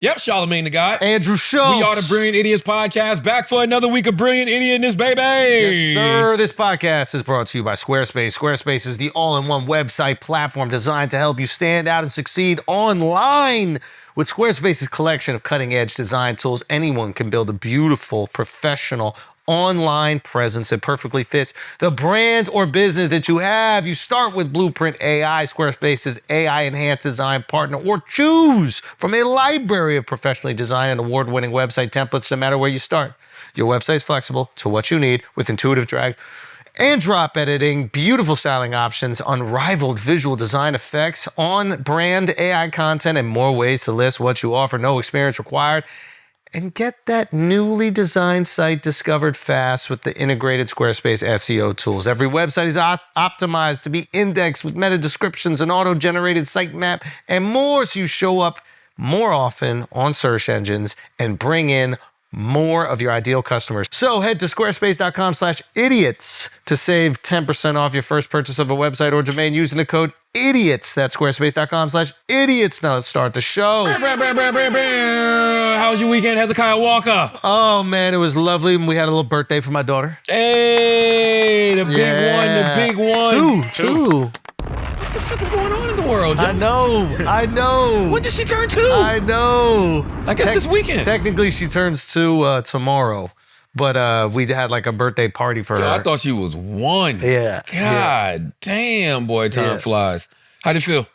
Yep, Charlamagne the God. Andrew Schultz. We are the Brilliant Idiots Podcast, back for another week of Brilliant Idiotness, baby. Yes, sir. This podcast is brought to you by Squarespace. Squarespace is the all-in-one website platform designed to help you stand out and succeed online. With Squarespace's collection of cutting-edge design tools, anyone can build a beautiful, professional, online presence that perfectly fits the brand or business that you have. You start with Blueprint AI, Squarespace's AI-enhanced design partner, or choose from a library of professionally designed and award-winning website templates no matter where you start. Your website is flexible to what you need with intuitive drag and drop editing, beautiful styling options, unrivaled visual design effects, on-brand AI content, and more ways to list what you offer. No experience required. And get that newly designed site discovered fast with the integrated Squarespace SEO tools. Every website is optimized to be indexed with meta descriptions, an auto-generated sitemap, and more, so you show up more often on search engines and bring in more of your ideal customers. So head to squarespace.com/idiots to save 10% off your first purchase of a website or domain using the code idiots. That's squarespace.com/idiots. Now let's start the show. How was your weekend, Hezekiah Walker? Oh man, it was lovely. We had a little birthday for my daughter. Hey, the big one. Two. What the fuck is going on in the world, Joe? I know. When did she turn 2? I know. I guess this weekend. Technically, she turns 2 tomorrow, but we had like a birthday party for her. I thought she was 1. Yeah. God damn, boy, time flies. How'd it feel?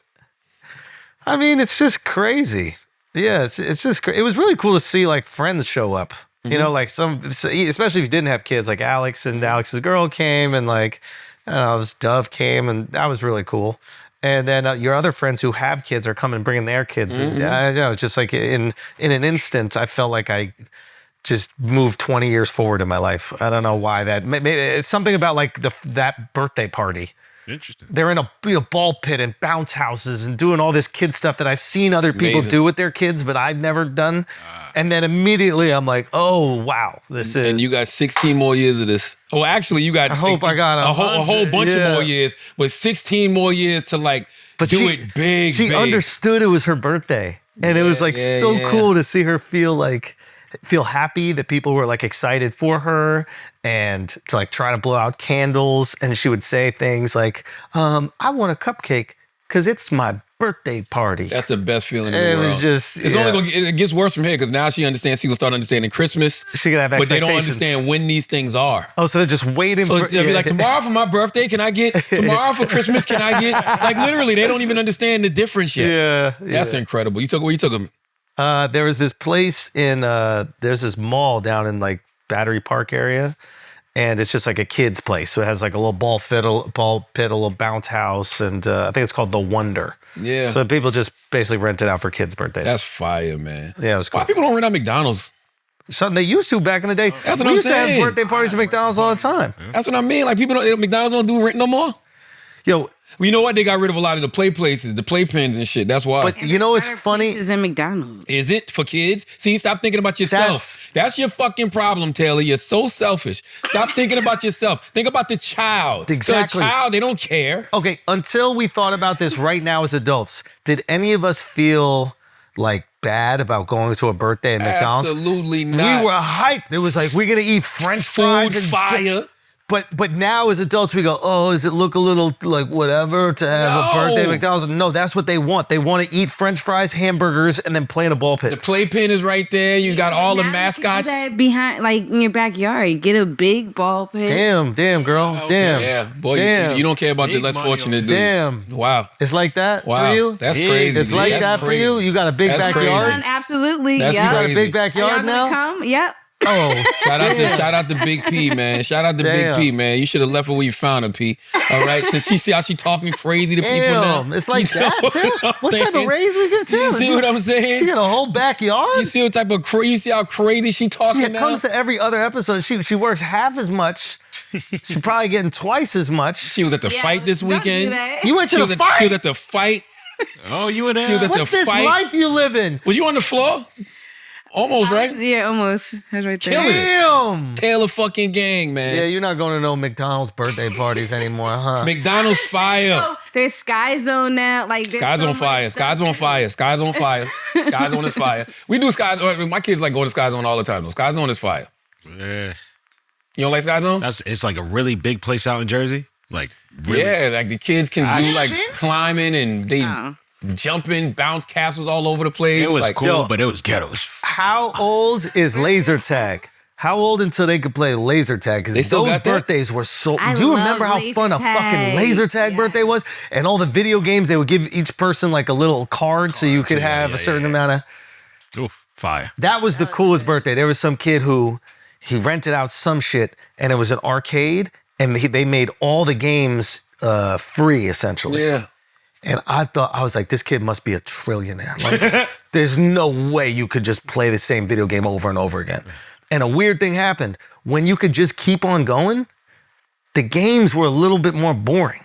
I mean, it's just crazy. Yeah, it's just crazy. It was really cool to see like friends show up. Mm-hmm. You know, like especially if you didn't have kids, like Alexx and Alex's girl came, and like, I don't know, this Dove came, and that was really cool. And then your other friends who have kids are coming and bringing their kids. Mm-hmm. And, I know, just like in an instant, I felt like I just moved 20 years forward in my life. I don't know why that. Maybe it's something about like that birthday party. Interesting. They're in a ball pit and bounce houses and doing all this kid stuff that I've seen other people do with their kids, but I've never done. And then immediately I'm like, oh, wow, this is. And you got 16 more years of this. Oh, actually, you got. I hope I got a whole bunch of more years, but 16 more years to like do it big. She understood it was her birthday. And it was like so cool to see her feel happy that people were like excited for her, and to like try to blow out candles. And she would say things like, I want a cupcake because it's my birthday party. That's the best feeling in the world. It was just, it's only gonna it gets worse from here, because now she understands. She will start understanding Christmas. She can have expectations, but they don't understand when these things are. Oh, so they're just waiting for. So they'll be like, tomorrow for my birthday, can I get? Tomorrow for Christmas, can I get? Like literally, they don't even understand the difference yet. Yeah, that's incredible. Where you took them? There was this place in there's this mall down in like Battery Park area, and it's just like a kid's place. So it has like a little ball pit, a little bounce house, and I think it's called The Wonder. Yeah. So people just basically rent it out for kids' birthdays. That's fire, man. Yeah, it was cool. Why people don't rent out McDonald's? Something they used to back in the day. That's what we I'm used saying. to have birthday parties at McDonald's all the time. That's what I mean. Like McDonald's don't do rent no more. Yo. Well, you know what? They got rid of a lot of the play places, the playpens and shit. That's why. But you know what's funny? Is in McDonald's. Is it for kids? See, stop thinking about yourself. That's your fucking problem, Taylor. You're so selfish. Stop thinking about yourself. Think about the child. Exactly. The child, they don't care. Okay, until we thought about this right now as adults, did any of us feel like bad about going to a birthday at McDonald's? Absolutely not. We were hyped. It was like, we're going to eat French fries. Food fire. But now as adults, we go, oh, does it look a little like whatever to have a birthday at McDonald's? No, that's what they want. They want to eat French fries, hamburgers, and then play in a ball pit. The playpen is right there. You got all the mascots. You do that behind, like in your backyard. Get a big ball pit. Damn, girl. Okay. Damn. Yeah, boy, you don't care about the less fortunate dude. Damn. Wow. It's like that for you? That's crazy. It's like that for you? You got a big backyard? Absolutely. That's You got a big backyard now? Come? Yep. Oh, shout out to Big P, man. Shout out to Big P, man. You should have left her where you found her, P. All right, since she see how she talking crazy to people now. It's like that, too. What type of raise we give Tim? You see what I'm saying? She got a whole backyard. You see what type of you see how crazy she talking now? She comes to every other episode. She works half as much. She's probably getting twice as much. She was at the fight this weekend. You went to the fight? She was at the fight. Oh, you were there? What's this life you live in? Was you on the floor? Almost, right? Yeah, almost. That's right there. Killing it. Damn. Taylor fucking gang, man. Yeah, you're not going to no McDonald's birthday parties anymore, huh? McDonald's fire. Oh, there's Sky Zone now. Like there's Sky's so on much fire. stuff. Sky's on fire. Sky's on fire. Sky's on is fire. We do Sky Zone. My kids like going to Sky Zone all the time, though. Sky Zone is fire. Yeah. You don't like Sky Zone? It's like a really big place out in Jersey. Like, really. Yeah, like the kids can do like climbing and they Oh. jumping, bounce castles all over the place. It was like, cool, but it was ghetto. How old is laser tag? How old until they could play laser tag? They Because still those got that? birthdays were so. I Do you love remember how laser fun a tag. fucking laser tag birthday was? And all the video games, they would give each person like a little card so you could have a certain amount of. Oof, fire. That was the coolest birthday. There was some kid who he rented out some shit, and it was an arcade, and they made all the games free essentially. yeah. And I was like, this kid must be a trillionaire. Like, there's no way you could just play the same video game over and over again. And a weird thing happened. When you could just keep on going, the games were a little bit more boring.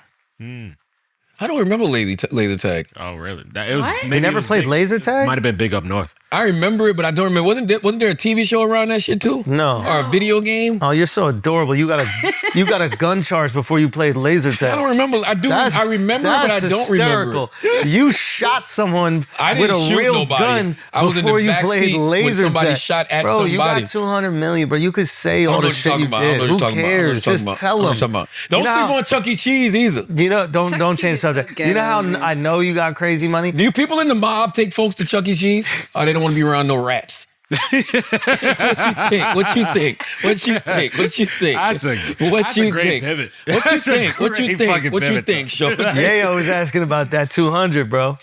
I don't remember laser tag. Oh, really? It was. What? maybe You never it was played big. laser tag? Might have been big up north. I remember it, but I don't remember. Wasn't there a TV show around that shit too? No. Or a video game? Oh, you're so adorable. You got a gun charge before you played laser tag. I don't remember. I remember it, but I don't remember it. You shot someone I didn't with a shoot real nobody. gun I was in the before you back played seat when laser somebody tag. shot at bro, somebody. you got 200 million, bro. You could say I all don't know the what you're shit you talking about. I don't know did. what Who you're talking about. I don't know cares? what you're Just talking tell about. them. Don't You know sleep how- on Chuck E. Cheese either. You know, don't E. change Cheese subject. is so You know how ghetto. I know you got crazy money? Do you people in the mob take folks to Chuck E. Cheese? Or they don't want to be around no rats? What you think? What you think? What you think? What you think? That's a you great think? pivot. What you That's a think? What you great think? fucking What you pivot, think, Sean? Yayo was asking about that 200, bro.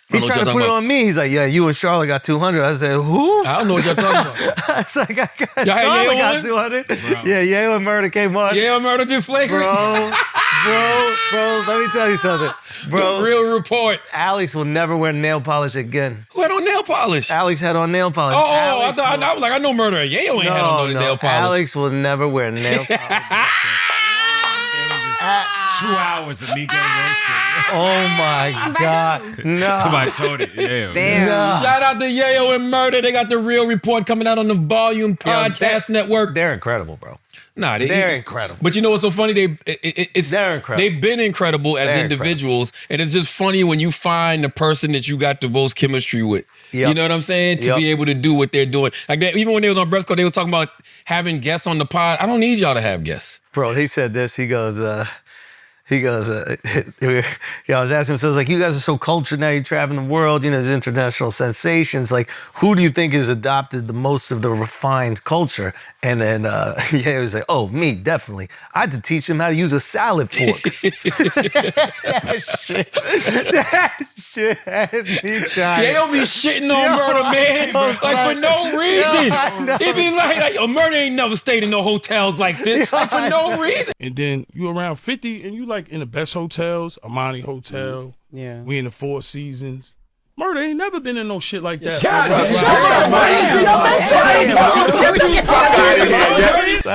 He know what tried y'all to put talking it about. on me. He's like, yeah, you and Charla got 200. I said, who? I don't know what y'all talking about. I was like, had Charla Yayo got on? 200. Yeah, Yayo and Murder came on. Yeah, murder did flagrant. Bro, let me tell you something. Bro, The real report. Alex will never wear nail polish again. Who had on nail polish? Alex had on nail polish. I Alex thought I was like, I know murder. Yayo ain't had on no nail polish. Alex will never wear nail polish. 2 hours of me getting roasted Oh my God. No. by Tony. Yeah. Damn. No. Shout out to Yayo and Murder. They got the real report coming out on the Volume Podcast Network. They're incredible, bro. Nah, They're incredible. But you know what's so funny? They're incredible. They've been incredible as They're individuals, and it's just funny when you find the person that you got the most chemistry with. Yep. You know what I'm saying? To Yep. be able to do what they're doing. Like that, even when they was on Breast Code, they was talking about having guests on the pod. I don't need y'all to have guests. Bro, he said this. He goes, I was asking him, so I was like, you guys are so cultured now, you're traveling the world, there's international sensations. Like, who do you think has adopted the most of the refined culture? And then he was like, oh, me, definitely. I had to teach him how to use a salad fork. that shit had me dying. They don't be shitting on Murder, man. Like, for no reason. He be like, yo, Murder ain't never stayed in no hotels like this. Like, for no reason. And then you around 50 and you like in the best hotels, Amani Hotel. Yeah. We in the Four Seasons. Murder ain't never been in no shit like that.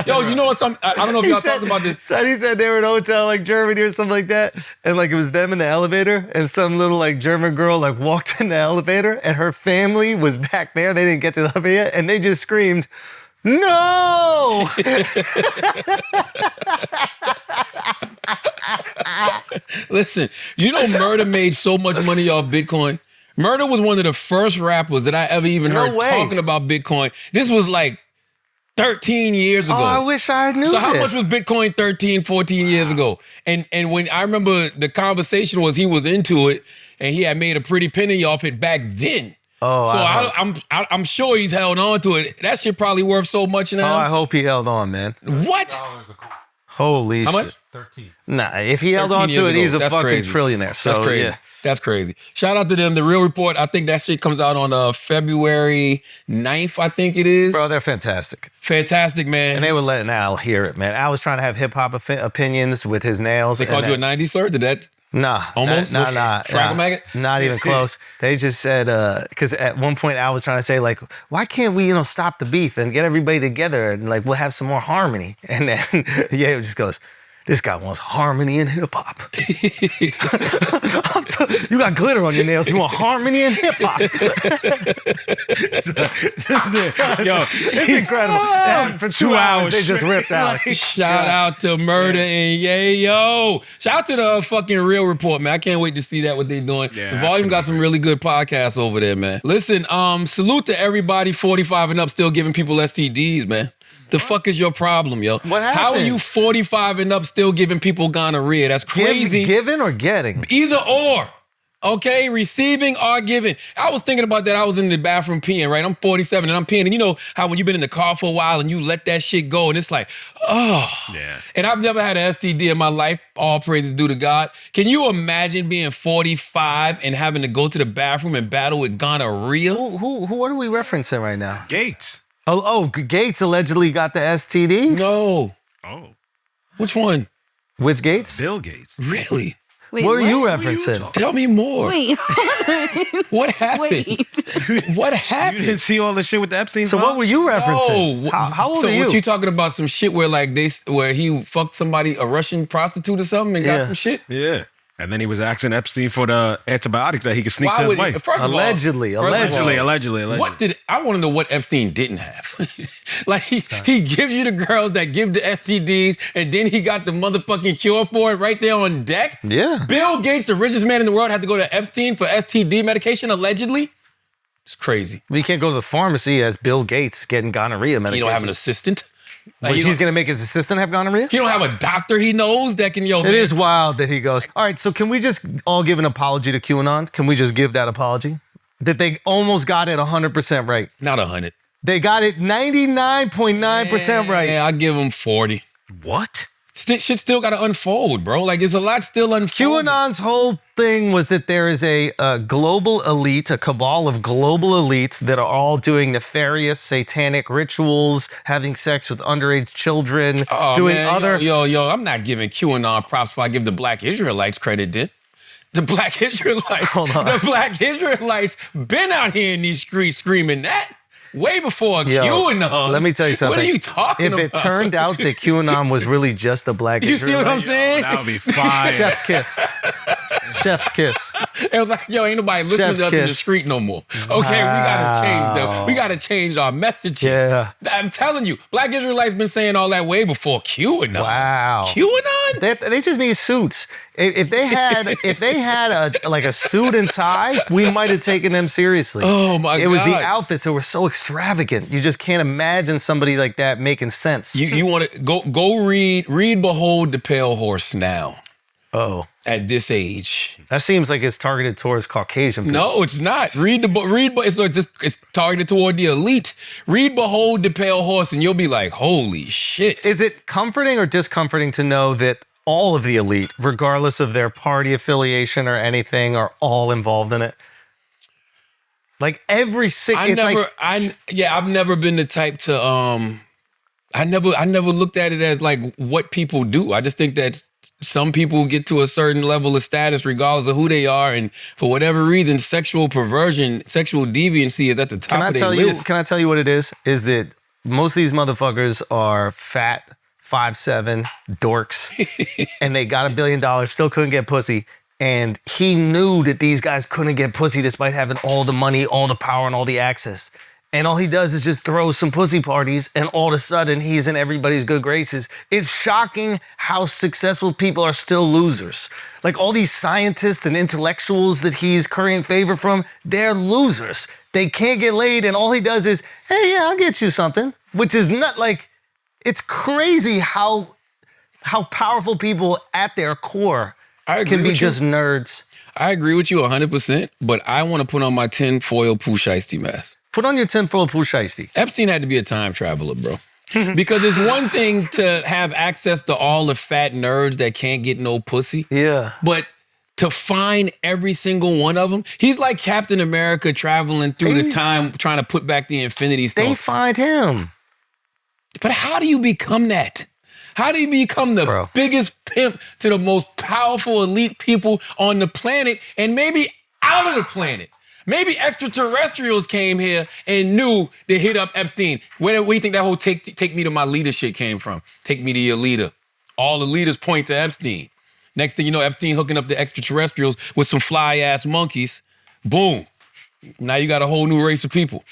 Yo, you know what? I don't know if y'all talked about this. So he said they were in a hotel like Germany or something like that, and like it was them in the elevator, and some little like German girl like walked in the elevator, and her family was back there. They didn't get to the elevator yet, and they just screamed, "No!" Listen, you know Murder made so much money off Bitcoin. Murder was one of the first rappers that I ever even heard talking about Bitcoin. This was like 13 years ago. Oh, I wish I knew So how this. much was Bitcoin 13, 14 years ago? And when I remember the conversation was he was into it and he had made a pretty penny off it back then. Oh, So I'm sure he's held on to it. That shit probably worth so much now. I hope he held on, man. What? Holy How shit. much? Nah, if he held 13 on to years it, he's ago. a That's fucking crazy. trillionaire. So, That's crazy. yeah. That's crazy. Shout out to them. The Real Report, I think that shit comes out on February 9th, I think it is. Bro, they're fantastic. Fantastic, man. And they were letting Al hear it, man. Al was trying to have hip-hop opinions with his nails. They called you a 90s, sir? Did that? Nah. Almost? Nah. Fraggle maggot? Not even close. They just said, because at one point Al was trying to say, like, why can't we, stop the beef and get everybody together and, like, we'll have some more harmony? And then, yeah, it just goes, This guy wants harmony in hip hop. You got glitter on your nails. You want harmony in hip hop. Yo, it's incredible. And for 2 hours, they just ripped out. Shout out to Murder and Yayo. Shout out to the fucking Real Report, man. I can't wait to see that, what they're doing. Yeah, the Volume got some really good podcasts over there, man. Listen, salute to everybody 45 and up still giving people STDs, man. The fuck is your problem, yo? What happened? How are you 45 and up still giving people gonorrhea? That's crazy. Giving or getting? Either or. Okay, receiving or giving. I was thinking about that. I was in the bathroom peeing, right? I'm 47 and I'm peeing. And you know how when you've been in the car for a while and you let that shit go and it's like, oh. Yeah. And I've never had an STD in my life. All praises due to God. Can you imagine being 45 and having to go to the bathroom and battle with gonorrhea? Who? What are we referencing right now? Gates. Oh, Gates allegedly got the STD? No. Oh. Which one? Which Gates? Bill Gates. Really? Wait, What are you referencing? Tell me more. Wait, What happened? wait. What You happened? didn't see all the shit with the Epstein So file? what were you referencing? No. How old so are you? what you talking about? Some shit where like where he fucked somebody, a Russian prostitute or something, and got Yeah. some shit? Yeah. And then he was asking Epstein for the antibiotics that he could sneak to his wife. First of all, Allegedly. Allegedly. What did I want to know what Epstein didn't have? Like he gives you the girls that give the STDs, and then he got the motherfucking cure for it right there on deck. Yeah. Bill Gates, the richest man in the world, had to go to Epstein for STD medication allegedly. It's crazy. We can't go to the pharmacy as Bill Gates getting gonorrhea He medication. don't have an assistant. Like, Which he he's don't- going to make his assistant have gonorrhea? He don't have a doctor he knows that can, It is wild that he goes, all right, so can we just all give an apology to QAnon? Can we just give that apology? That they almost got it 100% right. Not 100. They got it 99.9% right. Yeah, I give him 40. What? Shit still got to unfold, bro. Like, there's a lot still unfolding. QAnon's whole thing was that there is a global elite, a cabal of global elites that are all doing nefarious satanic rituals, having sex with underage children, doing man, other... Yo, I'm not giving QAnon props if I give the Black Israelites credit, did? The Black Israelites, the Black Israelites been out here in these streets screaming that way before QAnon. Let me tell you something. What are you talking about? If it turned out that QAnon was really just a Black You see what I'm Israelite, saying? That would be fire. chef's kiss. Chef's kiss. It was like, yo, ain't nobody listening Chef's to us in the kiss. street no more. Okay, we gotta change our messaging. Yeah. I'm telling you, Black Israelites been saying all that way before QAnon. Wow. QAnon? They just need suits. If they had a suit and tie, we might have taken them seriously. Oh my God. It was the outfits that were so extravagant. You just can't imagine somebody like that making sense. You want to go read Behold the Pale Horse now. Oh. At this age. That seems like it's targeted towards Caucasian people. No, it's not. Read the book. It's targeted toward the elite. Read Behold the Pale Horse and you'll be like, holy shit. Is it comforting or discomforting to know that all of the elite, regardless of their party affiliation or anything, are all involved in it? Like every sick. I've never been the type to I never looked at it as like what people do. I just think that some people get to a certain level of status regardless of who they are, and for whatever reason, sexual perversion, sexual deviancy is at the top of their list. Can I tell you what it is? Is that most of these motherfuckers are fat, 5'7" dorks, and they got $1 billion, still couldn't get pussy. And he knew that these guys couldn't get pussy despite having all the money, all the power, and all the access. And all he does is just throw some pussy parties, and all of a sudden he's in everybody's good graces. It's shocking how successful people are still losers. Like all these scientists and intellectuals that he's currying favor from, they're losers. They can't get laid, and all he does is, hey, yeah, I'll get you something. Which is not like, it's crazy how powerful people at their core can be just nerds. I agree with you 100%, but I want to put on my tinfoil Pooh Shiesty mask. Put on your tinfoil Pooh Shiesty. Epstein had to be a time traveler, bro. Because it's one thing to have access to all the fat nerds that can't get no pussy. Yeah. But to find every single one of them, he's like Captain America traveling through the time trying to put back the Infinity Stone. They find him. But how do you become that? How do you become the biggest pimp to the most powerful elite people on the planet and maybe out of the planet? Maybe extraterrestrials came here and knew to hit up Epstein. Where do you think that whole take me to my leader shit came from? Take me to your leader. all the leaders point to Epstein. Next thing you know, Epstein hooking up the extraterrestrials with some fly-ass monkeys. Boom. Now you got a whole new race of people.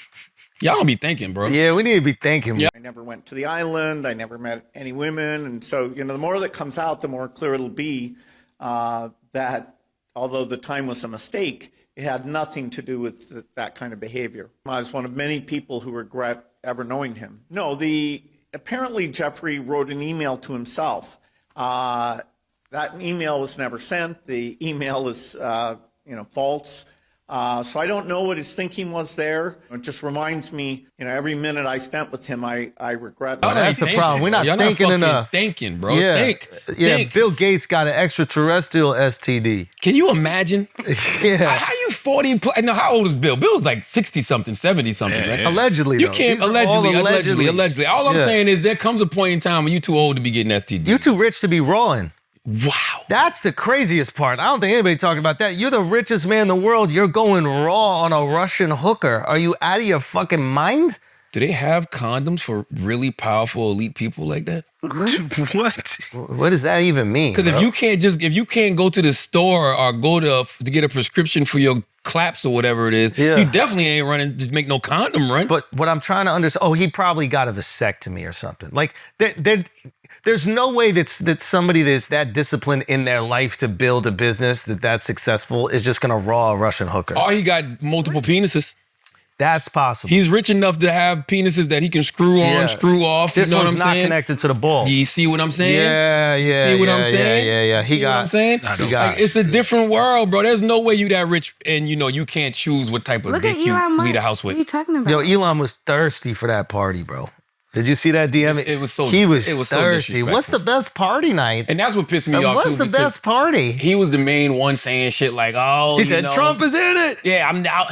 Y'all don't be thinking, bro. Yeah, we need to be thinking. Yeah. I never went to the island. I never met any women. And so, the more that comes out, the more clear it'll be that although the time was a mistake, it had nothing to do with that kind of behavior. I was one of many people who regret ever knowing him. No, apparently Jeffrey wrote an email to himself. That email was never sent. The email is, false. So I don't know what his thinking was there. It just reminds me, every minute I spent with him, I regret. Oh, that's the problem. We're not thinking enough. Thinking, bro. Yeah. Think. Bill Gates got an extraterrestrial STD. Can you imagine? Yeah. How you 40? No, how old is Bill? Bill's like 60-something, 70-something, right? Allegedly, You though. can't These are all allegedly. All I'm saying is there comes a point in time when you're too old to be getting STD. You too rich to be rawing. Wow. That's the craziest part. I don't think anybody talking about that. You're the richest man in the world. You're going raw on a Russian hooker. Are you out of your fucking mind? Do they have condoms for really powerful elite people like that? What? What does that even mean? Because if you can't go to the store or go to get a prescription for your claps or whatever it is, you definitely ain't running to make no condom run. But what I'm trying to understand, he probably got a vasectomy or something. Like there's no way that somebody that's that disciplined in their life to build a business that's successful is just gonna raw a Russian hooker. Or he got multiple penises. That's possible. He's rich enough to have penises that he can screw on, screw off. This you know what I'm one's not saying? Connected to the ball. You see what I'm saying? Yeah. See what I'm saying? Yeah. See what I'm saying? It's a different world, bro. There's no way you that rich and you can't choose what type of dick you lead a house with. What are you talking about? Yo, Elon was thirsty for that party, bro. Did you see that DM? It was so. He was so thirsty. What's the best party night? And that's what pissed me off. What's the best party? He was the main one saying shit like, "Oh, he said Trump is in it." Yeah,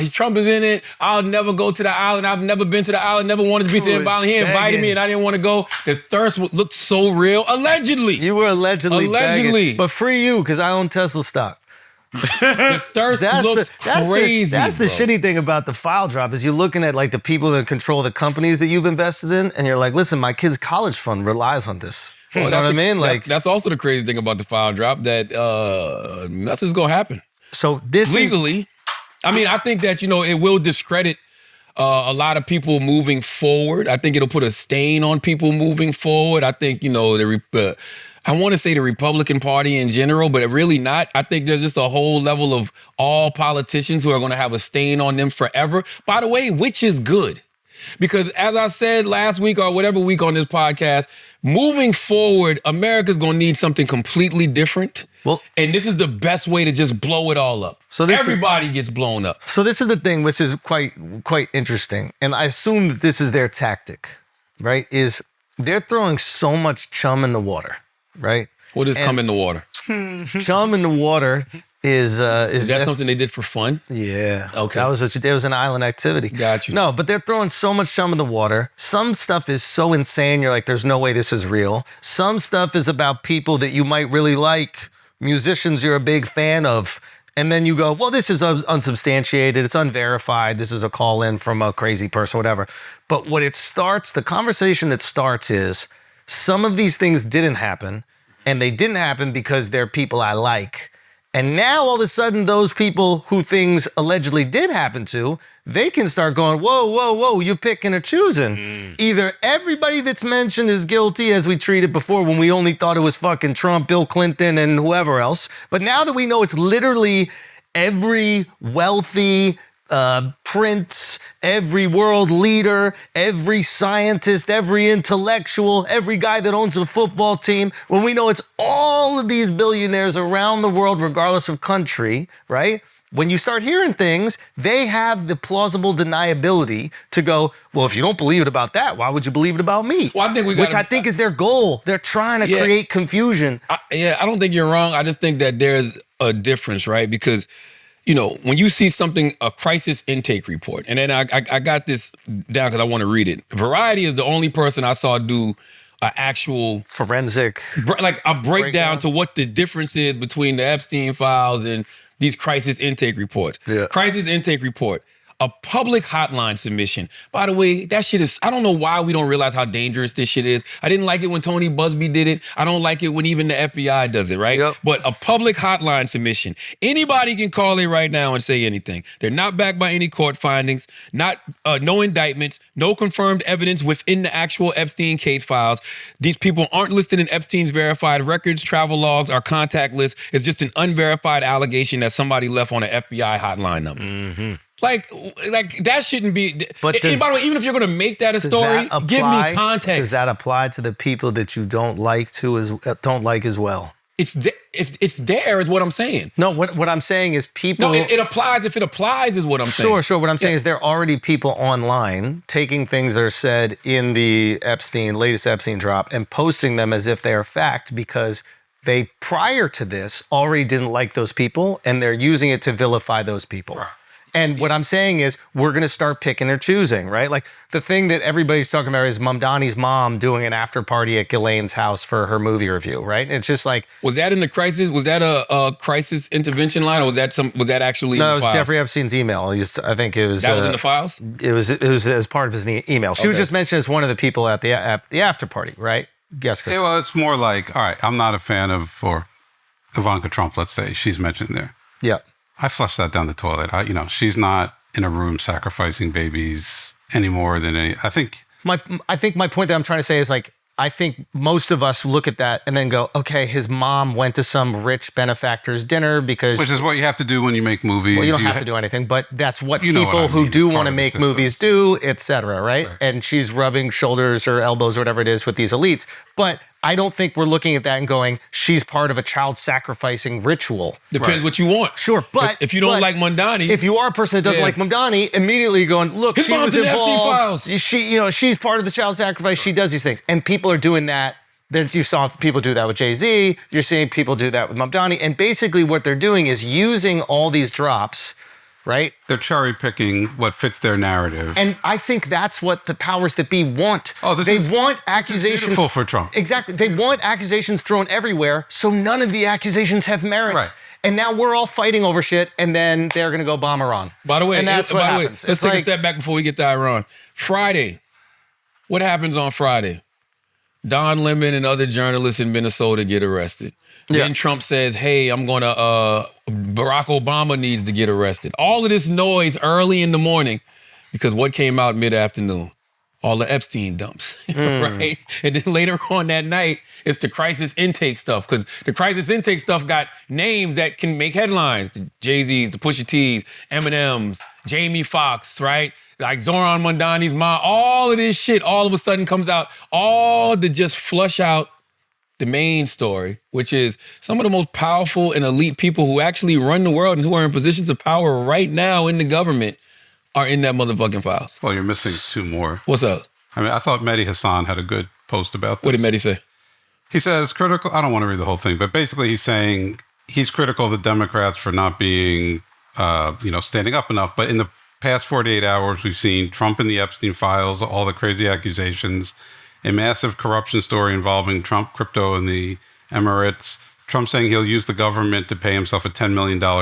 Trump is in it. I'll never go to the island. I've never been to the island. Never wanted to be to the island. He invited me, and I didn't want to go. The thirst looked so real. Allegedly, you were allegedly, begging. But free you because I own Tesla stock. The thirst looked crazy. That's the shitty thing about the file drop is you're looking at like the people that control the companies that you've invested in, and you're like, listen, my kid's college fund relies on this. You know what I mean? Like that's also the crazy thing about the file drop that nothing's gonna happen. So this legally, I think that it will discredit a lot of people moving forward. I think it'll put a stain on people moving forward. I think I want to say the Republican Party in general, but really not. I think there's just a whole level of all politicians who are going to have a stain on them forever. By the way, which is good. Because as I said last week or whatever week on this podcast, moving forward, America's going to need something completely different. And this is the best way to just blow it all up. So everybody gets blown up. So this is the thing, which is quite interesting. And I assume that this is their tactic, right? Is they're throwing so much chum in the water. Right? What is cum in the water? Chum in the water is that something they did for fun? Yeah. Okay. There was an island activity. Got you. No, but they're throwing so much chum in the water. Some stuff is so insane, you're like, there's no way this is real. Some stuff is about people that you might really like, musicians you're a big fan of. And then you go, well, this is unsubstantiated. It's unverified. This is a call in from a crazy person, whatever. But the conversation that starts is, some of these things didn't happen, and they didn't happen because they're people I like. And now all of a sudden, those people who things allegedly did happen to, they can start going, whoa, you picking or choosing. Either everybody that's mentioned is guilty, as we treated before when we only thought it was fucking Trump, Bill Clinton, and whoever else. But now that we know it's literally every wealthy prince, every world leader, every scientist, every intellectual, every guy that owns a football team, when we know it's all of these billionaires around the world, regardless of country, right? When you start hearing things, they have the plausible deniability to go, well, if you don't believe it about that, why would you believe it about me? Well, I think which I think is their goal. They're trying to create confusion. I don't think you're wrong. I just think that there's a difference, right? Because when you see something, a crisis intake report, and then I got this down because I want to read it. Variety is the only person I saw do an actual forensic, like a breakdown to what the difference is between the Epstein files and these crisis intake reports. Yeah. Crisis intake report. a public hotline submission. By the way, that shit is, I don't know why we don't realize how dangerous this shit is. I didn't like it when Tony Busby did it. I don't like it when even the FBI does it, right? Yep. But a public hotline submission. Anybody can call it right now and say anything. They're not backed by any court findings, no indictments, no confirmed evidence within the actual Epstein case files. These people aren't listed in Epstein's verified records, travel logs, or contact list. It's just an unverified allegation that somebody left on an FBI hotline number. Mm-hmm. Like that shouldn't be. But and by the way, even if you're going to make that a story, give me context. Does that apply to the people that you don't like as well? It's there is what I'm saying. No, what I'm saying is people. No, it applies if it applies is what I'm saying. Sure. What I'm saying is there are already people online taking things that are said in the latest Epstein drop and posting them as if they are fact because they, prior to this, already didn't like those people and they're using it to vilify those people. Right. And what I'm saying is we're going to start picking or choosing, right? Like the thing that everybody's talking about is Mamdani's mom doing an after party at Ghislaine's house for her movie review, right? It's just like... Was that in the crisis? Was that a crisis intervention line or was that actually No, in the it was files? Jeffrey Epstein's email. I think it was... That was in the files? It was as part of his email. She was just mentioned as one of the people at the after party, right? Yes, Chris. Yeah, well, it's more like, all right, I'm not a fan of, or Ivanka Trump, let's say, she's mentioned there. Yeah. I flushed that down the toilet. She's not in a room sacrificing babies any more than any. I think my point that I'm trying to say is like, I think most of us look at that and then go, okay, his mom went to some rich benefactor's dinner because... Which is what you have to do when you make movies. Well, you don't have to do anything, but that's what people who do want to make movies do, et cetera, right? And she's rubbing shoulders or elbows or whatever it is with these elites. But I don't think we're looking at that and going, she's part of a child sacrificing ritual. Depends what you want. Sure, but... If you don't like Mamdani... If you are a person that doesn't like Mamdani, immediately you're going, look, his she was mom's in the Epstein involved. files. She's part of the child sacrifice. She does these things. And people are doing that. You saw people do that with Jay-Z. You're seeing people do that with Mamdani. And basically what they're doing is using all these drops, right? They're cherry picking what fits their narrative. And I think that's what the powers that be want. They want accusations. This is beautiful for Trump. Exactly. They want accusations thrown everywhere, so none of the accusations have merit. Right. And now we're all fighting over shit, and then they're going to go bomb Iran. By the way, and that's what happens. Let's take a step back before we get to Iran. Friday. What happens on Friday? Don Lemon and other journalists in Minnesota get arrested. Yeah. Then Trump says, hey, Barack Obama needs to get arrested. All of this noise early in the morning because what came out mid-afternoon? All the Epstein dumps, right? And then later on that night, it's the crisis intake stuff because the crisis intake stuff got names that can make headlines. The Jay-Z's, the Pusha T's, Eminem's, Jamie Foxx, right? Like Zoran Mamdani's mom, all of this shit all of a sudden comes out, all to just flush out the main story, which is some of the most powerful and elite people who actually run the world and who are in positions of power right now in the government are in that motherfucking files. Well, you're missing two more. What's up? I mean, I thought Mehdi Hassan had a good post about this. What did Mehdi say? He says critical, I don't want to read the whole thing, but basically he's saying he's critical of the Democrats for not being, standing up enough. But in the past 48 hours, we've seen Trump in the Epstein files, all the crazy accusations, a massive corruption story involving Trump crypto in the Emirates, Trump saying he'll use the government to pay himself a $10 million. That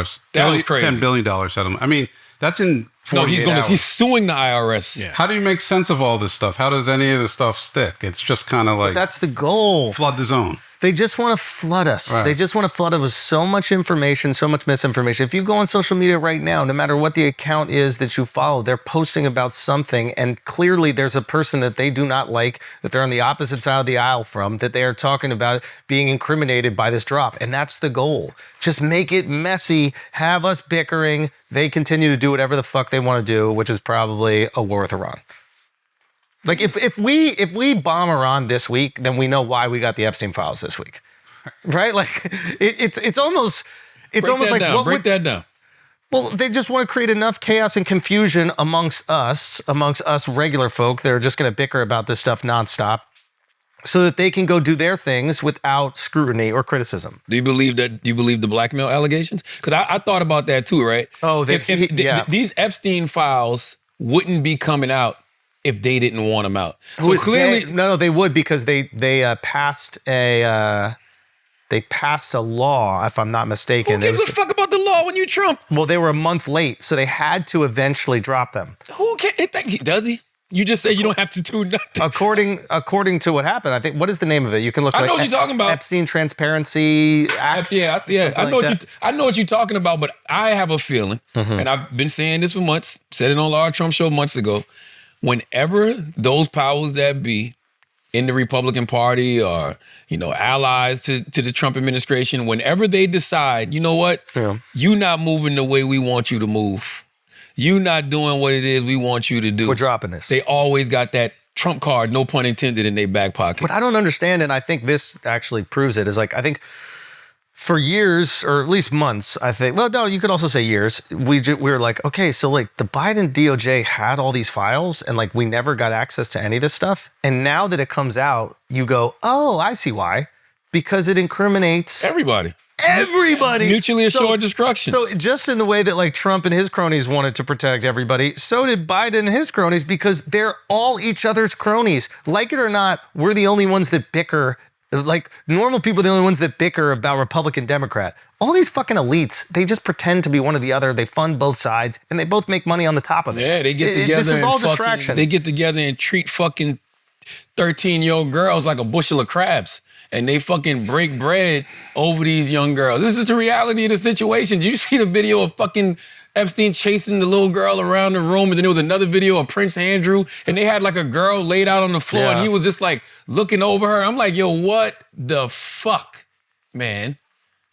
was crazy. $10 billion settlement. I mean, that's in 48 hours. He's suing the IRS. Yeah. How do you make sense of all this stuff? How does any of this stuff stick? It's just kind of like... But that's the goal. Flood the zone. They just want to flood us. Right. They just want to flood us with so much information, so much misinformation. If you go on social media right now, no matter what the account is that you follow, they're posting about something, and clearly there's a person that they do not like, that they're on the opposite side of the aisle from, that they are talking about being incriminated by this drop. And that's the goal. Just make it messy, have us bickering. They continue to do whatever the fuck they want to do, which is probably a war with Iran. Like if we bomb Iran this week, then we know why we got the Epstein files this week, right? Like it's almost like break that down. Well, they just want to create enough chaos and confusion amongst us regular folk that are just going to bicker about this stuff nonstop, so that they can go do their things without scrutiny or criticism. Do you believe the blackmail allegations? Because I thought about that too, right? Oh, these Epstein files wouldn't be coming out if they didn't want them out. So clearly, no, they would, because they passed a law, if I'm not mistaken. Who gives a fuck about the law? law when you Trump. Well, they were a month late, so they had to eventually drop them. Who can? Does he? You just say you don't have to do nothing. According to what happened, I think. What is the name of it? You can look. I know what you're talking about. Epstein Transparency Act. Yeah. I know what you're talking about, but I have a feeling, and I've been saying this for months. Said it on Laura Trump show months ago. Whenever those powers that be in the Republican Party or allies to the Trump administration, whenever they decide, you know what, you not moving the way we want you to move. You not doing what it is we want you to do. We're dropping this. They always got that Trump card, no pun intended, in their back pocket. What I don't understand, and I think this actually proves it, is like, I think for years, or at least months, I think, well, no, you could also say years, we were like, okay, so like the Biden DOJ had all these files and like we never got access to any of this stuff. And now that it comes out, you go, oh, I see why. Because it incriminates everybody. Mutually assured destruction. So just in the way that like Trump and his cronies wanted to protect everybody, so did Biden and his cronies, because they're all each other's cronies. Like it or not, we're the only ones that bicker. Like normal people are the only ones that bicker about Republican, Democrat. All these fucking elites, they just pretend to be one or the other. They fund both sides and they both make money on the top of it. Yeah, they get together. This is all distraction. They get together and treat fucking 13-year-old girls like a bushel of crabs. And they fucking break bread over these young girls. This is the reality of the situation. Did you see the video of fucking Epstein chasing the little girl around the room? And then there was another video of Prince Andrew, and they had like a girl laid out on the floor, and he was just like looking over her. I'm like, yo, what the fuck, man?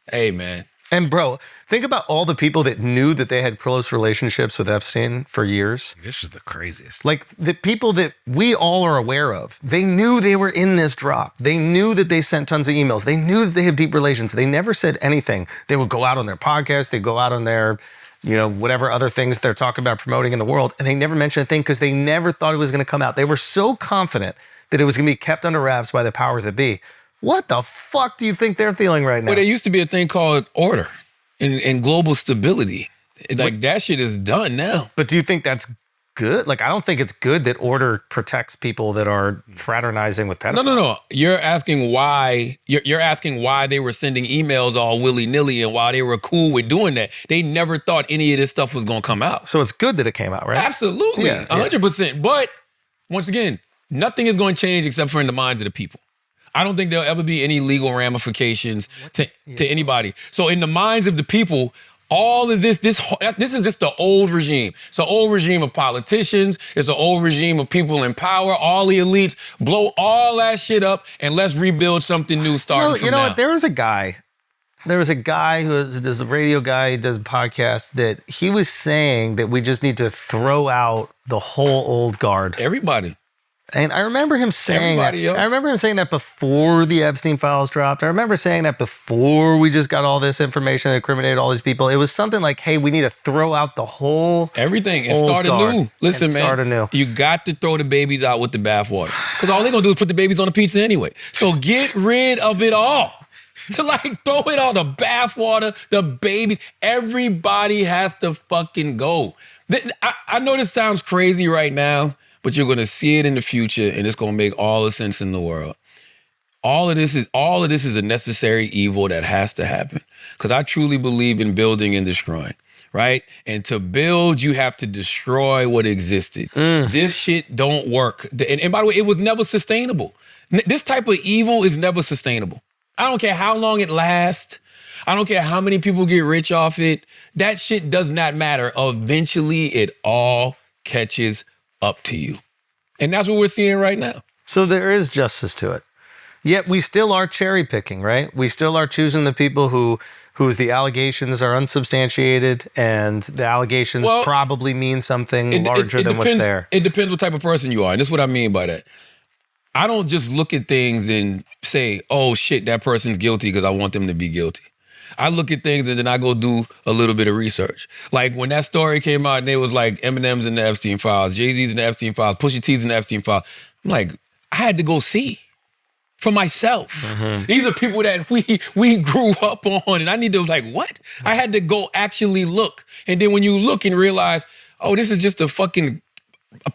Hey, man. And bro, think about all the people that knew that they had close relationships with Epstein for years. This is the craziest. Like the people that we all are aware of, they knew they were in this drop. They knew that they sent tons of emails. They knew that they have deep relations. They never said anything. They would go out on their podcast. They'd go out on their, whatever other things they're talking about promoting in the world. And they never mentioned a thing because they never thought it was going to come out. They were so confident that it was going to be kept under wraps by the powers that be. What the fuck do you think they're feeling right now? Well, there used to be a thing called order and global stability. Like that shit is done now. But do you think that's good? Like, I don't think it's good that order protects people that are fraternizing with pedophiles. No. You're asking why. You're asking why they were sending emails all willy-nilly and why they were cool with doing that. They never thought any of this stuff was going to come out. So it's good that it came out, right? Absolutely. 100%. But once again, nothing is going to change except for in the minds of the people. I don't think there'll ever be any legal ramifications to anybody. So in the minds of the people, all of this is just the old regime. It's an old regime of politicians. It's an old regime of people in power. All the elites, blow all that shit up and let's rebuild something new starting from now. What? There was a guy who does a radio guy, does a podcast, that he was saying that we just need to throw out the whole old guard. Everybody. And I remember him saying that before the Epstein files dropped. I remember saying that before we just got all this information that incriminated all these people. It was something like, hey, we need to throw out the whole everything and start anew. Listen, man, start anew. You got to throw the babies out with the bathwater. Because all they're going to do is put the babies on the pizza anyway. So get rid of it all. Like, throw it on the bathwater, the babies. Everybody has to fucking go. I know this sounds crazy right now, but you're going to see it in the future, and it's going to make all the sense in the world. All of this is a necessary evil that has to happen, because I truly believe in building and destroying, right? And to build, you have to destroy what existed. This shit don't work. And by the way, it was never sustainable. This type of evil is never sustainable. I don't care how long it lasts. I don't care how many people get rich off it. That shit does not matter. Eventually, it all catches up to you. And that's what we're seeing right now. So there is justice to it. Yet we still are cherry picking, right? We still are choosing the people whose the allegations are unsubstantiated, and the allegations probably mean something larger than what's there. It depends what type of person you are. And this is what I mean by that. I don't just look at things and say, oh shit, that person's guilty because I want them to be guilty. I look at things and then I go do a little bit of research. Like when that story came out and it was like Eminem's in the Epstein files, Jay-Z's in the Epstein files, Pusha T's in the Epstein files. I'm like, I had to go see for myself. Mm-hmm. These are people that we grew up on, and I need to like, what? I had to go actually look. And then when you look and realize, oh, this is just a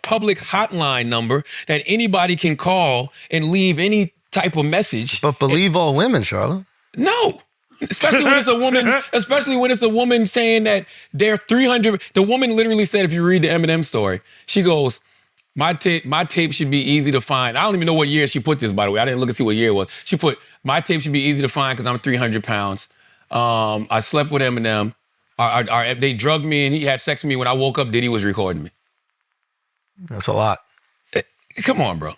public hotline number that anybody can call and leave any type of message. But believe all women, Charla. No. Especially when it's a woman saying that they're 300. The woman literally said, if you read the Eminem story, she goes, my tape should be easy to find. I don't even know what year she put this, by the way. I didn't look and see what year it was. She put, my tape should be easy to find because I'm 300 pounds. I slept with Eminem. They drugged me and he had sex with me. When I woke up, Diddy was recording me. That's a lot. Come on, bro.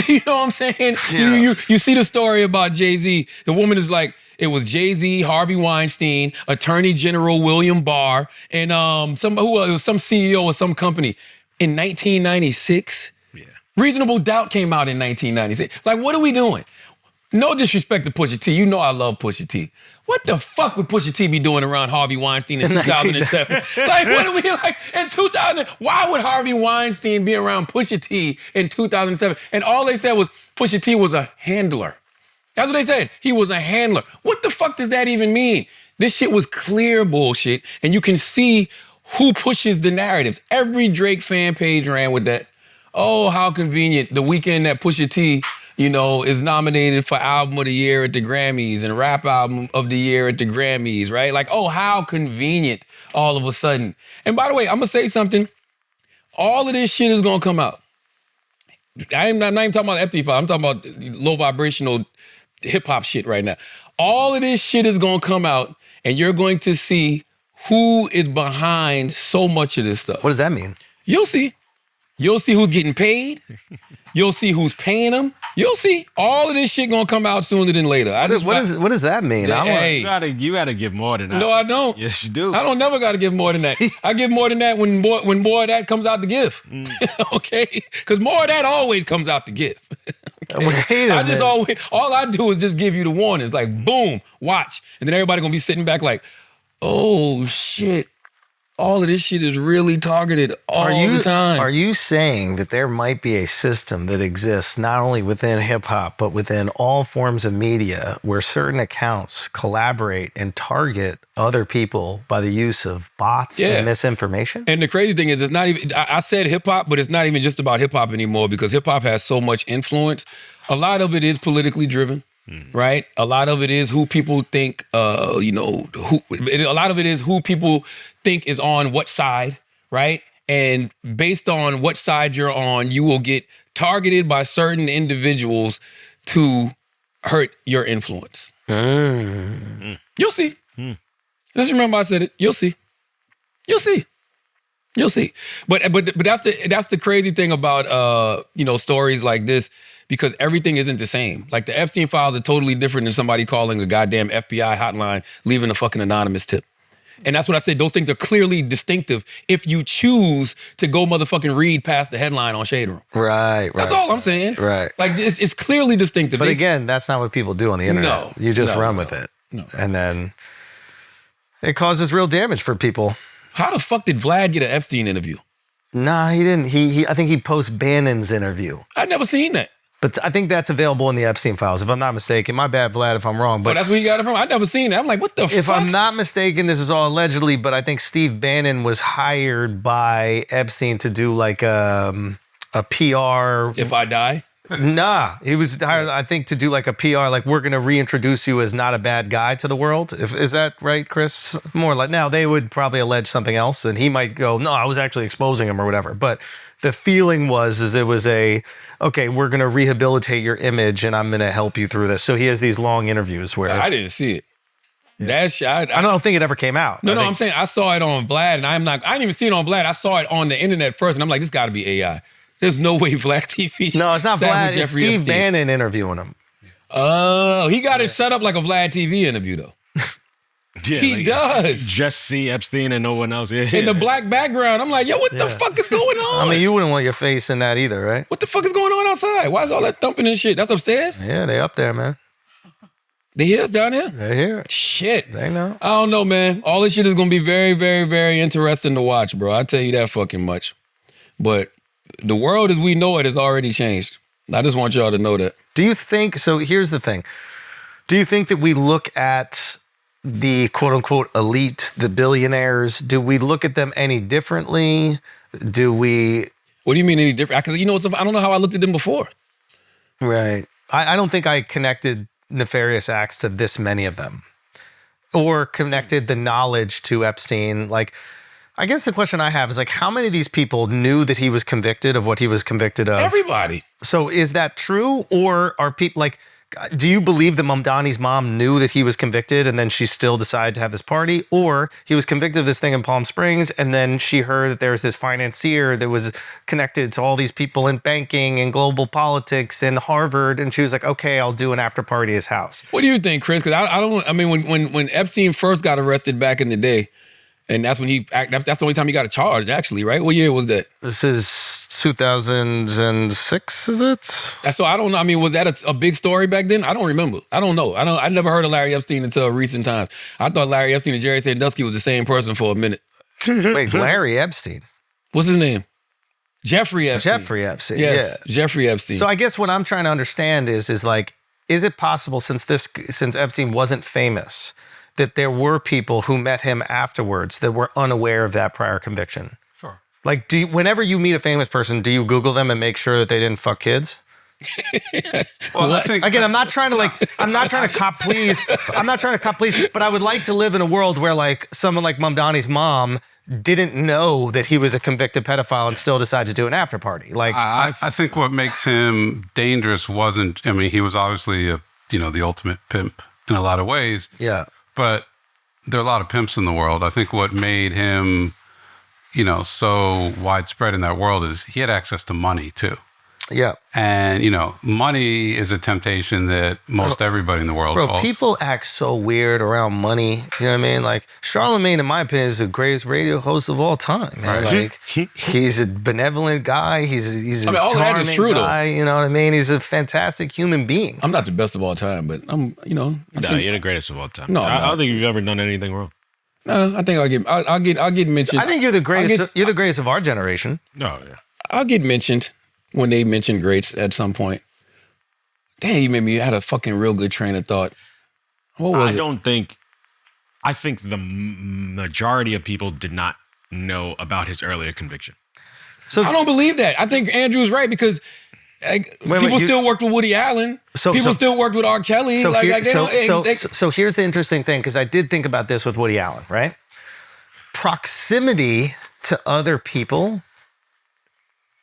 You know what I'm saying? Yeah. You see the story about Jay-Z. The woman is like, it was Jay-Z, Harvey Weinstein, Attorney General William Barr, and some CEO of some company in 1996. Yeah. Reasonable Doubt came out in 1996. Like, what are we doing? No disrespect to Pusha T. You know I love Pusha T. What the fuck would Pusha T be doing around Harvey Weinstein in 2007? Like, what are we like in 2000? Why would Harvey Weinstein be around Pusha T in 2007? And all they said was Pusha T was a handler. That's what they said. He was a handler. What the fuck does that even mean? This shit was clear bullshit, and you can see who pushes the narratives. Every Drake fan page ran with that. Oh, how convenient. The weekend that Pusha T, is nominated for Album of the Year at the Grammys and Rap Album of the Year at the Grammys, right? Like, oh, how convenient all of a sudden. And by the way, I'm going to say something. All of this shit is going to come out. I'm not even talking about FT5. I'm talking about low vibrational hip-hop shit right now. All of this shit is going to come out, and you're going to see who is behind so much of this stuff. What does that mean? You'll see. You'll see who's getting paid. You'll see who's paying them. You'll see. All of this shit gonna come out sooner than later. What does that mean? You gotta give more than that. No, I don't. Yes, you do. I don't never gotta give more than that. I give more than that when more of that comes out to give. Okay? Because more of that always comes out to give. Wait a minute. All I do is just give you the warnings. Like, boom, watch. And then everybody gonna be sitting back like, oh shit. All of this shit is really targeted all the time. Are you saying that there might be a system that exists not only within hip-hop, but within all forms of media where certain accounts collaborate and target other people by the use of bots and misinformation? And the crazy thing is, it's not even, I said hip-hop, but it's not even just about hip-hop anymore because hip-hop has so much influence. A lot of it is politically driven. Right? A lot of it is who people think, a lot of it is who people think is on what side, right? And based on what side you're on, you will get targeted by certain individuals to hurt your influence. You'll see. Just remember I said it. You'll see. You'll see. You'll see. But that's the crazy thing about stories like this. Because everything isn't the same. Like the Epstein files are totally different than somebody calling a goddamn FBI hotline, leaving a fucking anonymous tip. And that's what I said. Those things are clearly distinctive if you choose to go motherfucking read past the headline on Shade Room. Right. That's all I'm saying. Right. Like it's clearly distinctive. But again, that's not what people do on the internet. No. You just run with it. No. And then it causes real damage for people. How the fuck did Vlad get an Epstein interview? Nah, he didn't. I think he posts Bannon's interview. I'd never seen that. But I think that's available in the Epstein files, if I'm not mistaken. My bad, Vlad, if I'm wrong. But that's where you got it from? I've never seen that. I'm like, what the fuck? If I'm not mistaken, this is all allegedly, but I think Steve Bannon was hired by Epstein to do like a PR. If I die? Nah, he was hired, I think, to do like a PR, like we're going to reintroduce you as not a bad guy to the world. Is that right, Chris? More like, now they would probably allege something else, and he might go, no, I was actually exposing him or whatever. But the feeling was it was okay, we're going to rehabilitate your image and I'm going to help you through this. So he has these long interviews where I didn't see it. That shit, I don't think it ever came out. No, I'm saying I saw it on Vlad, and I didn't even see it on Vlad. I saw it on the internet first, and I'm like, this got to be AI. There's no way Vlad TV. No, it's not Vlad. It's Steve Bannon interviewing him. Oh, he got it set up like a Vlad TV interview, though. Yeah, he does. Just see Epstein and no one else. Yeah. In the black background. I'm like, yo, what the fuck is going on? I mean, you wouldn't want your face in that either, right? What the fuck is going on outside? Why is all that thumping and shit? That's upstairs? Yeah, they up there, man. They here's down here? They're here. Shit. They know. I don't know, man. All this shit is going to be very, very, very interesting to watch, bro. I tell you that fucking much. But the world as we know it has already changed. I just want y'all to know that. Do you think, so here's the thing. Do you think that we look at the quote unquote elite, the billionaires, do we look at them any differently? What do you mean any different? Because I don't know how I looked at them before. Right. I don't think I connected nefarious acts to this many of them. or connected the knowledge to Epstein. Like, I guess the question I have is like, how many of these people knew that he was convicted of what he was convicted of? Everybody. So is that true? Or are people like, do you believe that Mamdani's mom knew that he was convicted and then she still decided to have this party? Or he was convicted of this thing in Palm Springs and then she heard that there was this financier that was connected to all these people in banking and global politics and Harvard. And she was like, okay, I'll do an after party at his house. What do you think, Chris? Because I mean, when Epstein first got arrested back in the day, and that's when that's the only time he got charged, actually, right? What year was that? This is 2006, is it? So I don't know. I mean, was that a big story back then? I don't remember. I don't know. I never heard of Larry Epstein until recent times. I thought Larry Epstein and Jerry Sandusky was the same person for a minute. Wait, Larry Epstein? What's his name? Jeffrey Epstein. Jeffrey Epstein, yes, yeah. Jeffrey Epstein. So I guess what I'm trying to understand is like, is it possible since Epstein wasn't famous, that there were people who met him afterwards that were unaware of that prior conviction? Sure. Like, whenever you meet a famous person, do you Google them and make sure that they didn't fuck kids? Well, I think Again, I'm not trying to cop please. I'm not trying to cop please, but I would like to live in a world where like someone like Mamdani's mom didn't know that he was a convicted pedophile and still decided to do an after party. Like, I think what makes him dangerous wasn't. I mean, he was obviously the ultimate pimp in a lot of ways. yeah. But there are a lot of pimps in the world. I think what made him, so widespread in that world is he had access to money too. Yeah. And, money is a temptation that most everybody in the world Bro, falls. people act so weird around money. You know what I mean? Like, Charlamagne, in my opinion, is the greatest radio host of all time, man. Right. Like, he's a benevolent guy. He's a all that is charming true, guy. You know what I mean? He's a fantastic human being. I'm not the best of all time, but I'm, No, you're the greatest of all time. No, I don't think you've ever done anything wrong. No, I think I'll get mentioned. I think you're the greatest. You're the greatest of our generation. No, yeah. I'll get mentioned when they mention greats at some point. Damn, you made me had a fucking real good train of thought. What was it? I think the majority of people did not know about his earlier conviction. So I don't believe that. I think Andrew's right because people still worked with Woody Allen. People still worked with R. Kelly. So here's the interesting thing, because I did think about this with Woody Allen, right? Proximity to other people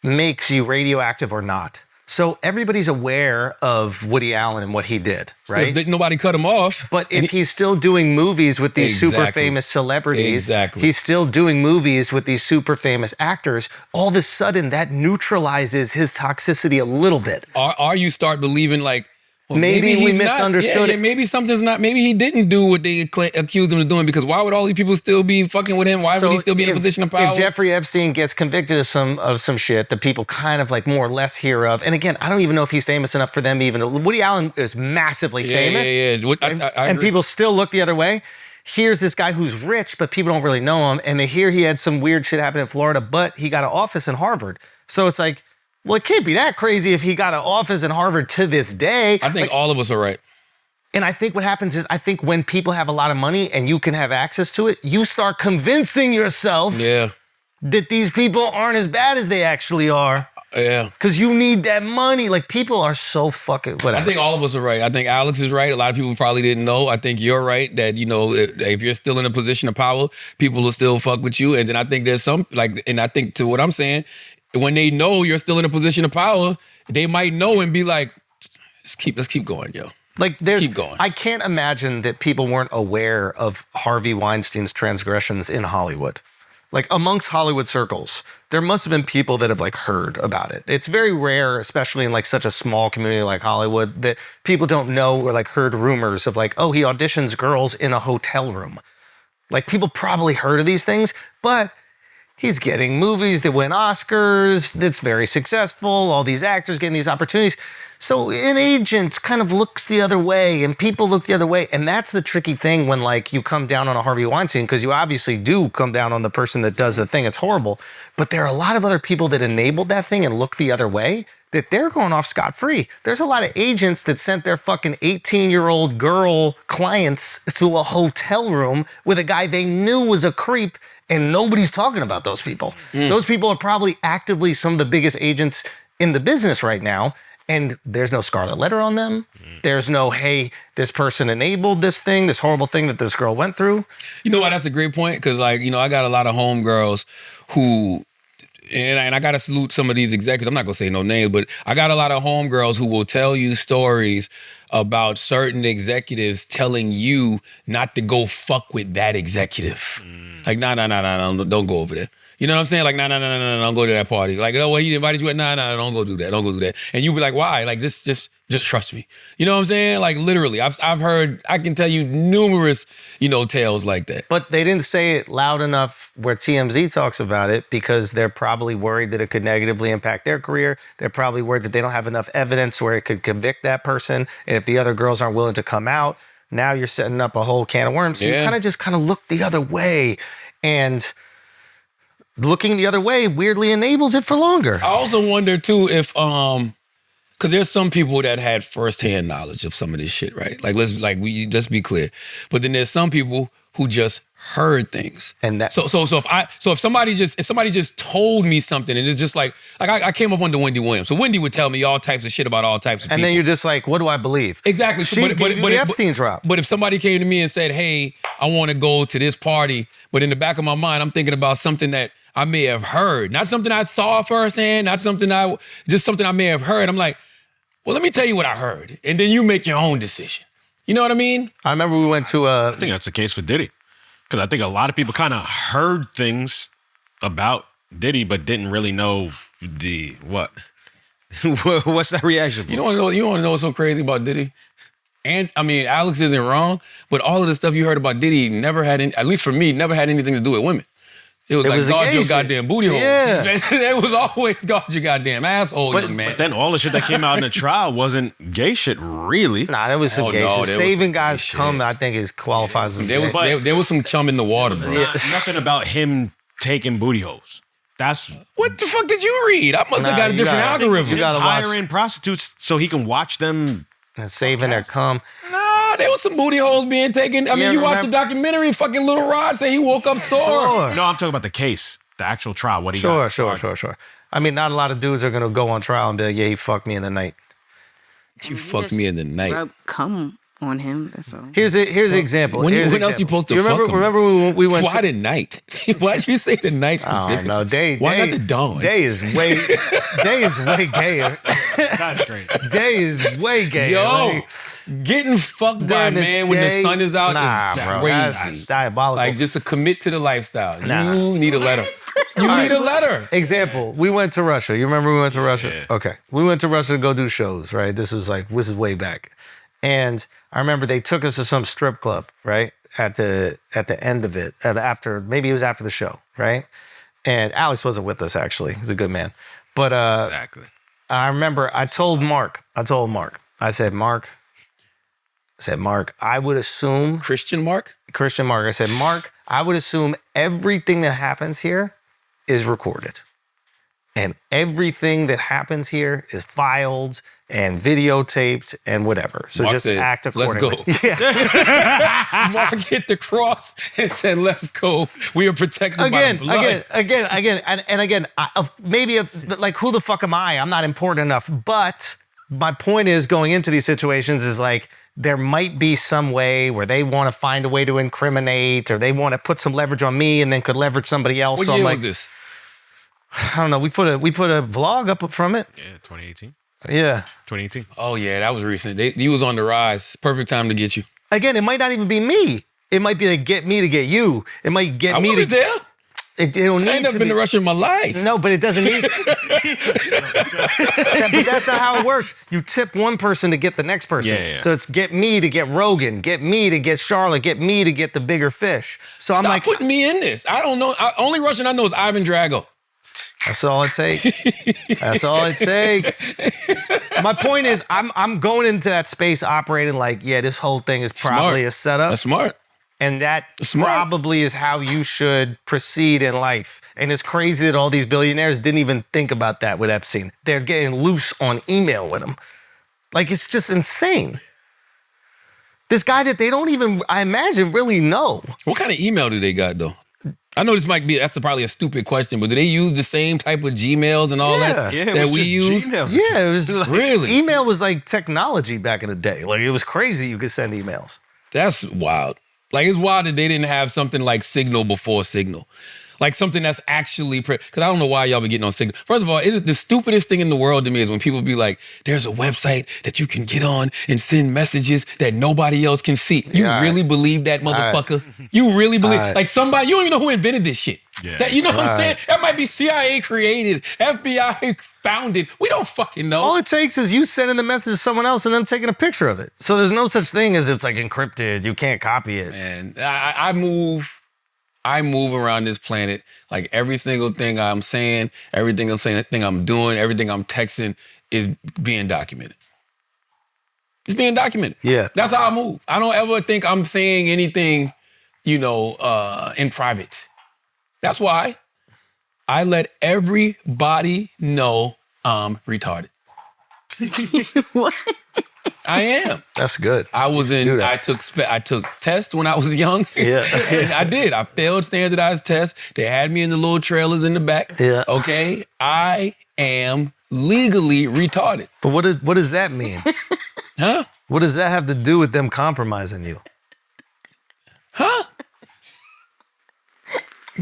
makes you radioactive or not. So everybody's aware of Woody Allen and what he did, right? Nobody cut him off. But if he's still doing movies with these super famous celebrities, he's still doing movies with these super famous actors, all of a sudden that neutralizes his toxicity a little bit. Or you start believing like, well, maybe we misunderstood it. Maybe something's not. Maybe he didn't do what they accused him of doing. Because why would all these people still be fucking with him? Why would he still be in a position of power? If Jeffrey Epstein gets convicted of some shit that people kind of like more or less hear of, and again, I don't even know if he's famous enough for them even. Woody Allen is massively famous, and people still look the other way. Here's this guy who's rich, but people don't really know him, and they hear he had some weird shit happen in Florida, but he got an office in Harvard. So it's like, well, it can't be that crazy if he got an office in Harvard to this day. I think all of us are right. And I think what happens is, I think when people have a lot of money and you can have access to it, you start convincing yourself that these people aren't as bad as they actually are. Yeah. Because you need that money. Like, people are so fucking whatever. I think all of us are right. I think Alexx is right. A lot of people probably didn't know. I think you're right that, if you're still in a position of power, people will still fuck with you. And then I think there's some, and I think to what I'm saying, when they know you're still in a position of power, they might know and be like, let's keep going, yo. Like, keep going. I can't imagine that people weren't aware of Harvey Weinstein's transgressions in Hollywood. Like, amongst Hollywood circles, there must have been people that have like heard about it. It's very rare, especially in like such a small community like Hollywood, that people don't know or like heard rumors of like, oh, he auditions girls in a hotel room. Like, people probably heard of these things, but he's getting movies that win Oscars, that's very successful, all these actors getting these opportunities. So an agent kind of looks the other way and people look the other way. And that's the tricky thing when like you come down on a Harvey Weinstein, because you obviously do come down on the person that does the thing. It's horrible. But there are a lot of other people that enabled that thing and look the other way, that they're going off scot-free. There's a lot of agents that sent their fucking 18-year-old girl clients to a hotel room with a guy they knew was a creep, and nobody's talking about those people. Those people are probably actively some of the biggest agents in the business right now. And there's no scarlet letter on them. There's no, hey, this person enabled this thing, this horrible thing that this girl went through. You know what? That's a great point because, like, you know, I got a lot of homegirls who, and I got to salute some of these executives. I'm not going to say no names, but I got a lot of homegirls who will tell you stories about certain executives telling you not to go fuck with that executive. Like, nah, don't go over there. You know what I'm saying? Like, nah, don't go to that party. Like, oh, well, he invited you. Nah, don't go do that. Don't go do that. And you be like, why? Like, just trust me. You know what I'm saying? Like, literally, I've heard, I can tell you numerous, you know, tales like that. But they didn't say it loud enough where TMZ talks about it because they're probably worried that it could negatively impact their career. They're probably worried that they don't have enough evidence where it could convict that person. And if the other girls aren't willing to come out, now you're setting up a whole can of worms. So you kind of look the other way. And looking the other way weirdly enables it for longer. I also wonder too if because there's some people that had firsthand knowledge of some of this shit, right? Like let's be clear. But then there's some people who just heard things. And that if somebody just told me something and it's just like I came up under Wendy Williams. So Wendy would tell me all types of shit about all types of people. And then you're just like, what do I believe? Exactly. She gave you the Epstein drop. But if somebody came to me and said, hey, I want to go to this party, but in the back of my mind, I'm thinking about something that I may have heard, not something I saw firsthand, not something just something I may have heard. I'm like, well, let me tell you what I heard. And then you make your own decision. You know what I mean? I remember we went to I think that's the case for Diddy. Because I think a lot of people kind of heard things about Diddy, but didn't really know what. What's that reaction? You want to know what's so crazy about Diddy? And I mean, Alexx isn't wrong, but all of the stuff you heard about Diddy never had, at least for me, never had anything to do with women. It was like, guard your goddamn booty hole. Yeah. It was always guard your goddamn asshole, young man. But then all the shit that came out in the trial wasn't gay shit, really. Nah, there was some gay shit. Saving guys cum, I think, qualifies as gay. There was some chum in the water, bro. Nothing about him taking booty holes. That's what the fuck did you read? I must have got a different algorithm. You gotta hiring prostitutes so he can watch them and saving their cum. Nah, there was some booty holes being taken. I mean, you watched the documentary. Fucking Little Rod say he woke up sore. Sure. No, I'm talking about the case, the actual trial. What he got? Sure. I mean, not a lot of dudes are gonna go on trial and be like, yeah, he fucked me in the night. You fucked me in the night. Rub cum on him. That's all. Here's the example. When else you supposed to fuck him? Remember when we went? Why the night? Why'd you say the night specifically? Oh no, Why not the dawn? Day is way gayer. That's great. Day is way gayer. Yo, getting fucked by a man when the sun is out is crazy. That's diabolical. Like, just to commit to the lifestyle. You need a letter. You need a letter. Example, we went to Russia. You remember we went to Russia? Yeah. Okay. We went to Russia to go do shows, right? This is way back. And I remember they took us to some strip club, right? At the end of it, maybe it was after the show, right? And Alexx wasn't with us, actually. He's a good man. But Exactly. I remember I told Mark, I said, Mark, I would assume... Christian Mark? I said, Mark, I would assume everything that happens here is recorded. And everything that happens here is filed and videotaped and whatever. So Mark just said, act accordingly. Let's go. Yeah. Mark hit the cross and said, let's go. We are protected by the blood. Again, like, who the fuck am I? I'm not important enough. But my point is, going into these situations is like, there might be some way where they want to find a way to incriminate, or they want to put some leverage on me and then could leverage somebody else. What so year I'm like, was this? I don't know. We put a vlog up from it. Yeah, 2018. Yeah. 2018. Oh, yeah, that was recent. You was on the rise. Perfect time to get you. Again, it might not even be me. It might be like, get me to get you. It might get me to... there. It don't need I ain't never to been be. to Russia in my life. No, but it doesn't need... But that's not how it works. You tip one person to get the next person. Yeah. So it's get me to get Rogan, get me to get Charla, get me to get the bigger fish. So I'm Stop like... putting me in this. I don't know. Only Russian I know is Ivan Drago. That's all it takes. That's all it takes. My point is, I'm going into that space operating like, yeah, this whole thing is probably a setup. That's smart. And that probably is how you should proceed in life. And it's crazy that all these billionaires didn't even think about that with Epstein. They're getting loose on email with him. Like, it's just insane. This guy that they don't even, I imagine, really know. What kind of email do they got, though? I know this might be, that's probably a stupid question, but do they use the same type of Gmails and all that Yeah, it that was we just use? Gmails. Yeah, it was like, Really? email was like technology back in the day. Like it was crazy you could send emails. That's wild. Like, it's wild that they didn't have something like Signal before Signal. Like something that's actually, because I don't know why y'all be getting on Signal. First of all, it is the stupidest thing in the world to me is when people be like, there's a website that you can get on and send messages that nobody else can see. You really believe that, motherfucker? You really believe, like somebody, you don't even know who invented this shit. Yeah. That, you know what I'm saying? That might be CIA created, FBI founded. We don't fucking know. All it takes is you sending the message to someone else and them taking a picture of it. So there's no such thing as it's like encrypted. You can't copy it. And I move around this planet, like every single thing I'm saying, everything I'm doing, everything I'm texting is being documented. It's being documented. Yeah. That's how I move. I don't ever think I'm saying anything, in private. That's why I let everybody know I'm retarded. What? I am. That's good. I took tests when I was young. Yeah. And I did. I failed standardized tests. They had me in the little trailers in the back. Yeah. Okay. I am legally retarded. But what does that mean? Huh? What does that have to do with them compromising you? Huh?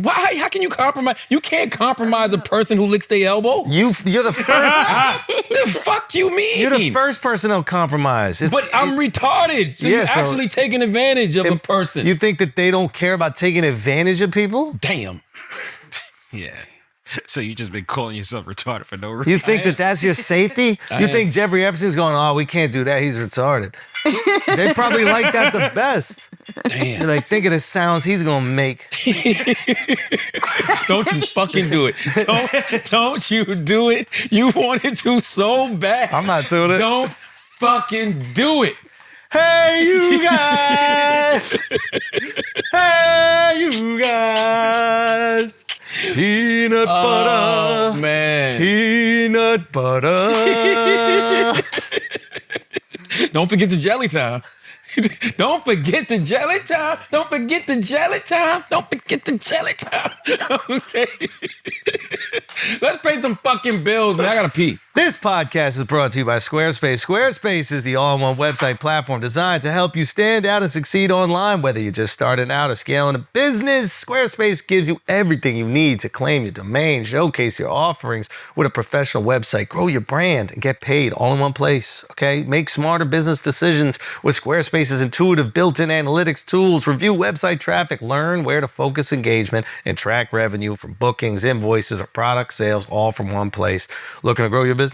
Why? How can you compromise? You can't compromise a person who licks their elbow. You're the first. The fuck you mean? You're the first person to compromise. But I'm retarded. So you're actually taking advantage of a person. You think that they don't care about taking advantage of people? Damn. Yeah. So you just been calling yourself retarded for no reason. You think that that's your safety? You think Jeffrey Epstein's going, oh, we can't do that. He's retarded. They probably like that the best. Damn. They're like, think of the sounds he's going to make. Don't you fucking do it. Don't you do it. You wanted to so bad. I'm not doing it. Don't fucking do it. Hey, you guys. Hey, you guys. Peanut butter. Oh, man. Peanut butter. Don't forget the jelly time. Don't forget the jelly time. Don't forget the jelly time. Don't forget the jelly time. Okay. Let's pay some fucking bills, man. I gotta pee. This podcast is brought to you by Squarespace. Squarespace is the all-in-one website platform designed to help you stand out and succeed online, whether you're just starting out or scaling a business. Squarespace gives you everything you need to claim your domain, showcase your offerings with a professional website, grow your brand, and get paid all in one place, okay? Make smarter business decisions with Squarespace's intuitive built-in analytics tools. Review website traffic, learn where to focus engagement, and track revenue from bookings, invoices, or product sales, all from one place. Looking to grow your business?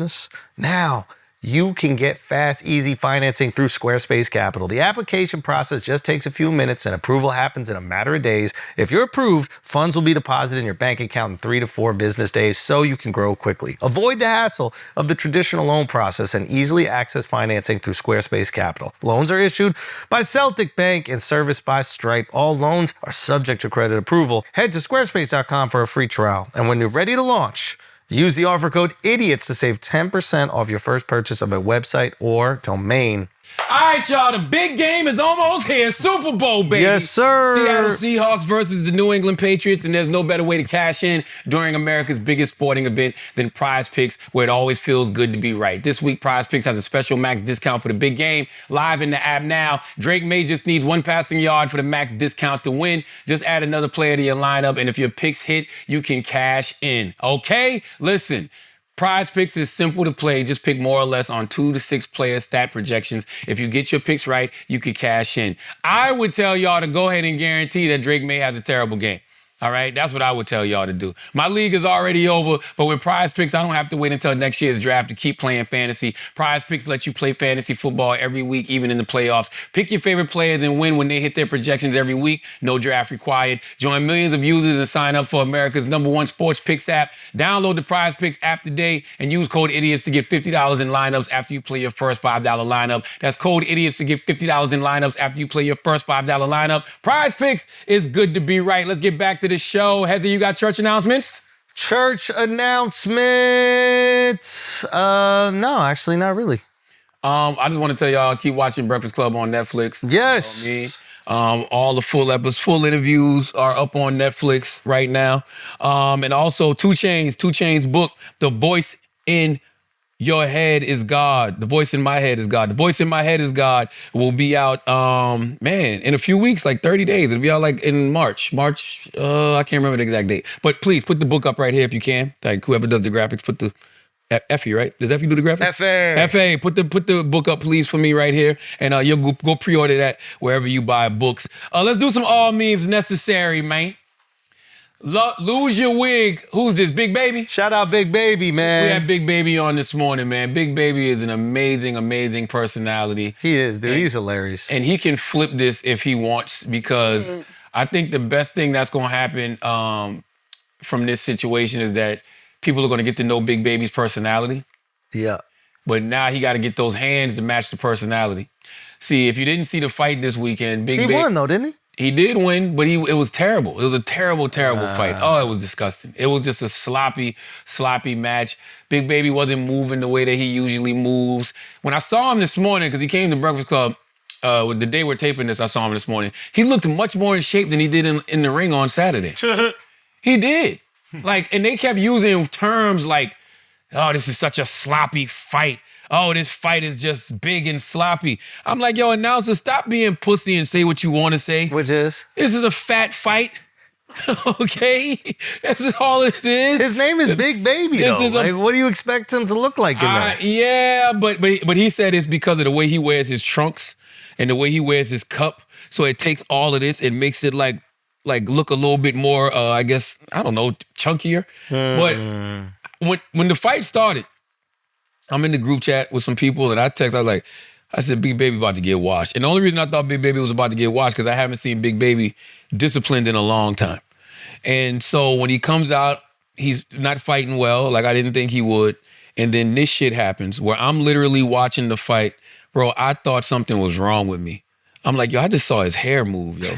Now, you can get fast, easy financing through Squarespace Capital. The application process just takes a few minutes and approval happens in a matter of days. If you're approved, funds will be deposited in your bank account in 3 to 4 business days so you can grow quickly. Avoid the hassle of the traditional loan process and easily access financing through Squarespace Capital. Loans are issued by Celtic Bank and serviced by Stripe. All loans are subject to credit approval. Head to squarespace.com for a free trial. And when you're ready to launch, use the offer code IDIOTS to save 10% off your first purchase of a website or domain. All right, y'all. The big game is almost here. Super Bowl, baby. Yes, sir. Seattle Seahawks versus the New England Patriots, and there's no better way to cash in during America's biggest sporting event than Prize Picks, where it always feels good to be right. This week, Prize Picks has a special max discount for the big game. Live in the app now. Drake May just needs 1 passing yard for the max discount to win. Just add another player to your lineup, and if your picks hit, you can cash in. Okay? Listen. Prize Picks is simple to play. Just pick more or less on 2 to 6 player stat projections. If you get your picks right, you can cash in. I would tell y'all to go ahead and guarantee that Drake May has a terrible game. All right, that's what I would tell y'all to do. My league is already over, but with Prize Picks, I don't have to wait until next year's draft to keep playing fantasy. Prize Picks lets you play fantasy football every week, even in the playoffs. Pick your favorite players and win when they hit their projections every week. No draft required. Join millions of users and sign up for America's #1 sports picks app. Download the Prize Picks app today and use code IDIOTS to get $50 in lineups after you play your first $5 lineup. That's code IDIOTS to get $50 in lineups after you play your first $5 lineup. Prize Picks is good to be right. Let's get back to the show. Heather, you got church announcements? Church announcements? No, actually, not really. I just want to tell y'all, keep watching Breakfast Club on Netflix. Yes. You know All the full interviews are up on Netflix right now. And also 2 Chainz's book, The Voice in Your Head is God. The Voice in My Head is God. The Voice in My Head is God will be out, in a few weeks, like 30 days. It'll be out like in March. I can't remember the exact date. But please put the book up right here if you can. Like whoever does the graphics, put the Effie, right? Does Effie do the graphics? FA. Put the book up, please, for me right here. And you'll go pre-order that wherever you buy books. Let's do some all means necessary, man. Lose your wig. Who's this, Big Baby? Shout out Big Baby, man. We had Big Baby on this morning, man. Big Baby is an amazing, amazing personality. He is, dude. He's hilarious. And he can flip this if he wants, because I think the best thing that's going to happen from this situation is that people are going to get to know Big Baby's personality. Yeah. But now he got to get those hands to match the personality. See, if you didn't see the fight this weekend, Big Baby... He won, though, didn't he? He did win, but it was terrible. It was a terrible, terrible fight. Oh, it was disgusting. It was just a sloppy match. Big Baby wasn't moving the way that he usually moves. When I saw him this morning, because he came to Breakfast Club, the day we're taping this, I saw him this morning. He looked much more in shape than he did in the ring on Saturday. He did. And they kept using terms like, oh, this is such a sloppy fight. Oh, this fight is just big and sloppy. I'm like, yo, announcer, stop being pussy and say what you want to say. Which is? This is a fat fight. Okay? That's all it is. His name is Big Baby, though. What do you expect him to look like in that? Yeah, but he said it's because of the way he wears his trunks and the way he wears his cup. So it takes all of this and makes it like look a little bit more, I guess, I don't know, chunkier. But when the fight started, I'm in the group chat with some people and I said, Big Baby about to get washed. And the only reason I thought Big Baby was about to get washed because I haven't seen Big Baby disciplined in a long time. And so when he comes out, he's not fighting well, like I didn't think he would. And then this shit happens where I'm literally watching the fight. Bro, I thought something was wrong with me. I'm like, yo, I just saw his hair move, yo.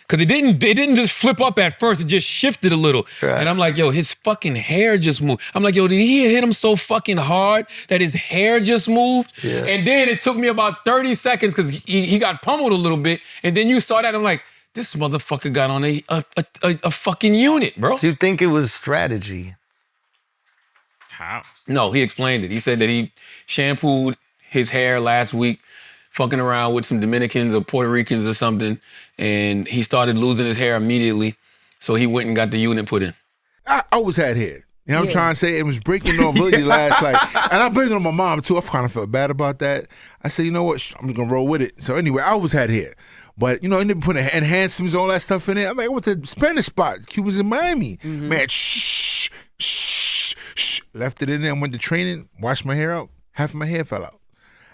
Because it didn't just flip up at first. It just shifted a little. Right. And I'm like, yo, his fucking hair just moved. I'm like, yo, did he hit him so fucking hard that his hair just moved? Yeah. And then it took me about 30 seconds because he got pummeled a little bit. And then you saw that. I'm like, this motherfucker got on a fucking unit, bro. Do you think it was strategy? How? No, he explained it. He said that he shampooed his hair last week, fucking around with some Dominicans or Puerto Ricans or something, and he started losing his hair immediately, so he went and got the unit put in. I always had hair. You know what I'm trying to say? It was breaking normality last night. And I blamed it on my mom, too. I kind of felt bad about that. I said, you know what? I'm just going to roll with it. So anyway, I always had hair. But, you know, and they put enhancements, all that stuff in there. I'm like, I went to the Spanish spot. Cubans in Miami. Mm-hmm. Man, shh. Left it in there. I went to training, washed my hair out. Half of my hair fell out.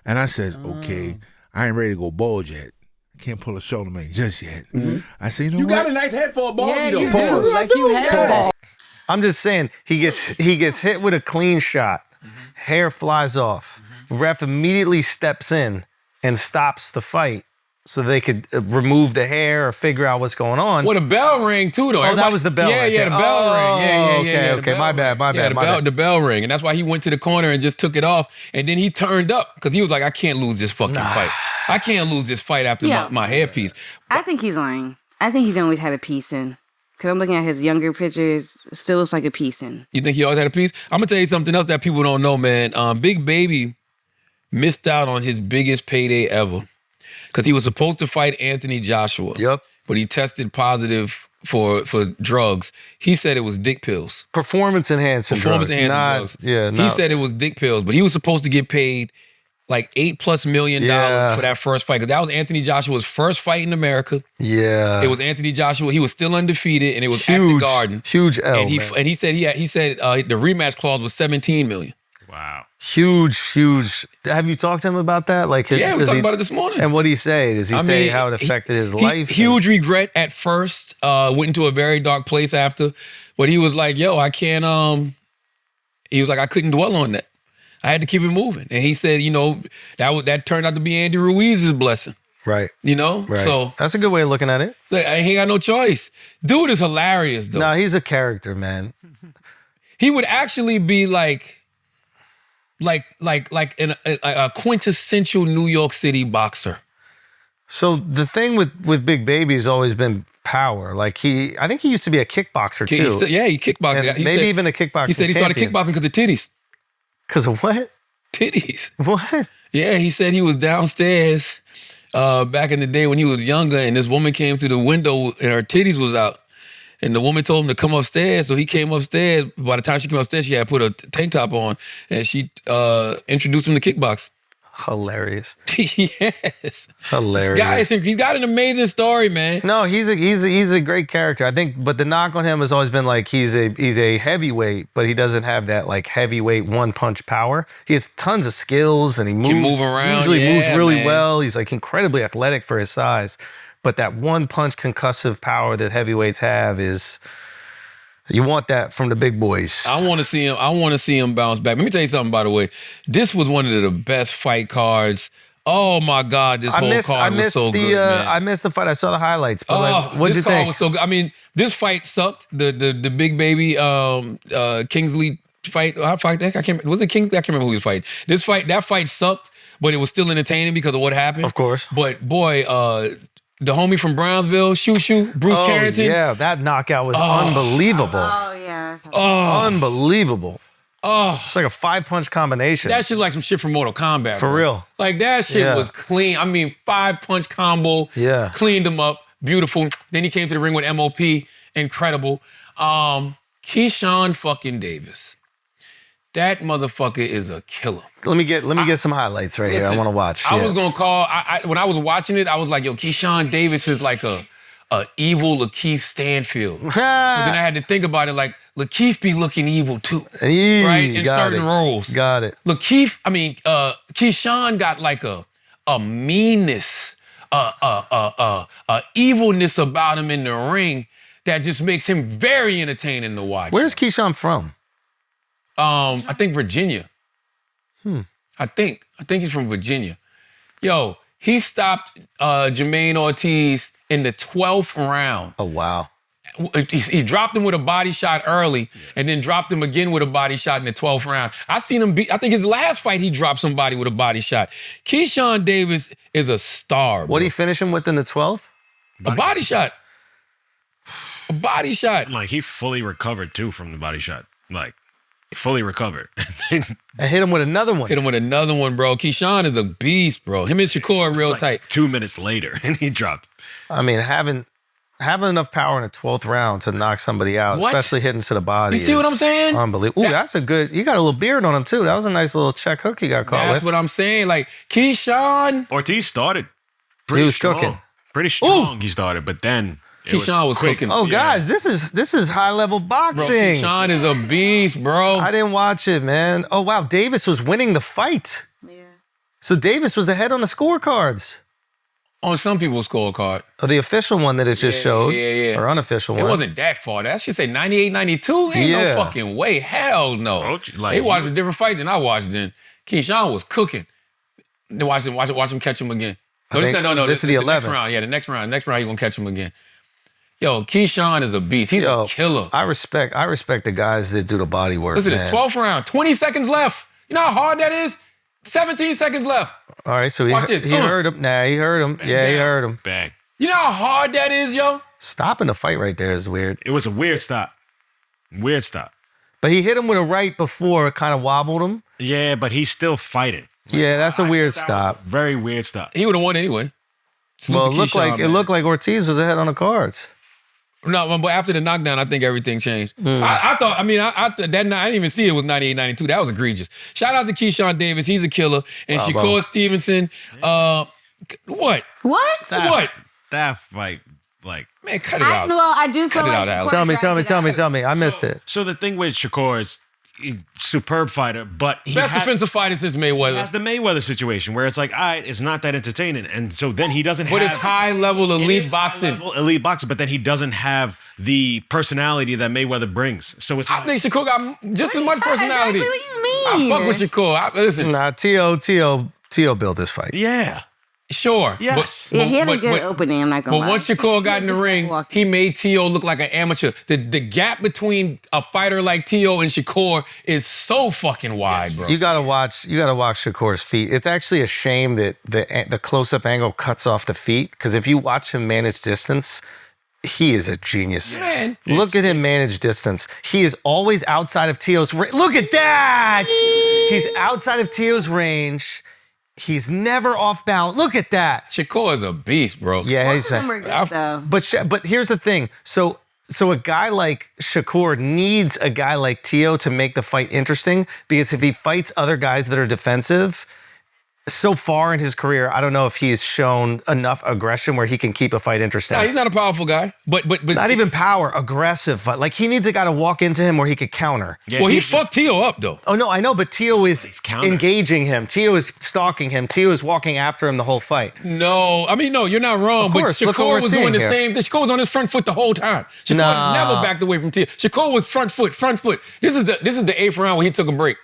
And I said, okay, I ain't ready to go bald yet. I can't pull a shoulder man just yet. Mm-hmm. I said, you know what? You got a nice head for a bald, though. You do. Like you have. I'm just saying, he gets hit with a clean shot. Mm-hmm. Hair flies off. Mm-hmm. Ref immediately steps in and stops the fight so they could remove the hair or figure out what's going on. Well, the bell rang too, though. Oh, that was the bell. Yeah, right the bell rang. Yeah. Okay. My bad. The bell rang, and that's why he went to the corner and just took it off. And then he turned up because he was like, "I can't lose this fucking fight. I can't lose this fight after my hairpiece." I think he's lying. I think he's always had a piece in. Because I'm looking at his younger pictures, still looks like a piece in. You think he always had a piece? I'm gonna tell you something else that people don't know, man. Big Baby missed out on his biggest payday ever. Because he was supposed to fight Anthony Joshua. Yep. But he tested positive for drugs. He said it was dick pills. Performance-enhancing drugs. Drugs. Yeah. He said it was dick pills, but he was supposed to get paid like $8+ million for that first fight. Because that was Anthony Joshua's first fight in America. Yeah. It was Anthony Joshua. He was still undefeated, and it was at the Garden. Huge L, and he said the rematch clause was $17 million. Wow. Huge. Have you talked to him about that? We talked about it this morning. And what did he say? Does he say how it affected his life? Huge regret at first. Went into a very dark place after. But he was like, yo, I can't, he was like, I couldn't dwell on that. I had to keep it moving. And he said, that turned out to be Andy Ruiz's blessing. Right. Right. So that's a good way of looking at it. Like, I ain't got no choice. Dude is hilarious, though. No, he's a character, man. He would actually be like a quintessential New York City boxer. So the thing with Big Baby's always been power. Like I think he used to be a kickboxer too. He kickboxed. And maybe even a kickboxing. He said he started kickboxing because of titties. Because of what? Titties. What? Yeah, he said he was downstairs back in the day when he was younger, and this woman came to the window and her titties was out. And the woman told him to come upstairs, so he came upstairs. By the time she came upstairs, she had put a tank top on, and she introduced him to kickbox. Hilarious. Yes. Hilarious. He's got an amazing story, man. No, he's a great character. I think, but the knock on him has always been like he's a heavyweight, but he doesn't have that like heavyweight one punch power. He has tons of skills and he moves. Can move around. Usually moves really man. well. He's like incredibly athletic for his size. But that one punch concussive power that heavyweights have is. You want that from the big boys. I want to see him. I want to see him bounce back. Let me tell you something, by the way. This was one of the best fight cards. Oh my God, this whole card was so good, man. I missed the fight. I saw the highlights. But like, what'd you think? This card was so good. I mean, this fight sucked. The Big Baby Kingsley fight. I can't. Was it Kingsley? I can't remember who he was fighting. That fight sucked, but it was still entertaining because of what happened. Of course. But boy, the homie from Brownsville, Bruce Carrington. Yeah, that knockout was unbelievable. Oh, yeah. Unbelievable. Oh. It's like a 5-punch combination. That shit like some shit from Mortal Kombat. For real. Like that shit was clean. I mean, 5-punch combo. Yeah. Cleaned him up. Beautiful. Then he came to the ring with MOP. Incredible. Keyshawn fucking Davis. That motherfucker is a killer. Let me get some highlights right here. I want to watch. I was gonna call. When I was watching it, I was like, "Yo, Keyshawn Davis is like a evil Lakeith Stanfield." But then I had to think about it. Like Lakeith be looking evil too, right? In certain roles. Got it. Keyshawn got like a meanness, evilness about him in the ring that just makes him very entertaining to watch. Where's Keyshawn from? I think Virginia. I think he's from Virginia. Yo, he stopped Jermaine Ortiz in the 12th round. Oh, wow. He dropped him with a body shot early and then dropped him again with a body shot in the 12th round. I seen him I think his last fight, he dropped somebody with a body shot. Keyshawn Davis is a star. What did he finish him with in the 12th? A body shot. A body shot. Like, he fully recovered, too, from the body shot. Like, fully recovered. And hit him with another one. Hit him with another one, bro. Keyshawn is a beast, bro. Him and Shakur are real like tight. 2 minutes later, and he dropped. I mean, having enough power in the 12th round to knock somebody out, especially hitting to the body. You see what I'm saying? Unbelievable. Ooh, that's a good. You got a little beard on him too. That was a nice little check hook he got caught with. That's what I'm saying. Like Keyshawn. Ortiz started. He was cooking. Pretty strong. He started, but then Keyshawn was cooking. Oh, guys, this is high level boxing. Bro, Keyshawn is a beast, bro. I didn't watch it, man. Oh wow, Davis was winning the fight. Yeah. So Davis was ahead on the scorecards. On some people's scorecard. Or the official one that it just showed. Yeah. Or unofficial one. It wasn't that far. That should say 98, 92. Ain't no fucking way. Hell no. They watched a different fight than I watched then. Keyshawn was cooking. Then watch him catch him again. No. This is the 11th. Next round. Yeah, the next round. Next round, you're going to catch him again. Yo, Keyshawn is a beast. He's a killer. I respect the guys that do the body work. Listen, man. it's 12th round. 20 seconds left. You know how hard that is? 17 seconds left. All right, so he heard him. Nah, he heard him. Yeah, he heard him. Bang. You know how hard that is, yo? Stopping the fight right there is weird. It was a weird stop. Weird stop. But he hit him with a right before, it kind of wobbled him. Yeah, but he's still fighting. Yeah, that's a weird stop. Very weird stop. He would have won anyway. Well, it looked like Ortiz was ahead on the cards. No, but after the knockdown, I think everything changed. I thought I didn't even see it was 98, 92. That was egregious. Shout out to Keyshawn Davis. He's a killer. And Shakur Stevenson. What? That fight, like... Man, cut it out. Well, I do feel like... Tell me. I missed it. So the thing with Shakur is, superb fighter, but he best defensive fighter since Mayweather. That's the Mayweather situation where it's like, all right, it's not that entertaining, and so then he doesn't have. But it's high level elite boxing. Elite boxing, but then he doesn't have the personality that Mayweather brings. So it's. I think Shakur got just as much personality. Exactly what you mean? I fuck with Shakur. Listen, T.O. built this fight. Yeah. Sure. Yes. Yeah, he had a good opening, I'm not gonna lie. But once Shakur got in the ring, he made T.O. look like an amateur. The gap between a fighter like T.O. and Shakur is so fucking wide, bro. You gotta watch Shakur's feet. It's actually a shame that the close-up angle cuts off the feet, because if you watch him manage distance, he is a genius. Man. Look at him manage distance. He is always outside of T.O.'s range. Look at that! He's outside of T.O.'s range. He's never off balance. Look at that. Shakur is a beast, bro. Yeah, Most of them are good, though. But here's the thing. So a guy like Shakur needs a guy like T.O. to make the fight interesting, because if he fights other guys that are defensive, so far in his career, I don't know if he's shown enough aggression where he can keep a fight interesting. No, he's not a powerful guy, but not even power, aggressive fight. Like, he needs a guy to walk into him where he could counter. Yeah, well, he fucked T.O. up though. Oh no, I know, but T.O. is engaging him. T.O. is stalking him. T.O. is walking after him the whole fight. No, I mean, no, you're not wrong. Of course, but Shakur was doing the same. Shakur was on his front foot the whole time. Shakur never backed away from T.O. Shakur was front foot. This is the 8th round when he took a break.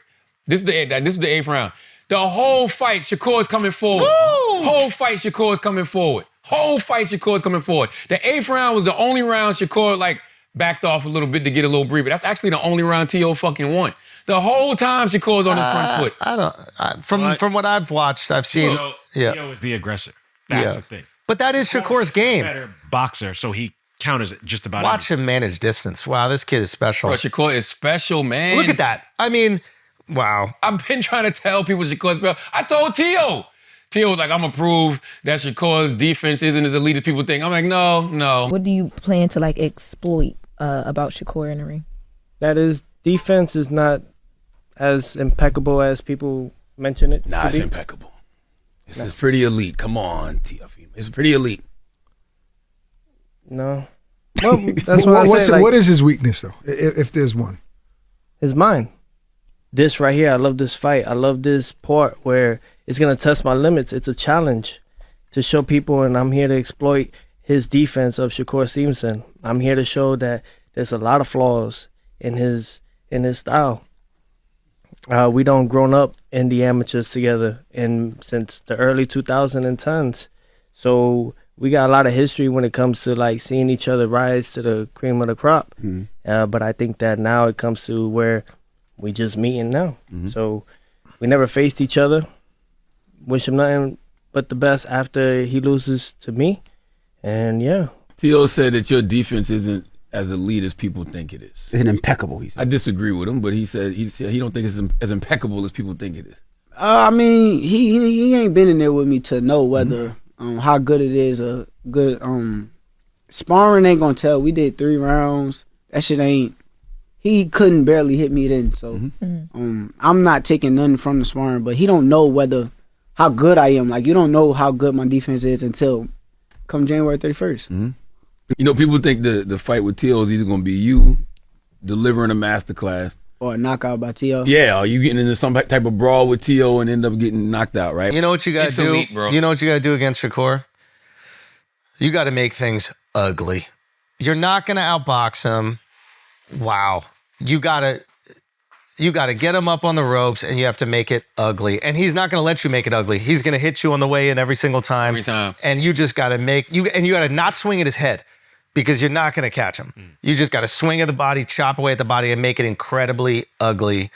This is the 8th round. The whole fight, Shakur's coming forward. Woo! Whole fight, Shakur's coming forward. The 8th round was the only round Shakur backed off a little bit to get a little breather. That's actually the only round T.O. fucking won. The whole time Shakur's on his front foot. From what I've watched, I've seen. T.O. is the aggressor. That's the thing. But that is Shakur's game. Better boxer, so he counters it just about. Watch him manage distance. Wow, this kid is special. Bro, Shakur is special, man. Look at that. I mean, wow. I've been trying to tell people Shakur's special. I told T.O. T.O. was like, I'm going to prove that Shakur's defense isn't as elite as people think. I'm like, no. What do you plan to exploit about Shakur in the ring? That his defense is not as impeccable as people mention it. Nah, it's impeccable. It's pretty elite. Come on, T.O. It's pretty elite. No. Well, that's what I say. What is his weakness, though, if there's one? His mind. This right here, I love this fight. I love this part where it's going to test my limits. It's a challenge to show people, and I'm here to exploit his defense of Shakur Stevenson. I'm here to show that there's a lot of flaws in his style. We don't grown up in the amateurs together since the early 2010s. So we got a lot of history when it comes to seeing each other rise to the cream of the crop. Mm-hmm. But I think that now it comes to where we just meeting now. Mm-hmm. So we never faced each other. Wish him nothing but the best after he loses to me. And yeah. T.O. said that your defense isn't as elite as people think it is. It's impeccable, he said. I disagree with him, but he said he don't think it's as impeccable as people think it is. I mean, he ain't been in there with me to know whether how good it is or good. Sparring ain't gonna tell. We did 3 rounds. That shit ain't. He couldn't barely hit me then, so I'm not taking nothing from the sparring. But he don't know how good I am. You don't know how good my defense is until come January 31st. Mm-hmm. You know, people think the fight with T.O. is either going to be you delivering a masterclass or a knockout by T.O. Yeah, or you getting into some type of brawl with T.O. and end up getting knocked out, right? You know what you got to do? Elite, bro. You know what you got to do against Shakur? You got to make things ugly. You're not going to outbox him. Wow. You got to get him up on the ropes, and you have to make it ugly. And he's not going to let you make it ugly. He's going to hit you on the way in every single time. Every time. And you just got to you got to not swing at his head, because you're not going to catch him. You just got to swing at the body, chop away at the body, and make it incredibly ugly.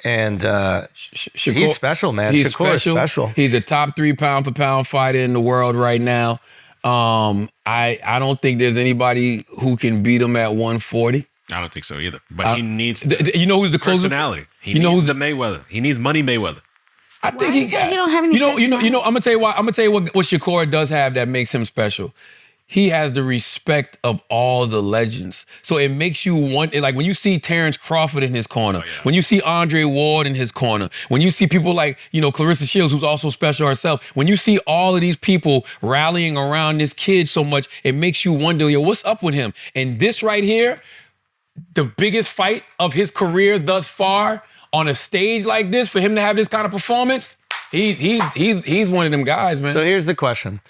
And Shakur, he's special, man. He's Shakur is special. He's the top 3 pound for pound fighter in the world right now. I don't think there's anybody who can beat him at 140. I don't think so either. But he needs you know who's the closest? Personality. He needs the Mayweather. He needs Money Mayweather. I think he don't have any. You know. I'm gonna tell you why. I'm gonna tell you what Shakur does have that makes him special. He has the respect of all the legends. So it makes you want, when you see Terrence Crawford in his corner, when you see Andre Ward in his corner, when you see people like, Clarissa Shields, who's also special herself, when you see all of these people rallying around this kid so much, it makes you wonder, what's up with him? And this right here, the biggest fight of his career thus far on a stage like this, for him to have this kind of performance, he's one of them guys, man. So here's the question.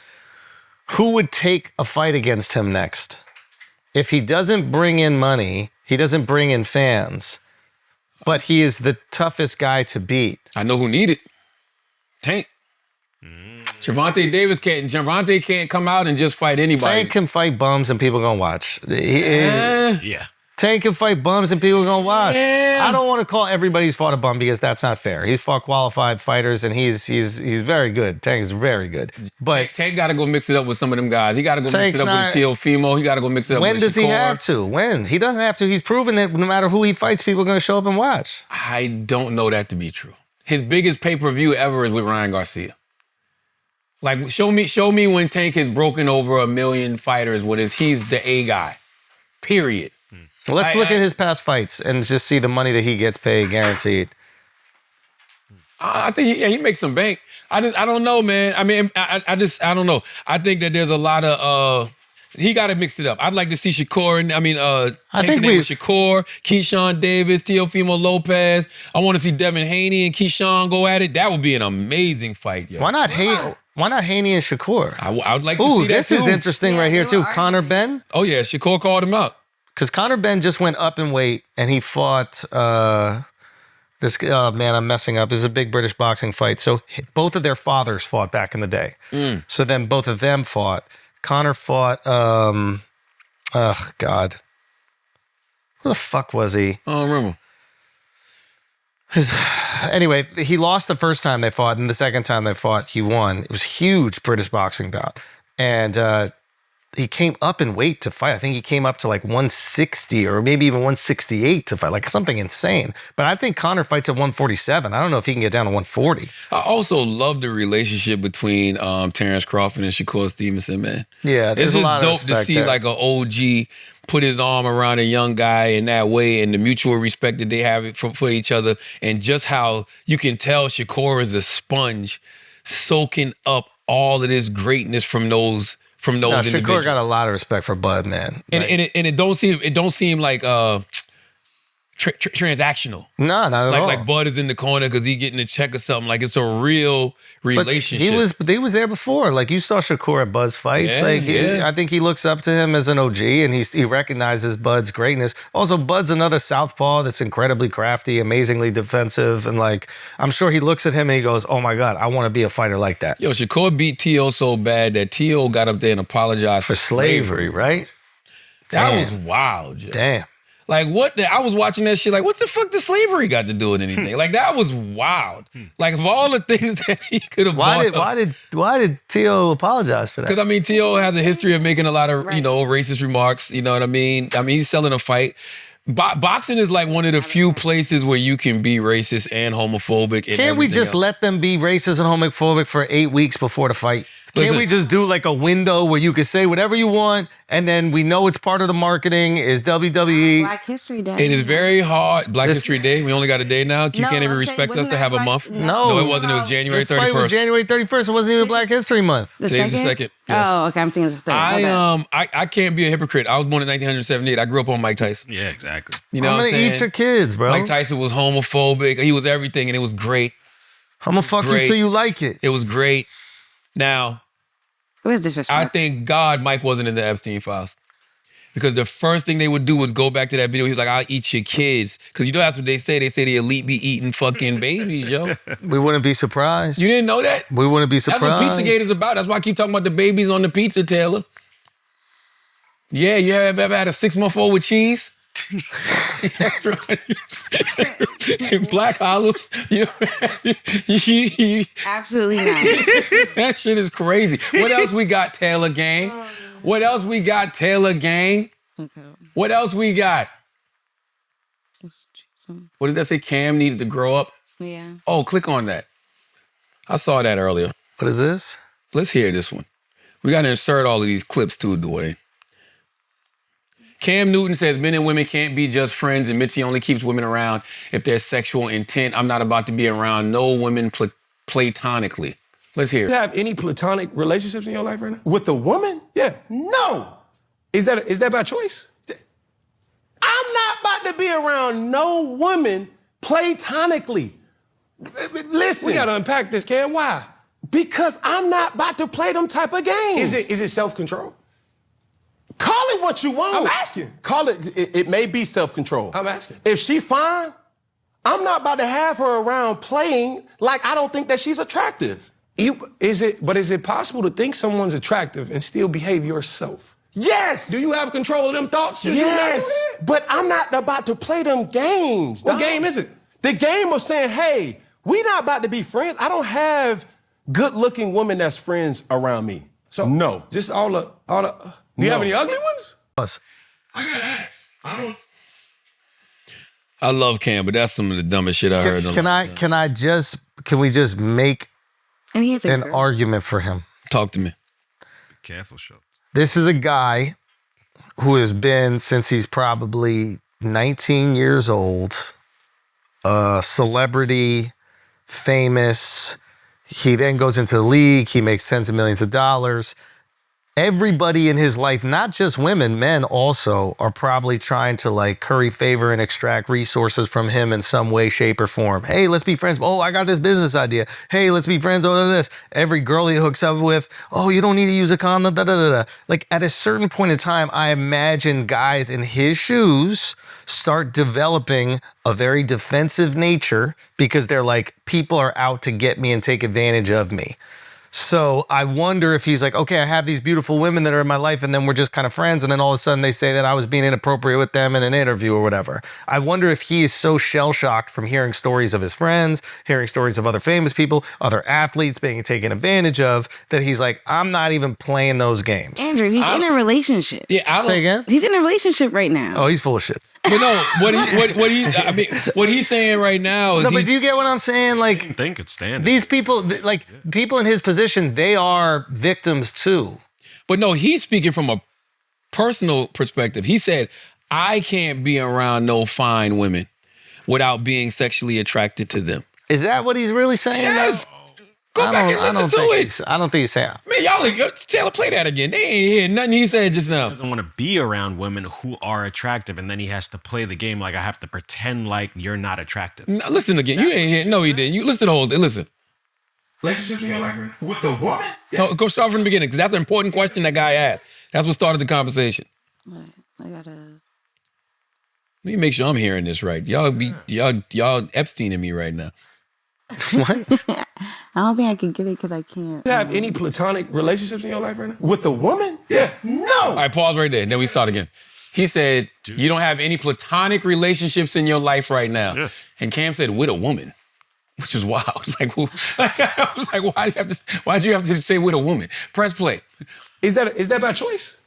Who would take a fight against him next? If he doesn't bring in money, he doesn't bring in fans, but he is the toughest guy to beat. I know who need it. Tank. Gervonta can't come out and just fight anybody. Tank can fight bums and people gonna watch. Yeah. Tank can fight bums and people gonna watch. Yeah. I don't want to call everybody who's fought a bum because that's not fair. He's fought qualified fighters and he's very good. Tank is very good. But Tank got to go mix it up with some of them guys. He got to go mix it up with Teofimo. He got to go mix it up with Shakur. When does he have to? When? He doesn't have to. He's proven that no matter who he fights, people are going to show up and watch. I don't know that to be true. His biggest pay-per-view ever is with Ryan Garcia. Like, show me when Tank has broken over 1 million fighters he's the A guy. Period. Well, let's look at his past fights and just see the money that he gets paid guaranteed. I think he makes some bank. I don't know, man. I mean, I don't know. I think that there's a lot of he got to mix it up. I'd like to see Shakur and Tank with Shakur, Keyshawn Davis, Teofimo Lopez. I want to see Devin Haney and Keyshawn go at it. That would be an amazing fight, yo. Why not Haney and Shakur? I would like to see that this too. is interesting right here too. Conor Benn. Oh yeah, Shakur called him out. Because Conor Benn just went up in weight and he fought this. Oh man, I'm messing up. This is a big British boxing fight. So both of their fathers fought back in the day. So then both of them fought. Conor fought. Oh God, who the fuck was he? I don't remember. Anyway, he lost the first time they fought, and the second time they fought, he won. It was a huge British boxing bout, and he came up in weight to fight. I think he came up to like 160 or maybe even 168 to fight, like something insane. But I think Conor fights at 147. I don't know if he can get down to 140. I also love the relationship between Terrence Crawford and Shakur Stevenson, man. Yeah, it's just dope to see like an OG put his arm around a young guy in that way and the mutual respect that they have for each other, and just how you can tell Shakur is a sponge soaking up all of this greatness from those individuals. Shakur got a lot of respect for Bud, man. And it don't seem like transactional. No, not at all. Like Bud is in the corner because he getting a check or something. Like it's a real relationship. He was there before. Like you saw Shakur at Bud's fights. I think he looks up to him as an OG and he recognizes Bud's greatness. Also, Bud's another southpaw that's incredibly crafty, amazingly defensive, and like I'm sure he looks at him and he goes, "Oh my God, I want to be a fighter like that." Yo, Shakur beat T.O. so bad that T.O. got up there and apologized for slavery, right? That was wild, Joe. Damn. Like I was watching that shit like, what the fuck does slavery got to do with anything? Like that was wild. Like of all the things that he could have why did T.O. apologize for that? Because I mean T.O. has a history of making a lot of racist remarks. You know what I mean? I mean he's selling a fight. Boxing is like one of the few places where you can be racist and homophobic. And Can't we just else. let them be racist and homophobic for 8 weeks before the fight? Can't we just do like a window where you can say whatever you want and then we know it's part of the marketing is WWE? Black History Day. It is very hard. Black History Day. We only got a day now. You can't even respect us to have a month. No, it wasn't. It was January 31st. This fight was January 31st. It wasn't even Black History Month. Today's the second. Yes. Oh, okay. I'm thinking it's the third. I can't be a hypocrite. I was born in 1978. I grew up on Mike Tyson. Yeah, exactly. You know what I'm saying? Eat your kids, bro. Mike Tyson was homophobic. He was everything, and it was great. I'm gonna fuck you till you like it. It was great. Now, it was disrespectful. I thank God Mike wasn't in the Epstein files. Because the first thing they would do was go back to that video. He was like, I'll eat your kids. Because you know that's what they say. They say the elite be eating fucking babies, yo. We wouldn't be surprised. You didn't know that? We wouldn't be surprised. That's what Pizzagate is about. That's why I keep talking about the babies on the pizza, Taylor. Yeah, you ever had a 6-month-old with cheese? Black olives. Absolutely not. That shit is crazy. What else we got, Taylor Gang? What else we got, Taylor Gang? Okay. What else we got? What did that say? Cam needed to grow up? Yeah. Oh, click on that. I saw that earlier. What is this? Let's hear this one. We got to insert all of these clips too, Dwayne. Cam Newton says men and women can't be just friends, and Mitzi only keeps women around if there's sexual intent. I'm not about to be around no women platonically. Let's hear it. Do you have any platonic relationships in your life right now? With a woman? Yeah. No. Is that by choice? I'm not about to be around no woman platonically. Listen. We got to unpack this, Cam. Why? Because I'm not about to play them type of games. Is it self-control? Call it what you want. I'm asking. Call it, it may be self-control. I'm asking. If she fine, I'm not about to have her around playing like I don't think that she's attractive. Is it possible to think someone's attractive and still behave yourself? Yes. Do you have control of them thoughts? Yes. But I'm not about to play them games. What game is it? The game of saying, hey, we not about to be friends. I don't have good-looking women that's friends around me. So no. Just all the. Do you have any ugly ones? I gotta ask. I love Cam, but that's some of the dumbest shit I heard. Can we just make an girl. argument for him? Talk to me. Be careful, Shakur. This is a guy who has been, since he's probably 19 years old, a celebrity, famous. He then goes into the league. He makes tens of millions of dollars. Everybody in his life, not just women, men also, are probably trying to like curry favor and extract resources from him in some way, shape, or form. Hey, let's be friends. Oh, I got this business idea. Hey, let's be friends over this. Every girl he hooks up with, oh, you don't need to use a condom, da da da da. Like at a certain point in time, I imagine guys in his shoes start developing a very defensive nature because they're like, people are out to get me and take advantage of me. So I wonder if he's like, okay, I have these beautiful women that are in my life and then we're just kind of friends. And then all of a sudden they say that I was being inappropriate with them in an interview or whatever. I wonder if he is so shell-shocked from hearing stories of his friends, hearing stories of other famous people, other athletes being taken advantage of, that he's like, I'm not even playing those games. Andrew, he's in a relationship. Yeah, Say again? He's in a relationship right now. Oh, he's full of shit. But no, what he's saying right now is no, but do you get what I'm saying? Like, I think it's standard. These people, like people in his position, they are victims too. But no, he's speaking from a personal perspective. He said, I can't be around no fine women without being sexually attracted to them. Is that what he's really saying? Yes. Go back and listen to it. I don't think he's saying. Man, y'all, Taylor, play that again. They ain't hear nothing he said just now. He doesn't want to be around women who are attractive, and then he has to play the game like I have to pretend like you're not attractive. No, listen again. You ain't hear. No, he didn't. You listen to the whole thing. Listen. Relationships in your life right now? With the woman? No, go start from the beginning because that's an important question that guy asked. That's what started the conversation. I gotta. Let me make sure I'm hearing this right. Y'all Epsteining me right now. What? I don't think I can get it because I can't. Do you have any platonic relationships in your life right now? With the woman? Yeah. No. All right, pause right there. Then we start again. He said, you don't have any platonic relationships in your life right now. Yeah. And Cam said, with a woman, which is wild. Like, I was like, why'd you have to say with a woman? Press play. Is that by choice?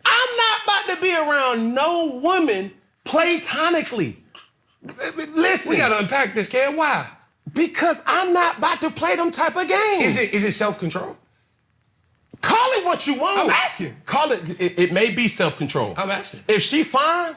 I'm not about to be around no woman platonically. Listen. We got to unpack this, Cam. Why? Because I'm not about to play them type of games. Is it self-control? Call it what you want. I'm asking. Call it, it may be self-control. I'm asking. If she fine,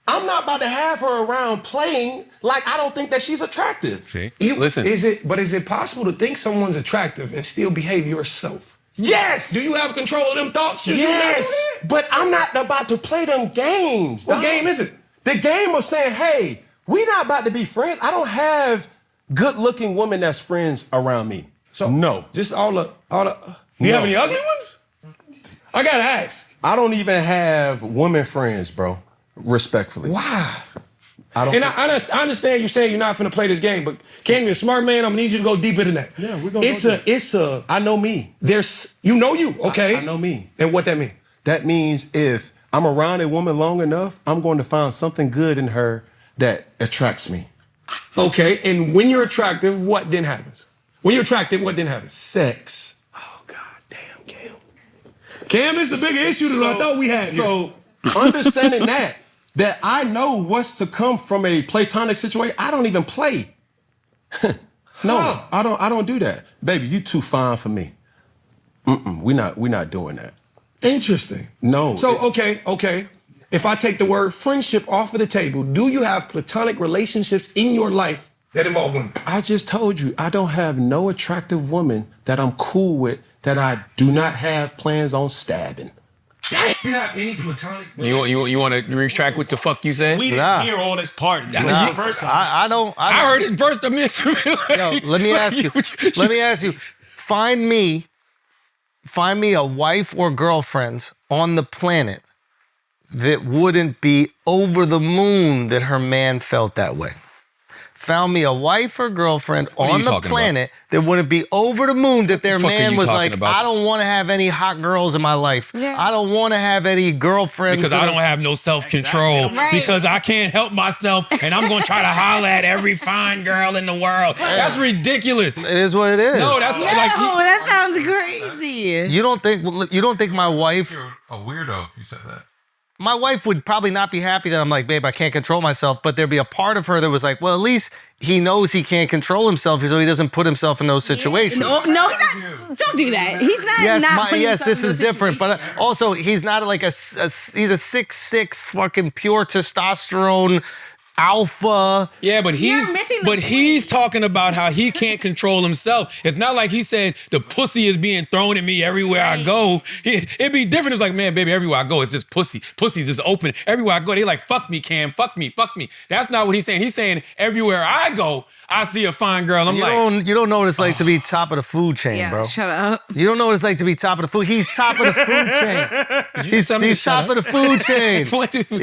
I'm not about to have her around playing like I don't think that she's attractive. See? Listen. Is it possible to think someone's attractive and still behave yourself? Yes. Do you have control of them thoughts? Yes. But I'm not about to play them games. What game is it? The game of saying, hey, we not about to be friends. I don't have good-looking women that's friends around me. So no. Just all the. Do you have any ugly ones? I gotta ask. I don't even have women friends, bro. Respectfully. Why? I don't. And I understand you saying you're not finna play this game, but Cam, you're a smart man. I'm gonna need you to go deeper than that. Yeah, we're gonna. I know me. You know you, okay? I know me. And what that mean? That means if I'm around a woman long enough, I'm going to find something good in her that attracts me. Okay, and when you're attractive, what then happens? When you're attractive, what then happens? Sex. Oh, God damn, Cam. Cam, this is a bigger issue than I thought we had. So, understanding that I know what's to come from a platonic situation, I don't even play. No, I don't do that. Baby, you too fine for me. We're not doing that. Interesting. No. So, okay. If I take the word friendship off of the table, do you have platonic relationships in your life that involve women? I just told you, I don't have no attractive woman that I'm cool with that I do not have plans on stabbing. Do you have any platonic You want to retract what the fuck you said? We didn't hear all this part. I don't. I heard it first a minute. Yo, let me ask you. Let me ask you. Find me a wife or girlfriend on the planet that wouldn't be over the moon that her man felt that way. found me a wife or girlfriend What are on you the talking planet that wouldn't be over the moon if their fuck are man you was talking like, about? I don't want to have any hot girls in my life. I don't want to have any girlfriends. Because I don't have no self-control. Right. Because I can't help myself, and I'm going to try to holler at every fine girl in the world. That's ridiculous. It is what it is. No, that's like... that sounds crazy. You don't think my wife... You're a weirdo if you said that. My wife would probably not be happy that I'm like, babe, I can't control myself. But there'd be a part of her that was like, well, at least he knows he can't control himself, so he doesn't put himself in those situations. No, he's not. Don't do that. He's not. Yes, this is different. But also, he's not like he's a 6'6" fucking pure testosterone alpha. Yeah, but he's talking about how he can't control himself. It's not like he said the pussy is being thrown at me everywhere I go. It'd be different. It's like, man, baby, everywhere I go, it's just pussy. Pussy's just open. Everywhere I go, they like, fuck me, Cam, fuck me, fuck me. That's not what he's saying. He's saying everywhere I go, I see a fine girl. You don't know what it's like to be top of the food chain, bro. Shut up. You don't know what it's like to be top of the food. He's top of the food chain. He's top of the food chain.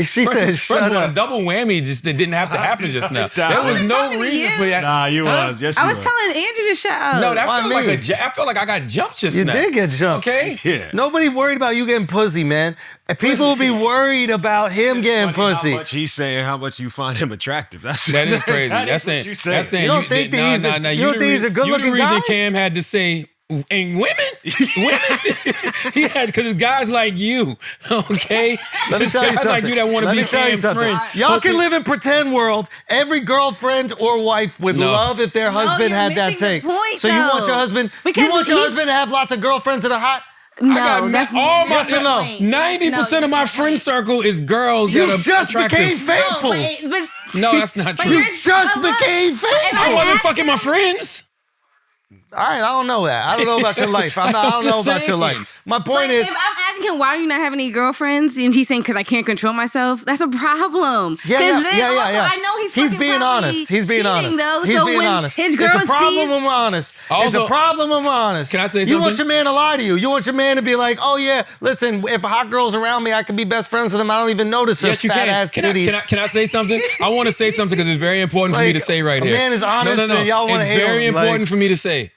She said, shut up. A double whammy just didn't have to happen just now. There was no reason for that. Nah, you was. Yes, I was telling Andrew to shut up. No, that felt like I felt like I got jumped just now. You did get jumped. Okay? Yeah. Nobody worried about you getting pussy, man. And people will be worried about him getting pussy. How much he's saying, how much you find him attractive. That is crazy. That's what you saying. You don't think he's a good-looking the guy? reason Cam had to say, and women, he had, because it's guys like you, okay? Let me tell you guys something. like you that want to be Cam's friend. Y'all can live in pretend world. Every girlfriend or wife would love if their husband had that thing. So you want your husband? You want your husband to have lots of girlfriends that are hot? No, that's all my. 90% of my friend circle is girls. You that are just attractive. became faithful. No, that's not true. You just became faithful. I wasn't fucking my friends. All right, I don't know that. I don't know about your life. I don't know about your life. My point is, if I'm asking him, why do you not have any girlfriends? And he's saying, because I can't control myself. That's a problem. Yeah. I know he's being honest. He's being honest. Though. He's so being when honest. his girl it's a problem sees, when we're honest. It's Also, a problem when we're honest. Can I say You want something? your man to lie to you. You want your man to be like, oh yeah, listen, if a hot girl's around me, I can be best friends with them. I don't even notice her Yes, you fat can. ass titties. Can I say something? I want to say something because it's very important for me to say right a here. man is honest and y'all want to hate It's very him. important for me to say.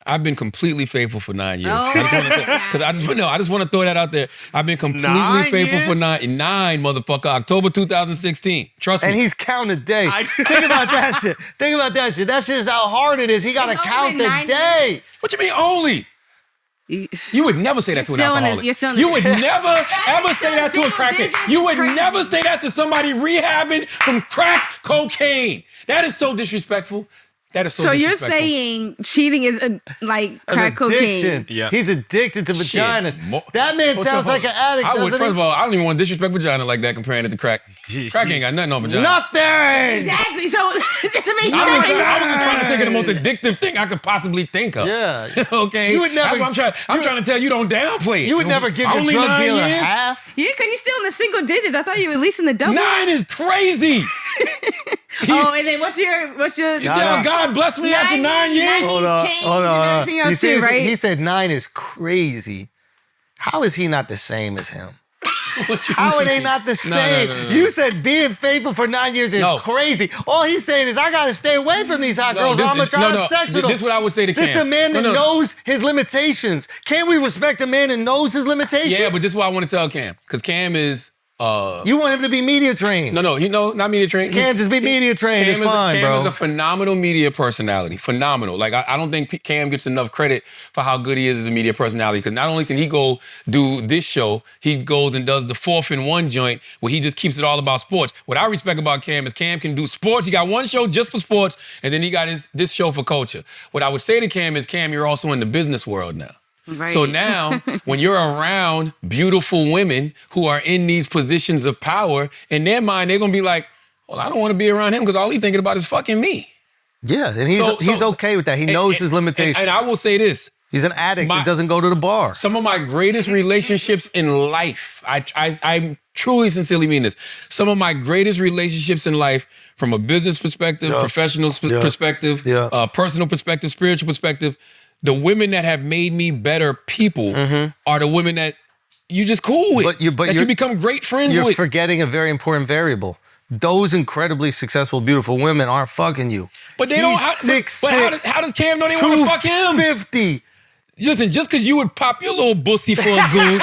I've been completely faithful for 9 years. I just want to throw that out there. I've been completely faithful for nine, motherfucker. October 2016. Trust me. And he's counting days. Think about that shit. Think about that shit. That shit is how hard it is. He got to count the days. What you mean only? You would never say that to an alcoholic. You would never, ever say that to a crackhead. You would never say that to somebody rehabbing from crack cocaine. That is so disrespectful. That is so you're saying cheating is like crack cocaine? Yeah. He's addicted to vaginas. That man sounds like an addict, First of all, I don't even want to disrespect vagina like that comparing it to crack. Crack ain't got nothing on vagina. Nothing! Exactly. So just to make I was just trying to think of the most addictive thing I could possibly think of. Yeah. Okay. You would never, That's what I'm trying to tell you, don't downplay it. You would never give your Only drug 9 dealer years? half? Yeah, because you're still in the single digits. I thought you were at least in the double. 9 is crazy. And then what's your? You said, God bless me after 9 years? Hold on. Everything else too, right? He said 9 is crazy. How is he not the same as him? How are they not the same? No. You said being faithful for 9 years is crazy. All he's saying is I got to stay away from these hot girls. I'm going to try to have sex with them. This is what I would say to Cam. This is a man that knows his limitations. Can we respect a man that knows his limitations? Yeah, but this is what I want to tell Cam. Because Cam is... you want him to be media trained. No, not media trained. Cam just be media trained. It's fine, bro. Cam is a phenomenal media personality. Phenomenal. Like, I don't think Cam gets enough credit for how good he is as a media personality. Because not only can he go do this show, he goes and does the 4th-in-1 joint where he just keeps it all about sports. What I respect about Cam is Cam can do sports. He got one show just for sports, and then he got this show for culture. What I would say to Cam is, Cam, you're also in the business world now. Right. So now, when you're around beautiful women who are in these positions of power, in their mind, they're going to be like, well, I don't want to be around him because all he's thinking about is fucking me. Yeah, and he's okay with that. He knows his limitations. And I will say this. He's an addict that doesn't go to the bar. Some of my greatest relationships in life, I truly, sincerely mean this. Some of my greatest relationships in life, from a business perspective, professional perspective, personal perspective, spiritual perspective, the women that have made me better people are the women that you just cool with, that you become great friends with. You're forgetting a very important variable. those incredibly successful, beautiful women aren't fucking you. But they don't. How does Cam know they want to fuck him? 50. Listen, just because you would pop your little bussy for a goon,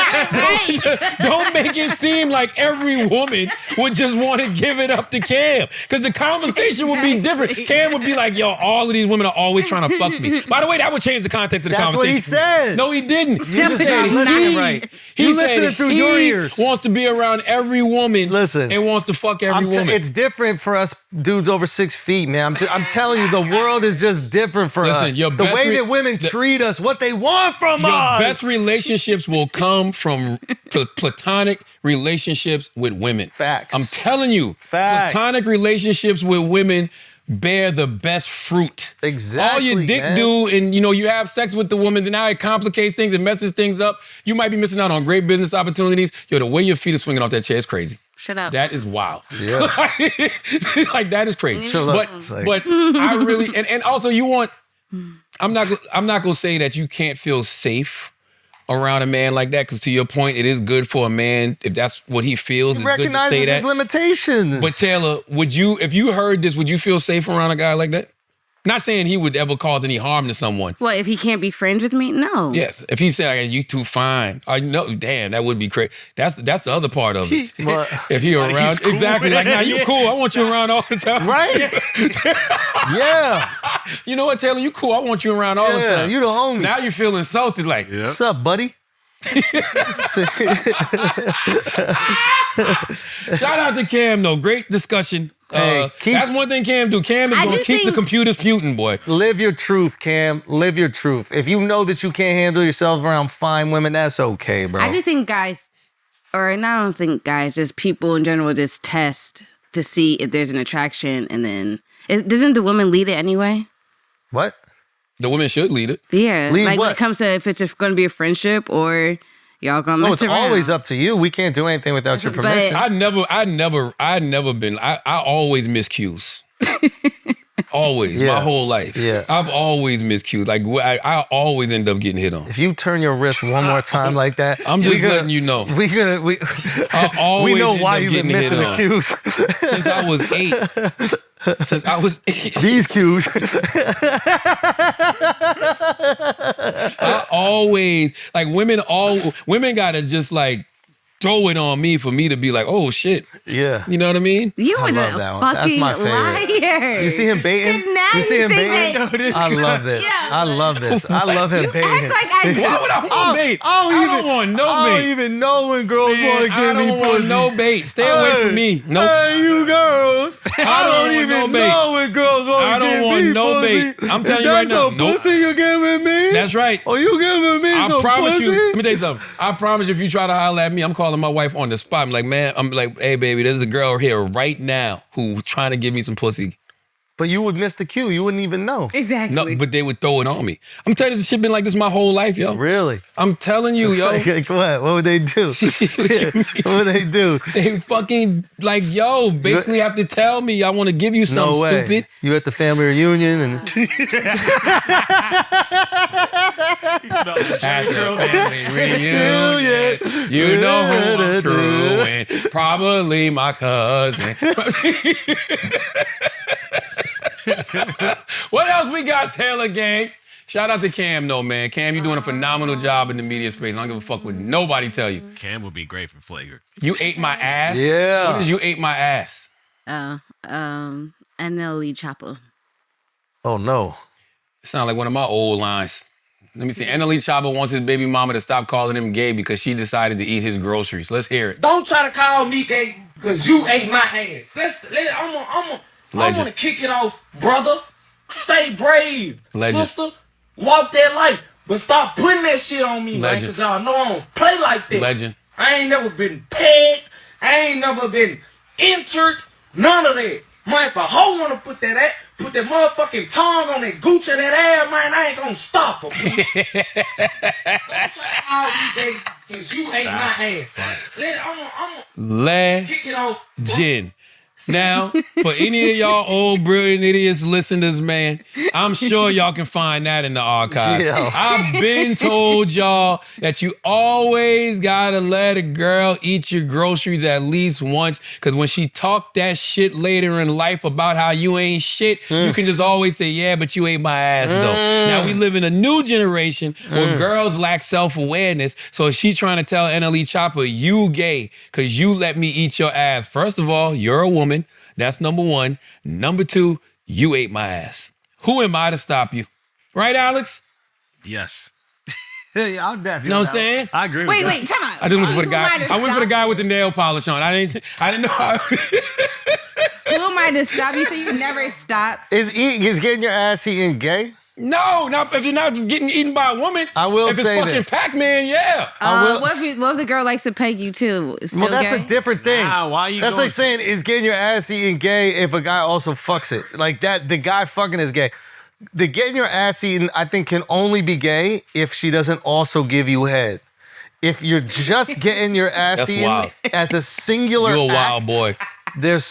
don't make it seem like every woman would just want to give it up to Cam. Because the conversation would be different. Cam would be like, yo, all of these women are always trying to fuck me. By the way, that would change the context of the conversation. That's what he said. No, he didn't. You just not listening right. You listening through your ears. Wants to be around every woman. Listen, and wants to fuck every woman. It's different for us dudes over 6 feet, man. I'm telling you, the world is just different for us. The way that women treat us, what they want from us. Your best relationships will come from platonic relationships with women. Facts. I'm telling you. Facts. Platonic relationships with women bear the best fruit. Exactly. All your dick do, and you have sex with the woman, and now it complicates things and messes things up. You might be missing out on great business opportunities. Yo, the way your feet are swinging off that chair is crazy. Shut up. That is wild. Yeah. Like that is crazy. Chill but up. but I really and also you want. I'm not gonna say that you can't feel safe around a man like that, because to your point, it is good for a man if that's what he feels. It's good to say that. His limitations. But Taylor, if you heard this, would you feel safe around a guy like that? Not saying he would ever cause any harm to someone. Well, if he can't be friends with me, no. Yes. If he said, you too fine. Damn, that would be crazy. That's the other part of it. If he around, cool. exactly. Like, nah, you cool. I want you around all the time. Right? Yeah. You know what, Taylor? You cool. I want you around all the time. You the homie. Now you feel insulted. Like, what's up, buddy? Shout out to Cam, though. Great discussion. That's one thing Cam do. Cam is going to keep the computers feuding, boy. Live your truth, Cam. Live your truth. If you know that you can't handle yourself around fine women, that's okay, bro. I just think guys, or not, I don't think guys, just people in general just test to see if there's an attraction, and then doesn't the woman lead it anyway? What? The women should lead it. Yeah, lead like what? when it comes to if it's going to be a friendship or y'all gonna mess it's around. always up to you. We can't do anything without your permission. I always miss cues. Always, my whole life. Yeah. I've always missed cues. Like, I always end up getting hit on. If you turn your wrist one more time like that, I'm just letting you know. We know why you've been missing the cues. Since I was 8. Since I was 8. These cues. I always, like, women gotta just, like, throw it on me for me to be like, oh, shit. Yeah. You know what I mean? You was a fucking liar. You see him baiting? You see him baiting? I love this. Yeah. I love this. I love him baiting. Act like I Why would I want bait? I don't want no bait. I don't even know when girls want to give me I don't want pussy. no bait. Stay away from me. Nope. Hey, you girls. I don't even know when girls want to give me pussy. I don't want no bait. I'm telling you right now. That's some pussy you giving me? That's right. Oh, you giving me some promise pussy? you. Let me tell you something. I promise you, if you try to holler at me, I'm calling my wife on the spot. I'm like, hey, baby, there's a girl here right now who's trying to give me some pussy. But you would miss the cue. You wouldn't even know. Exactly. No, but they would throw it on me. I'm telling you, this shit been like this my whole life, yo. Really? I'm telling you, yo. Like what? What would they do? What would they do? They fucking, like, yo, basically have to tell me I want to give you something, no way. stupid. You at the family reunion and... At the family reunion, you know who I'm screwing. Probably my cousin. What else we got, Taylor gang? Shout out to Cam, though, man. Cam, you're doing a phenomenal job in the media space. I don't give a fuck what nobody tell you. Cam would be great for Flagrant. You ate my ass? Yeah. What is you ate my ass? NLE Choppa. Oh, no. It sounds like one of my old lines. Let me see. NLE Choppa wants his baby mama to stop calling him gay because she decided to eat his groceries. Let's hear it. Don't try to call me gay because you ate my ass. I'm gonna kick it off, brother. Stay brave, Legend. sister. Walk that life, but stop putting that shit on me, man. Legend. Because y'all know I don't play like that. Legend. I ain't never been pegged. I ain't never been entered. None of that. Man, if a hoe wanna put that motherfucking tongue on that gooch of that ass, man, I ain't gonna stop her. Don't try to call me gay because you ate my ass. I'm gonna kick it off. Legend. Now, for any of y'all old brilliant idiots listeners, man, I'm sure y'all can find that in the archive. Yeah. I've been told y'all that you always gotta let a girl eat your groceries at least once, because when she talk that shit later in life about how you ain't shit, you can just always say, yeah, but you ate my ass though. Now we live in a new generation where girls lack self-awareness, so she trying to tell NLE Choppa, you gay, because you let me eat your ass. First of all, you're a woman. That's number one. Number two, you ate my ass. Who am I to stop you? Right, Alexx? Yes. Yeah, I'm definitely. You know what I'm saying? I agree with Wait, that. wait, time out. I just went for the Who guy. am I to I went for the stop guy with the nail polish on. I didn't know how. Who am I to stop you so you never stop? Is getting your ass eaten gay? No, not if you're not getting eaten by a woman. I will if it's say fucking this. Pac-Man, yeah. What if the girl likes to peg you too? It's still Well, that's gay? a different thing. Nah, why you That's going- like saying, is getting your ass eaten gay if a guy also fucks it? Like that, the guy fucking is gay. The getting your ass eaten, I think, can only be gay if she doesn't also give you head. If you're just getting your ass That's eaten wild. as a singular You a wild act, boy. that's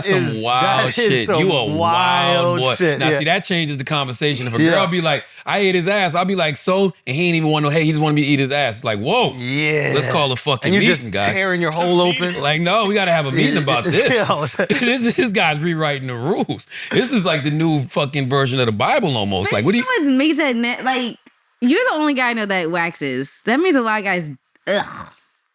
Some wild shit. You a wild boy. Shit. Now, Yeah. see, that changes the conversation. If a Yeah. girl be like, I ate his ass, I'll be like, so? And he ain't even want no, hey, he just wanted me to eat his ass. It's like, whoa. Yeah. Let's call a fucking And you're meeting, just guys. tearing your hole open. Like, no, we got to have a meeting about this. Yeah. This guy's rewriting the rules. This is like the new fucking version of the Bible almost. Like, what do you... What makes that like you're the only guy I know that waxes. That means a lot of guys. Ugh.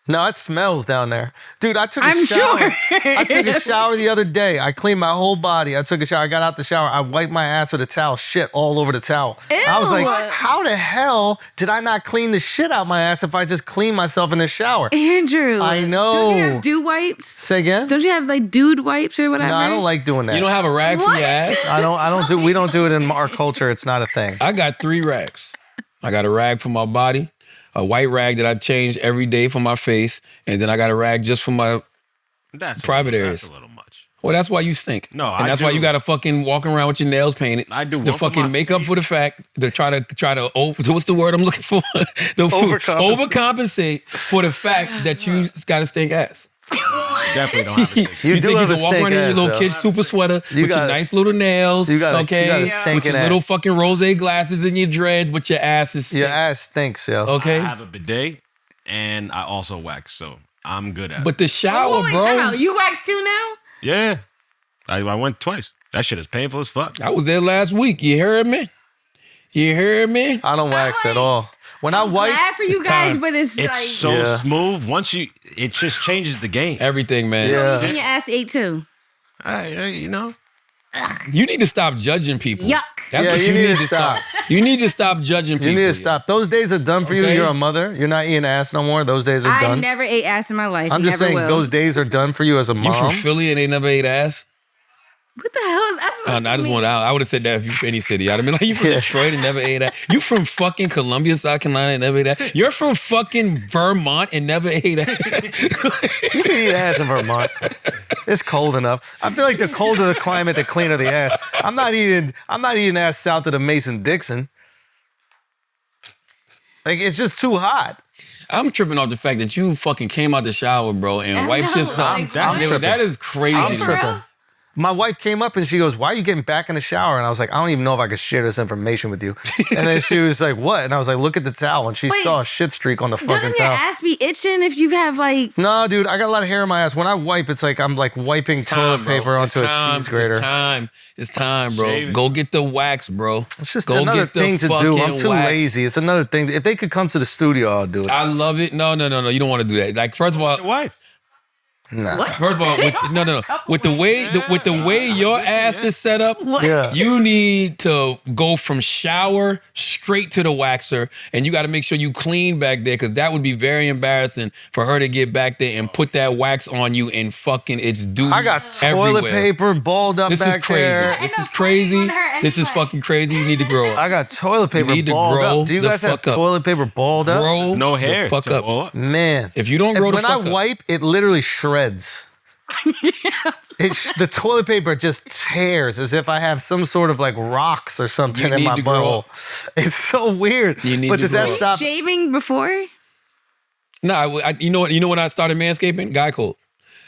No, it smells down there. Dude, I took a I'm shower. sure. I took a shower the other day. I cleaned my whole body. I took a shower. I got out the shower. I wiped my ass with a towel. Shit all over the towel. I was like, how the hell did I not clean the shit out my ass if I just cleaned myself in the shower? Andrew, I know. Don't you have dude wipes? Say again? Don't you have like dude wipes or whatever? No, I don't like doing that. You don't have a rag for your ass? We don't do it in our culture. It's not a thing. I got 3 rags. I got a rag for my body, a white rag that I change every day for my face, and then I got a rag just for my private areas. That's a little much. Well, that's why you stink. No, and that's why you got to fucking walk around with your nails painted. I do to one for fucking my make up for the fact to try to what's the word I'm looking for? Overcompensate for the fact that you got a stink ass. Definitely don't have a stink. You think you can walk around in your little kid super sweater with your nice little nails, you got a with stinking your little fucking rose glasses and your dreads, but your ass is stink. Your ass stinks, yo. Okay. I have a bidet, and I also wax, so I'm good at it. But the shower, Wait, bro. time out. You wax too now? Yeah. I went twice. That shit is painful as fuck. I was there last week. You heard me? You heard me? I don't wax at all. When I wipe, Glad for you guys, but it's like so smooth. Once it just changes the game. Everything, man. so you your ass ate too. You know. You need to stop judging people. Yuck. That's what you need to stop. You need to stop judging people. You need to stop. Those days are done for you. Okay. You're a mother. You're not eating ass no more. Those days are I done. never ate ass in my life. I'm just Never saying will. those days are done for you as a You mom. from Philly and they never ate ass? What the hell is that? Oh, no, I just want. I would have said that if you from any city. I'd have been like, you from Detroit and never ate ass. You from fucking Columbia, South Carolina and never ate ass. You're from fucking Vermont and never ate ass. You can eat ass in Vermont. It's cold enough. I feel like the colder the climate, the cleaner the ass. I'm not eating ass south of the Mason-Dixon. Like, it's just too hot. I'm tripping off the fact that you fucking came out the shower, bro, and wiped yourself. I'm tripping. That is crazy. I'm tripping. My wife came up and she goes, "Why are you getting back in the shower?" And I was like, "I don't even know if I could share this information with you." And then she was like, "What?" And I was like, "Look at the towel." And she saw a shit streak on the fucking Doesn't your towel. ass be itching if you have like? No, dude, I got a lot of hair in my ass. When I wipe, it's like I'm like wiping toilet paper onto a cheese grater. It's time, bro. Shaving. Go get the wax, bro. It's just Go another get the thing to do. I'm fucking too wax. lazy. It's another thing. If they could come to the studio, I'll do it. I love it. No. You don't want to do that. Like, first of all, Your wife. Nah. First of all, with the way your ass is set up, Yeah. you need to go from shower straight to the waxer, and you got to make sure you clean back there, because that would be very embarrassing for her to get back there and put that wax on you and fucking it's duty. I got toilet everywhere. paper balled up This back is crazy. there. This is crazy. This is fucking crazy. You need to grow up. I got toilet paper need to balled grow up. Do you the guys have fuck up. toilet paper balled up? Grow No the hair. fuck to up. all- Man. If you don't grow the when fuck I up. wipe, it literally shreds. The toilet paper just tears as if I have some sort of like rocks or something You in need my to grow butthole. up. It's so weird. You need but to does that grow up. stop? Shaving before? No, you know what I started manscaping? Guy code.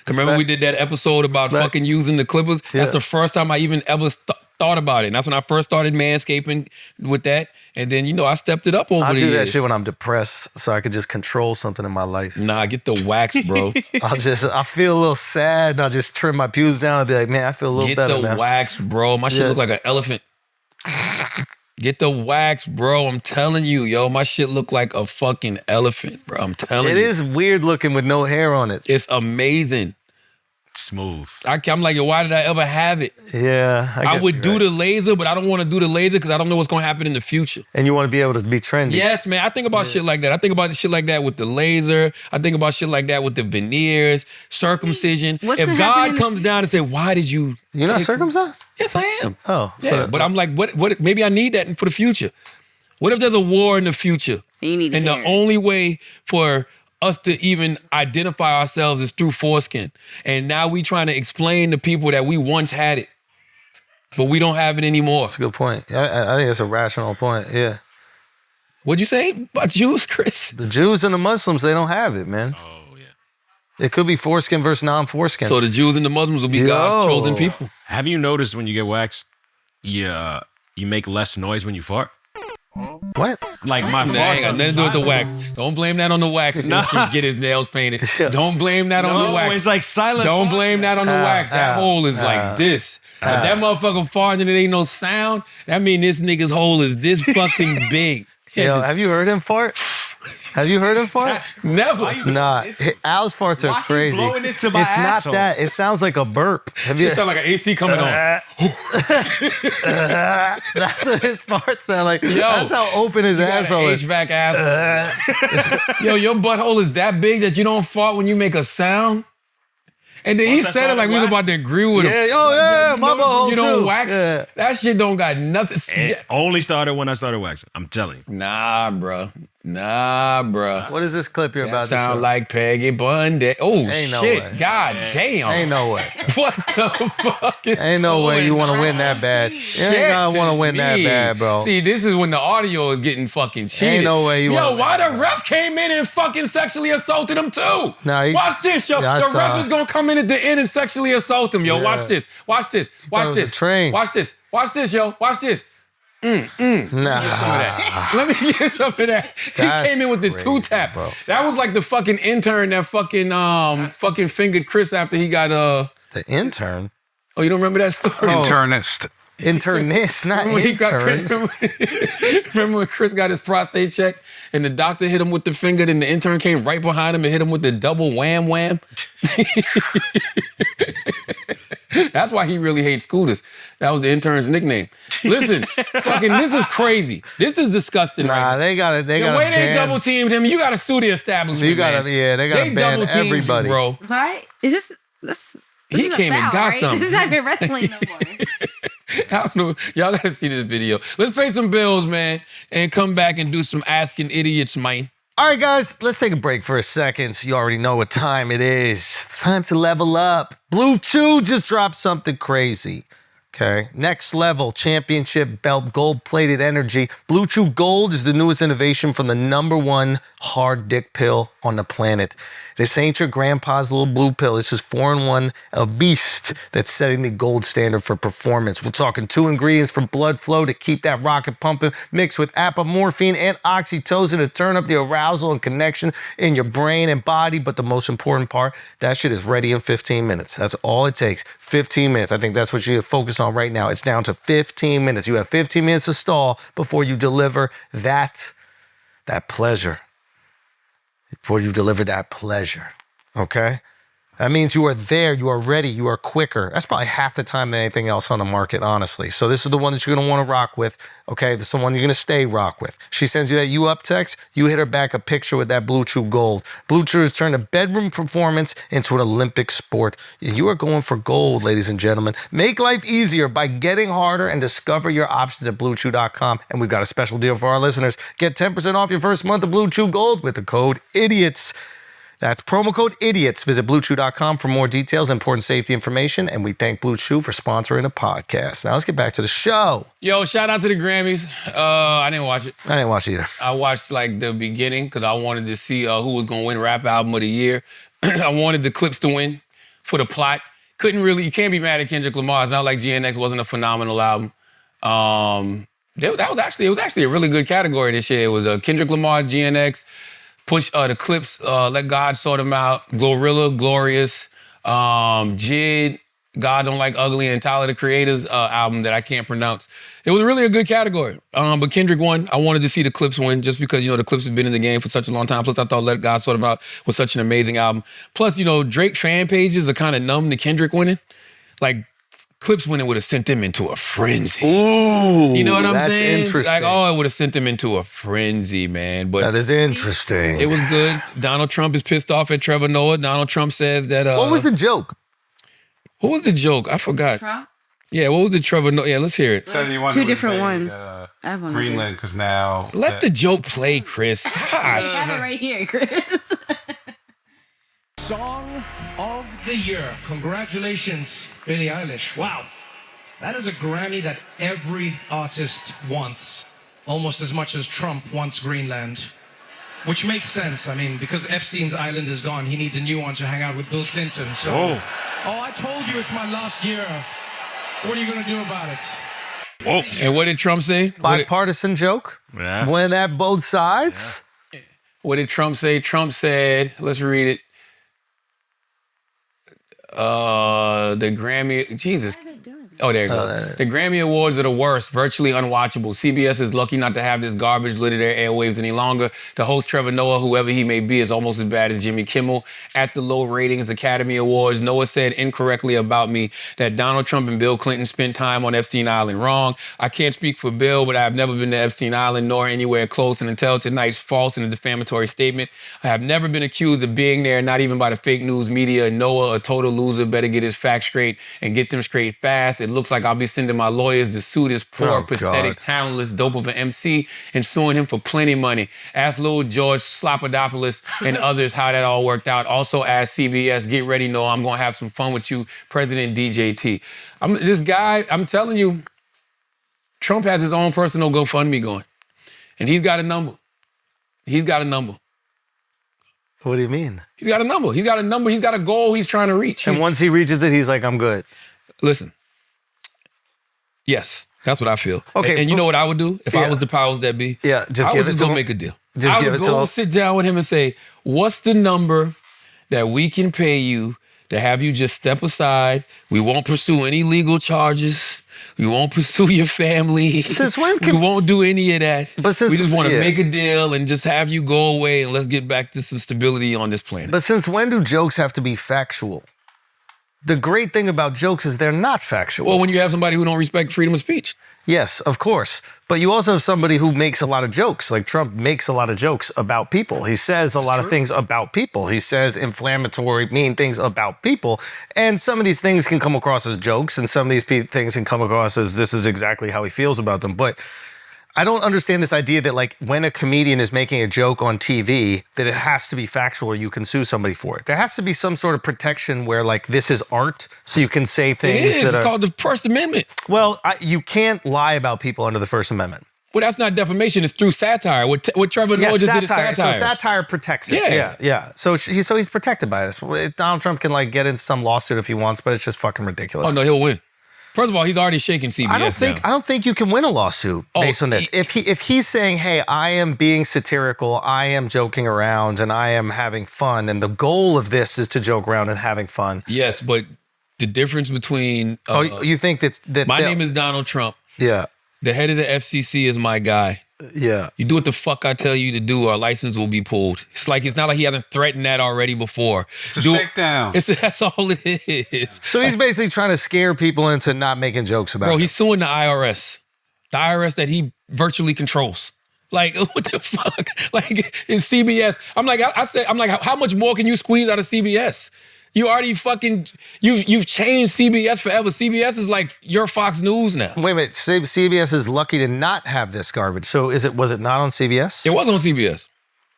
Remember we did that episode about fucking using the clippers? Yeah. That's the first time I even ever thought about it. And that's when I first started manscaping with that. And then, I stepped it up over the years. I do that shit when I'm depressed so I can just control something in my life. Nah, get the wax, bro. I feel a little sad and I'll just trim my pubes down and be like, man, I feel a little better now. Get the wax, bro. My shit look like an elephant. Get the wax, bro. I'm telling you, yo, my shit look like a fucking elephant, bro. I'm telling you. It is weird looking with no hair on it. It's amazing. Smooth. I'm like, yo, why did I ever have it? Yeah. I would do the laser, but I don't want to do the laser because I don't know what's going to happen in the future. And you want to be able to be trendy. Yes, man. I think about shit like that. I think about shit like that with the laser. I think about shit like that with the veneers, circumcision. If God comes down and say, why did you... You're not circumcised? Yes, I am. Oh. Yeah, but I'm like, what? Maybe I need that for the future. What if there's a war in the future? You need and the only way for us to even identify ourselves is through foreskin. And now we trying to explain to people that we once had it, but we don't have it anymore. That's a good point. I think that's a rational point, yeah. What'd you say about Jews, Chris? The Jews and the Muslims, they don't have it, man. Oh, yeah. It could be foreskin versus non-foreskin. So the Jews and the Muslims will be God's chosen people. Have you noticed when you get waxed, you make less noise when you fart? What? Like my Nah, farts ain't got nothing to do with the wax. Don't blame that on the wax. Nah. Get his nails painted. Don't blame that on the wax. It's like silent. Don't blame that on the wax. That hole is like this. If that motherfucker farting and it ain't no sound, that mean this nigga's hole is this fucking big. Yo, have you heard him fart? Have you heard him fart? Never. Nah, Al's farts are crazy. blowing it to my It's not asshole? that. It sounds like a burp. Have you? It sound like an AC coming on. That's what his farts sound like. Yo, that's how open his You got asshole an is. HVAC asshole. Yo, your butthole is that big that you don't fart when you make a sound? And then he said it like we was about to agree with him. Yeah, oh yeah, my butthole You don't too. wax? Yeah. That shit don't got nothing. It only started when I started waxing. I'm telling you. Nah, bro. Nah, bro. What is this clip you're about to Sound show? like Peggy Bundy. Oh, Ain't no shit. way. God damn. Ain't no way. What the fuck is Ain't no way you want to win that bad. You ain't gonna want to win that bad, bro. See, this is when the audio is getting fucking cheated. Ain't no way you Yo, wanna- why the ref came in and fucking sexually assaulted him too? Nah, Watch this, yo. Yeah, I The saw ref it. is gonna come in at the end and sexually assault him, yo. Yeah. Watch this. Watch this. thought it Watch was this. a train. Watch this. Watch this, yo. Watch this. Let me get some of that. Let me get some of that. That's He came in with the crazy, two-tap. bro. That was like the fucking intern that fucking fingered Chris after he got The intern? Oh, you don't remember that story? Internist. Internist, not Remember, he got intern. remember when Chris got his prostate checked and the doctor hit him with the finger, then the intern came right behind him and hit him with the double wham wham? That's why he really hates scooters. That was the intern's nickname. Listen, fucking, this is crazy. This is disgusting. Nah, they got The way they double teamed him, you got to sue the establishment. You gotta, man. yeah, they gotta ban double-teamed you, everybody. bro. Why? Is this He is a came and foul, got right? something. This is not even wrestling no more. I don't know. Y'all gotta see this video. Let's pay some bills, man, and come back and do some asking idiots, man. All right, guys, let's take a break for a second so you already know what time it is. It's time to level up. Blue Chew just dropped something crazy. Okay, next level, championship belt, gold-plated energy. Blue Chew Gold is the newest innovation from the #1 hard dick pill on the planet. This ain't your grandpa's little blue pill. This is 4-in-1, a beast that's setting the gold standard for performance. We're talking 2 ingredients for blood flow to keep that rocket pumping, mixed with apomorphine and oxytocin to turn up the arousal and connection in your brain and body. But the most important part, that shit is ready in 15 minutes. That's all it takes, 15 minutes. I think that's what you need to focus on right now. It's down to 15 minutes. You have 15 minutes to stall before you deliver that pleasure. Before you deliver that pleasure, okay? That means you are there, you are ready, you are quicker. That's probably half the time than anything else on the market, honestly. So this is the one that you're gonna wanna rock with, okay? This is the one you're gonna stay rock with. She sends you that you up text, you hit her back a picture with that Blue Chew Gold. Blue Chew has turned a bedroom performance into an Olympic sport. And you are going for gold, ladies and gentlemen. Make life easier by getting harder and discover your options at BlueChew.com. And we've got a special deal for our listeners. Get 10% off your first month of Blue Chew Gold with the code IDIOTS. That's promo code IDIOTS. Visit BlueChew.com for more details and important safety information. And we thank Blue Chew for sponsoring the podcast. Now let's get back to the show. Yo, shout out to the Grammys. I didn't watch it. I didn't watch either. I watched like the beginning because I wanted to see who was gonna win Rap Album of the Year. I wanted the Clips to win for the plot. You can't be mad at Kendrick Lamar. It's not like GNX wasn't a phenomenal album. It was actually a really good category this year. It was Kendrick Lamar, GNX, Push, the Clips, Let God Sort Them Out, Glorilla, Glorious, Jid, God Don't Like Ugly, and Tyler the Creator's album that I can't pronounce. It was really a good category. But Kendrick won. I wanted to see the Clips win just because, the Clips have been in the game for such a long time. Plus, I thought Let God Sort Them Out was such an amazing album. Plus, Drake fan pages are kind of numb to Kendrick winning. Like, Clips winning would have sent them into a frenzy. Ooh, you know what I'm saying? Interesting. Like, it would have sent them into a frenzy, man. But that is interesting. It was good. Donald Trump is pissed off at Trevor Noah. Donald Trump says that... what was the joke? What was the joke? I forgot. Trump? Yeah, what was the Trevor Noah? Yeah, let's hear it. Two different ones. I have one. Greenland, because now... Let the joke play, Chris. Gosh. I have it right here, Chris. Song of the Year. Congratulations, Billie Eilish. Wow. That is a Grammy that every artist wants, almost as much as Trump wants Greenland. Which makes sense. I mean, because Epstein's island is gone, he needs a new one to hang out with Bill Clinton. So, I told you it's my last year. What are you going to do about it? Whoa. And what did Trump say? Bipartisan joke? Yeah. Win at both sides? Yeah. What did Trump say? Trump said, let's read it. The Grammy, Jesus. Oh, there you go. The Grammy Awards are the worst, virtually unwatchable. CBS is lucky not to have this garbage litter their airwaves any longer. The host, Trevor Noah, whoever he may be, is almost as bad as Jimmy Kimmel. At the low ratings Academy Awards, Noah said incorrectly about me that Donald Trump and Bill Clinton spent time on Epstein Island. Wrong. I can't speak for Bill, but I have never been to Epstein Island nor anywhere close, and until tonight's false and a defamatory statement. I have never been accused of being there, not even by the fake news media. Noah, a total loser, better get his facts straight and get them straight fast. It looks like I'll be sending my lawyers to sue this poor, pathetic, talentless dope of an MC and suing him for plenty of money. Ask Lil George Slopadopoulos and others how that all worked out. Also ask CBS, get ready, Noah, I'm going to have some fun with you, President DJT. This guy, I'm telling you, Trump has his own personal GoFundMe going. And he's got a number. He's got a number. What do you mean? He's got a number. He's got a number. He's got a goal he's trying to reach. And once he reaches it, he's like, I'm good. Listen. Yes, that's what I feel. Okay, and you know what I would do if I was the powers that be? Yeah, I would just go make a deal. I would go sit down with him and say, what's the number that we can pay you to have you just step aside? We won't pursue any legal charges. We won't pursue your family. Since when we won't do any of that. But we just want to make a deal and just have you go away and let's get back to some stability on this planet. But since when do jokes have to be factual? The great thing about jokes is they're not factual. Well, when you have somebody who don't respect freedom of speech. Yes, of course. But you also have somebody who makes a lot of jokes. Like Trump makes a lot of jokes about people. He says a lot of things about people. He says inflammatory, mean things about people. And some of these things can come across as jokes, and some of these things can come across as this is exactly how he feels about them. But I don't understand this idea that like when a comedian is making a joke on TV, that it has to be factual or you can sue somebody for it. There has to be some sort of protection where like this is art, so you can say things it is. It's called the First Amendment. Well, you can't lie about people under the First Amendment. Well, that's not defamation. It's through satire. What Trevor Noah just did is satire. So satire protects it. Yeah. So he's protected by this. Donald Trump can like get into some lawsuit if he wants, but it's just fucking ridiculous. Oh no, he'll win. First of all, he's already shaking CBS I don't think you can win a lawsuit based on this. If he's saying, hey, I am being satirical, I am joking around, and I am having fun, and the goal of this is to joke around and having fun. Yes, but the difference between... you think that my name is Donald Trump. Yeah. The head of the FCC is my guy. Yeah. You do what the fuck I tell you to do, our license will be pulled. It's not like he hasn't threatened that already before. It's a shakedown. That's all it is. So he's basically trying to scare people into not making jokes about it. Bro, he's suing the IRS. The IRS that he virtually controls. Like, what the fuck? Like, in CBS. I'm like, how much more can you squeeze out of CBS? You already you've changed CBS forever. CBS is like your Fox News now. Wait a minute, CBS is lucky to not have this garbage. So was it not on CBS? It was on CBS.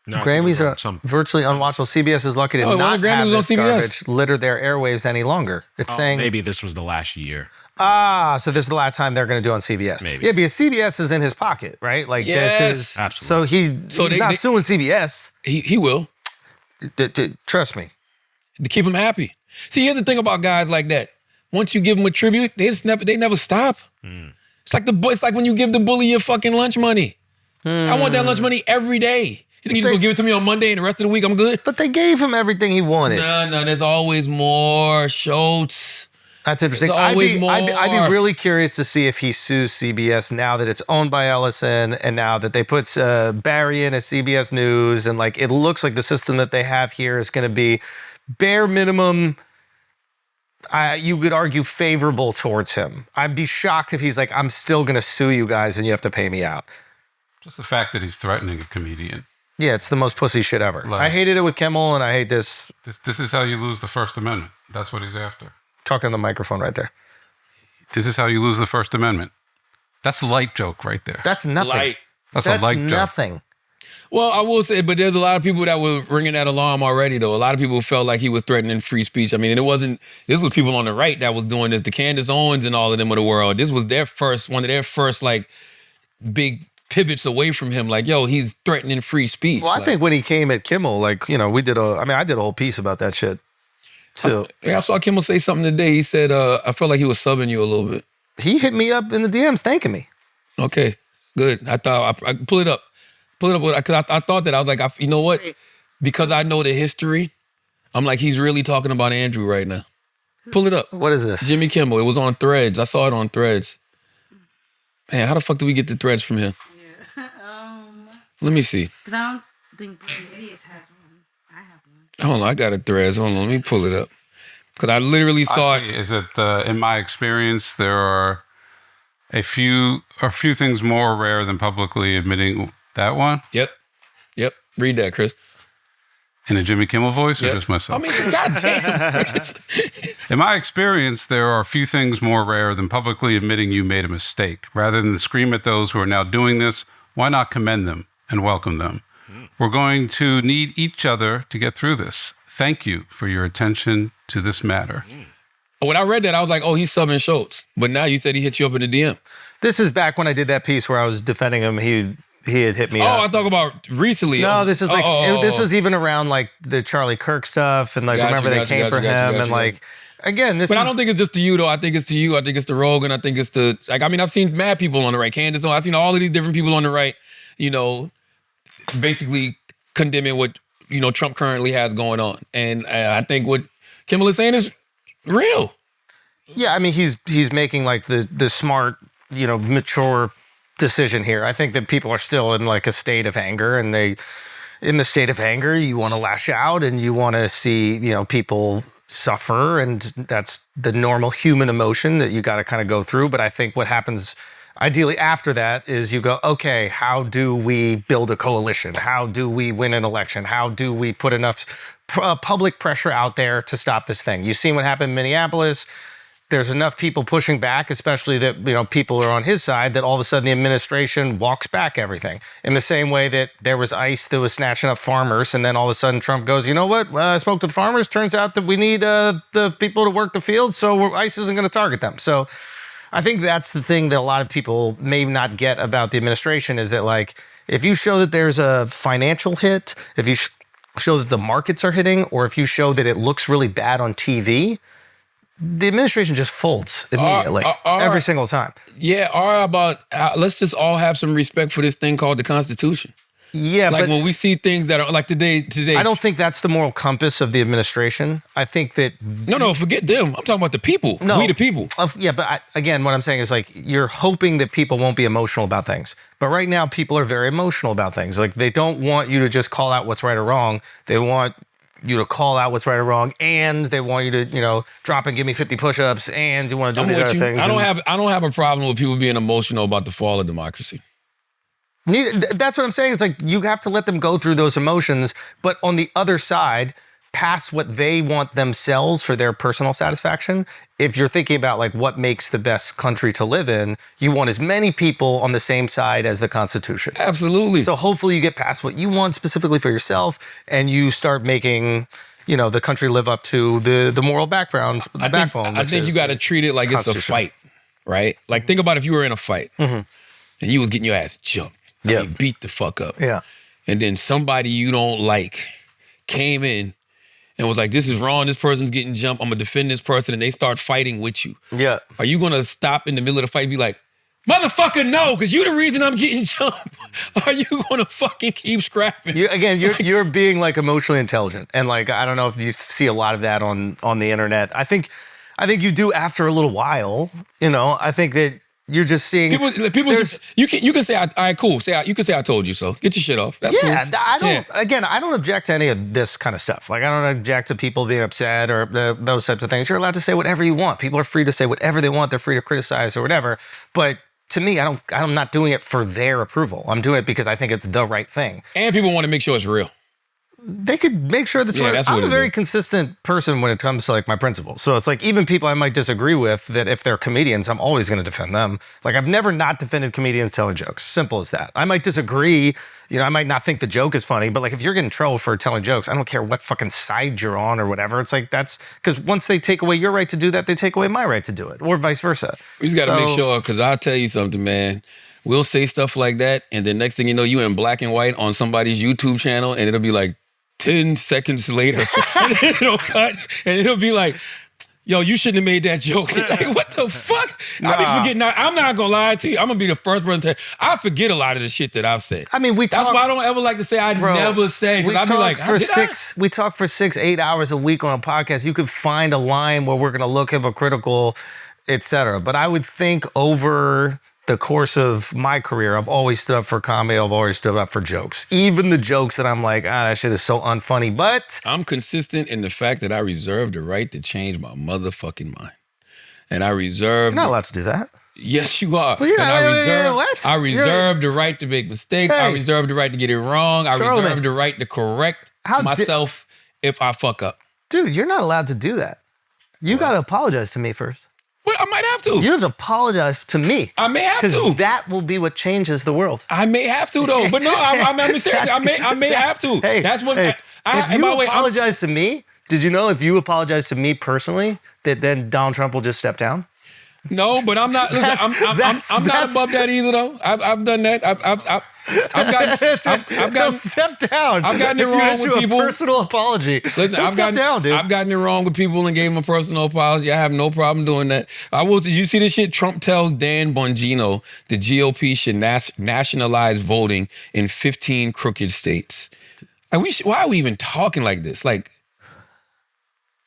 No, Grammys are virtually unwatchable. CBS is lucky to not have this garbage litter their airwaves any longer. It's saying maybe this was the last year. So this is the last time they're going to do on CBS. Maybe. Yeah, because CBS is in his pocket, right? Like this is absolutely. So he's not suing CBS. He will. Trust me. To keep him happy. See, here's the thing about guys like that. Once you give them a tribute, they never stop. It's like when you give the bully your fucking lunch money. I want that lunch money every day. You think he's gonna give it to me on Monday and the rest of the week I'm good? But they gave him everything he wanted. No, there's always more, Schultz. That's interesting. There's always more. I'd be really curious to see if he sues CBS now that it's owned by Ellison and now that they put Barry in as CBS News, and like it looks like the system that they have here is going to be bare minimum. You could argue favorable towards him. I'd be shocked if he's like, I'm still going to sue you guys and you have to pay me out. Just the fact that he's threatening a comedian. Yeah, it's the most pussy shit ever. I hated it with Kimmel, and I hate this. This is how you lose the First Amendment. That's what he's after. Talking on the microphone right there. This is how you lose the First Amendment. That's a light joke right there. That's nothing. Light. That's a light joke. Nothing. Well, I will say, but there's a lot of people that were ringing that alarm already, though. A lot of people felt like he was threatening free speech. I mean, this was people on the right that was doing this. The Candace Owens and all of them of the world. This was one of their first, like, big pivots away from him. Like, yo, he's threatening free speech. Well, I think when he came at Kimmel, like, you know, I did a whole piece about that shit. So I saw Kimmel say something today. He said, I felt like he was subbing you a little bit. He hit me up in the DMs thanking me. Okay, good. I thought, I pull it up. Because I thought that. I was like, you know what? Because I know the history, I'm like, he's really talking about Andrew right now. Pull it up. What is this? Jimmy Kimmel. It was on Threads. I saw it on Threads. Man, how the fuck do we get the Threads from him? Let me see. Because I don't think Brilliant Idiots has one. I have one. Hold on, I got a Threads. Hold on, let me pull it up. Because I literally saw it. Is it, in my experience, there are a few things more rare than publicly admitting that one? Yep. Read that, Chris. In a Jimmy Kimmel voice or just myself? I mean, goddamn. In my experience, there are a few things more rare than publicly admitting you made a mistake. Rather than scream at those who are now doing this, why not commend them and welcome them? We're going to need each other to get through this. Thank you for your attention to this matter. When I read that, I was like, oh, he's subbing Schultz. But now you said he hit you up in the DM. This is back when I did that piece where I was defending him. He had hit me up. Oh, I talk about recently. No, this is like, this was even around like the Charlie Kirk stuff. And like, they came for him. And like, again, But I don't think it's just to you, though. I think it's to you. I think it's to Rogan. I think it's to, like, I mean, I've seen mad people on the right. Candace, I've seen all of these different people on the right, you know, basically condemning what, you know, Trump currently has going on. And I think what Kimmel is saying is real. Yeah, I mean, he's making like the smart, you know, mature decision here. I think that people are still in like a state of anger, and in the state of anger, you want to lash out and you want to see, you know, people suffer, and that's the normal human emotion that you got to kind of go through. But I think what happens ideally after that is you go, okay, how do we build a coalition? How do we win an election? How do we put enough public pressure out there to stop this thing? You've seen what happened in Minneapolis. There's enough people pushing back, especially that, you know, people are on his side, that all of a sudden the administration walks back everything. In the same way that there was ICE that was snatching up farmers, and then all of a sudden Trump goes, you know what? I spoke to the farmers. Turns out that we need the people to work the field, so ICE isn't going to target them. So I think that's the thing that a lot of people may not get about the administration, is that, like, if you show that there's a financial hit, if you show that the markets are hitting, or if you show that it looks really bad on TV, the administration just folds immediately, every single time. Yeah, or about, let's just all have some respect for this thing called the Constitution. Yeah, like but when we see things that are like today. I don't think that's the moral compass of the administration. I think that no, forget them. I'm talking about the people. No, we the people. Yeah, but again, what I'm saying is, like, you're hoping that people won't be emotional about things. But right now, people are very emotional about things. Like, they don't want you to just call out what's right or wrong. They want you to call out what's right or wrong, and they want you to, you know, drop and give me 50 push-ups, and you want to do these other things. I don't have a problem with people being emotional about the fall of democracy. That's what I'm saying. It's like, you have to let them go through those emotions, but on the other side, past what they want themselves for their personal satisfaction. If you're thinking about, like, what makes the best country to live in, you want as many people on the same side as the Constitution. Absolutely. So hopefully you get past what you want specifically for yourself, and you start making, you know, the country live up to the moral backbone. I think you got to treat it like it's a fight, right? Like, think about if you were in a fight and you was getting your ass jumped. Yeah, beat the fuck up. Yeah. And then somebody you don't like came in and was like, this is wrong, this person's getting jumped, I'm gonna defend this person, and they start fighting with you. Yeah. Are you gonna stop in the middle of the fight and be like, motherfucker, no, because you're the reason I'm getting jumped? Are you gonna fucking keep scrapping? You're being like emotionally intelligent, and like I don't know if you see a lot of that on the internet. I think you do after a little while. You know, I think that you're just seeing people. You can say, all right, cool. You can say I told you so. Get your shit off. That's cool. I don't. Again, I don't object to any of this kind of stuff. Like I don't object to people being upset or those types of things. You're allowed to say whatever you want. People are free to say whatever they want. They're free to criticize or whatever. But to me, I'm not doing it for their approval. I'm doing it because I think it's the right thing. And people want to make sure it's real. They could make sure that's right. That's I'm a very consistent person when it comes to like my principles. So it's like even people I might disagree with, that if they're comedians, I'm always going to defend them. Like I've never not defended comedians telling jokes. Simple as that. I might disagree. You know, I might not think the joke is funny, but like if you're getting in trouble for telling jokes, I don't care what fucking side you're on or whatever. It's like that's because once they take away your right to do that, they take away my right to do it, or vice versa. We just got to make sure, because I'll tell you something, man. We'll say stuff like that, and then next thing you know, you in black and white on somebody's YouTube channel, and it'll be like 10 seconds later, and it'll cut, and it'll be like, yo, you shouldn't have made that joke. Like, what the fuck? I'll be forgetting. I'm not going to lie to you. I'm going to be the first person to tell you. I forget a lot of the shit that I've said. I mean, That's why I don't ever like to say I never say, because I'll be like, we talk for 6-8 hours a week on a podcast. You could find a line where we're going to look hypocritical, etc. But I would think over the course of my career, I've always stood up for comedy. I've always stood up for jokes. Even the jokes that I'm like, that shit is so unfunny, but I'm consistent in the fact that I reserve the right to change my motherfucking mind. And I reserve... You're not allowed to do that. Yes, you are. Well, I reserve the right to make mistakes. I reserve the right to get it wrong. I reserve the right to correct myself if I fuck up. Dude, you're not allowed to do that. You got to apologize to me first. Well, I might have to. You have to apologize to me. I may have to. That will be what changes the world. I may have to, though. But no, I'm serious. I may have to. Hey, that's what. If you apologize to me, did you know if you apologize to me personally, that then Donald Trump will just step down? No, but I'm not. Listen, I'm not above that either, though. I've done that. I've gotten step down. I've gotten it wrong with people. A personal apology. Listen, I've gotten it wrong with people and gave them a personal apology. I have no problem doing that. Did you see this shit? Trump tells Dan Bongino the GOP should nationalize voting in 15 crooked states. Why are we even talking like this? Like,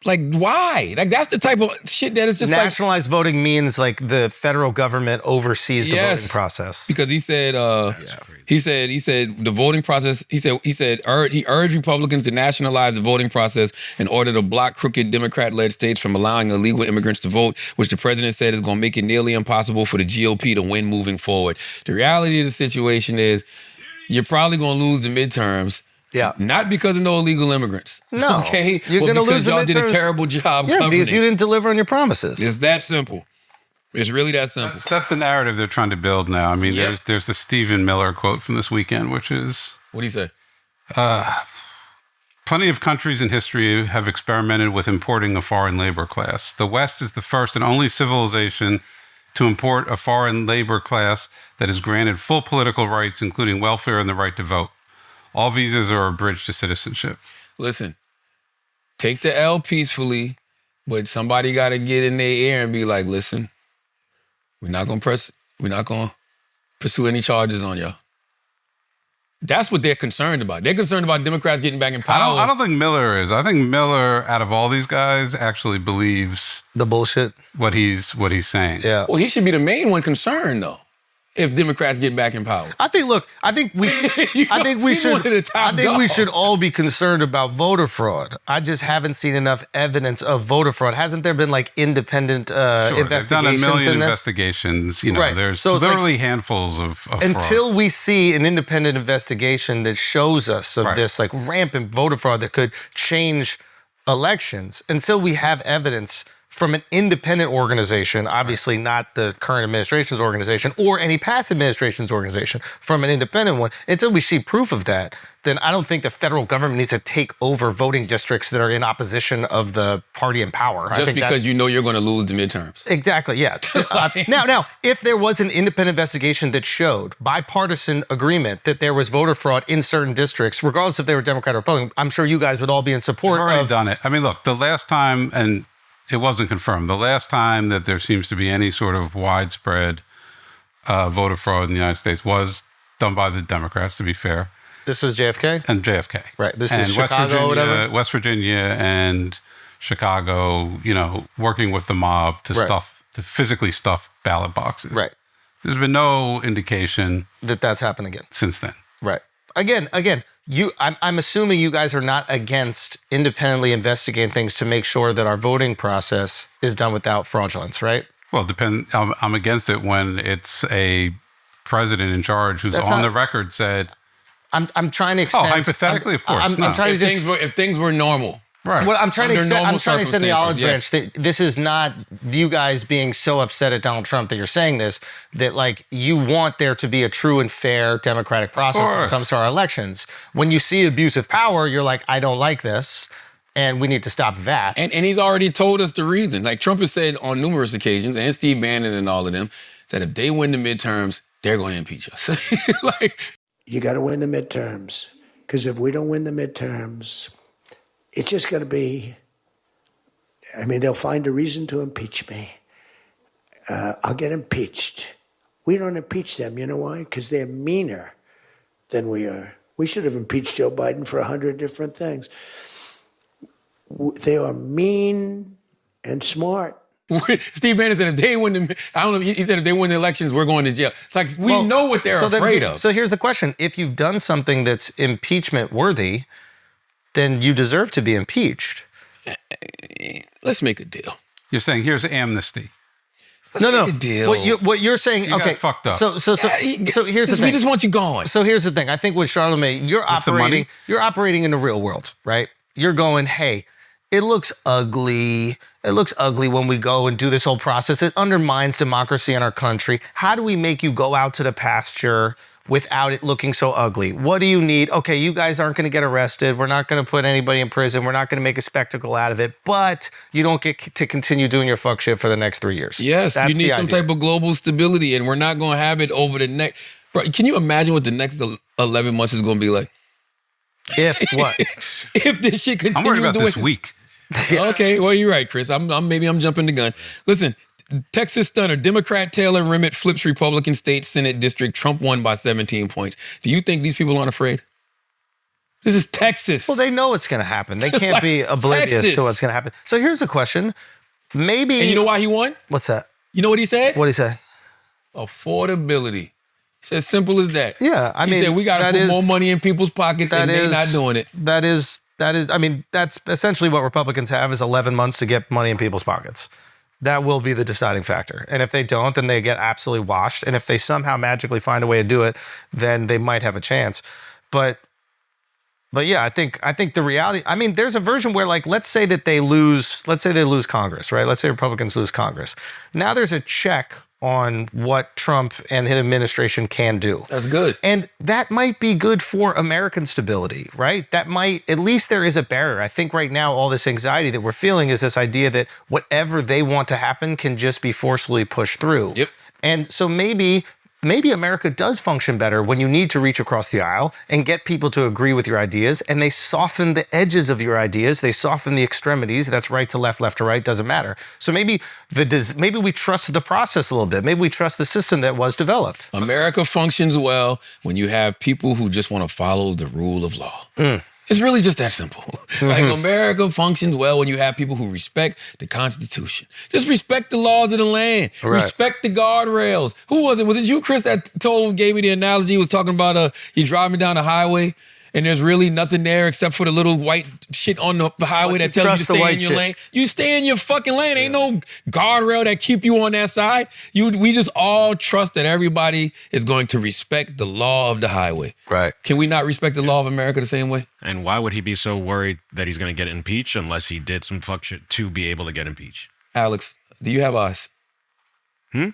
why? Like, that's the type of shit that is just nationalized voting means like the federal government oversees the voting process. Because he said, he said the voting process. He urged Republicans to nationalize the voting process in order to block crooked Democrat-led states from allowing illegal immigrants to vote, which the president said is going to make it nearly impossible for the GOP to win moving forward. The reality of the situation is, you're probably going to lose the midterms. Yeah. Not because of no illegal immigrants. No. Okay? You're going to lose the midterms. Because y'all did a terrible job covering because you didn't deliver on your promises. It's that simple. It's really that simple. That's the narrative they're trying to build now. I mean, there's the Stephen Miller quote from this weekend, which is... What do you say? Plenty of countries in history have experimented with importing a foreign labor class. The West is the first and only civilization to import a foreign labor class that is granted full political rights, including welfare and the right to vote. All visas are a bridge to citizenship. Listen, take the L peacefully, but somebody got to get in their ear and be like, listen, we're not going to pursue any charges on y'all. That's what they're concerned about. They're concerned about Democrats getting back in power. I don't think Miller is. I think Miller, out of all these guys, actually believes the bullshit. What he's saying. Yeah. Well, he should be the main one concerned, though. If Democrats get back in power, I think we should all be concerned about voter fraud. I just haven't seen enough evidence of voter fraud. Hasn't there been like independent investigations? They've done a million in this? investigations. You know, Right. there's So it's literally handfuls of until fraud. we see an independent investigation that shows us of this like rampant voter fraud that could change elections. Until we have evidence from an independent organization, obviously not the current administration's organization or any past administration's organization, from an independent one, until we see proof of that, then I don't think the federal government needs to take over voting districts that are in opposition of the party in power. Just because you know you're going to lose the midterms. Exactly, yeah. Now, if there was an independent investigation that showed bipartisan agreement that there was voter fraud in certain districts, regardless if they were Democrat or Republican, I'm sure you guys would all be in support I've already done it. I mean, look, the last time, and it wasn't confirmed, the last time that there seems to be any sort of widespread voter fraud in the United States was done by the Democrats, to be fair. This was JFK? And JFK. Right. This is Chicago or whatever? West Virginia and Chicago, working with the mob to physically stuff ballot boxes. Right. There's been no indication that that's happened again since then. Right. Again, I'm assuming you guys are not against independently investigating things to make sure that our voting process is done without fraudulence, right? Well, I'm against it when it's a president in charge who's on the record said. I'm trying to extend. Oh, hypothetically, of course. I'm trying to if things were normal. Right. Well, I'm trying to Under extend the olive circumstances, branch. That this is not you guys being so upset at Donald Trump that you're saying this, that like you want there to be a true and fair democratic process when it comes to our elections. When you see abuse of power, you're like, I don't like this, and we need to stop that. And he's already told us the reason. Like Trump has said on numerous occasions, and Steve Bannon and all of them, that if they win the midterms, they're going to impeach us. You got to win the midterms. Because if we don't win the midterms, it's just going to be, they'll find a reason to impeach me. I'll get impeached. We don't impeach them. You know why? Because they're meaner than we are. We should have impeached Joe Biden for 100 different things. They are mean and smart. Steve Bannon said if they win he said if they win the elections, we're going to jail. It's like we know what they're afraid of. So here's the question. If you've done something that's impeachment worthy, then you deserve to be impeached. Let's make a deal. You're saying here's amnesty. Let's make a deal. What you're saying, you got fucked up. So here's the thing. We just want you gone. So here's the thing. I think with Charlamagne, you're operating in the real world, right? You're going, hey, it looks ugly. It looks ugly when we go and do this whole process. It undermines democracy in our country. How do we make you go out to the pasture without it looking so ugly? What do you need? Okay, you guys aren't going to get arrested. We're not going to put anybody in prison. We're not going to make a spectacle out of it. But you don't get to continue doing your fuck shit for the next 3 years. Yes, you need some type of global stability, and we're not going to have it over the next. Bro, can you imagine what the next 11 months is going to be like? If what? If this shit continues. I'm worried about this week. Okay, well, you're right, Chris. Maybe I'm jumping the gun. Listen, Texas stunner. Democrat Taylor Emmett flips Republican state Senate district. Trump won by 17 points. Do you think these people aren't afraid? This is Texas. Well, they know what's going to happen. They can't be oblivious to what's going to happen. So here's the question. Maybe. And you know why he won? What's that? You know what he said? What'd he say? Affordability. It's as simple as that. Yeah, he said we got to put more money in people's pockets, and they're not doing it. That's essentially what Republicans have is 11 months to get money in people's pockets. That will be the deciding factor. And if they don't, then they get absolutely washed. And if they somehow magically find a way to do it, then they might have a chance. But yeah, I think the reality, there's a version where like, let's say they lose Congress, right? Let's say Republicans lose Congress. Now there's a check on what Trump and his administration can do. That's good. And that might be good for American stability, right? That might, at least there is a barrier. I think right now all this anxiety that we're feeling is this idea that whatever they want to happen can just be forcefully pushed through. Yep. And so maybe America does function better when you need to reach across the aisle and get people to agree with your ideas, and they soften the edges of your ideas. They soften the extremities. That's right to left to right, doesn't matter. So maybe we trust the process a little bit. Maybe we trust the system that was developed. America functions well when you have people who just want to follow the rule of law. It's really just that simple. Like America functions well when you have people who respect the Constitution. Just respect the laws of the land. Right. Respect the guardrails. Who was it? Was it you, Chris, that gave me the analogy? He was talking about you're driving down the highway and there's really nothing there except for the little white shit on the highway that tells you to stay in your lane. You stay in your fucking lane. Ain't no guardrail that keep you on that side. We just all trust that everybody is going to respect the law of the highway. Right. Can we not respect the law of America the same way? And why would he be so worried that he's going to get impeached unless he did some fuck shit to be able to get impeached? Alexx, do you have eyes?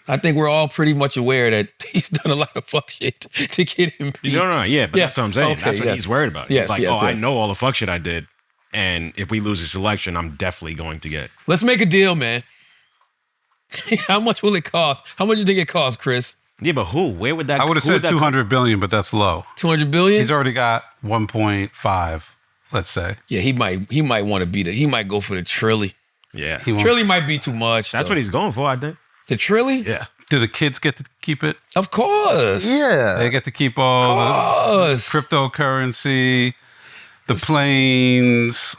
I think we're all pretty much aware that he's done a lot of fuck shit to get impeached. No, yeah, but that's what I'm saying. Okay, that's what he's worried about. Yes, He's like, yes, I yes. know all the fuck shit I did, and if we lose this election, I'm definitely going to get. Let's make a deal, man. How much will it cost? How much do you think it costs, Chris? Yeah, but who? Where would that? I would have said 200 billion, but that's low. 200 billion? He's already got 1.5, let's say. Yeah, he might want to be he might go for the trilly. Yeah. Trilly might be too much. That's what he's going for, I think. The trilly? Yeah. Do the kids get to keep it? Of course. Yeah. They get to keep all the cryptocurrency, the planes,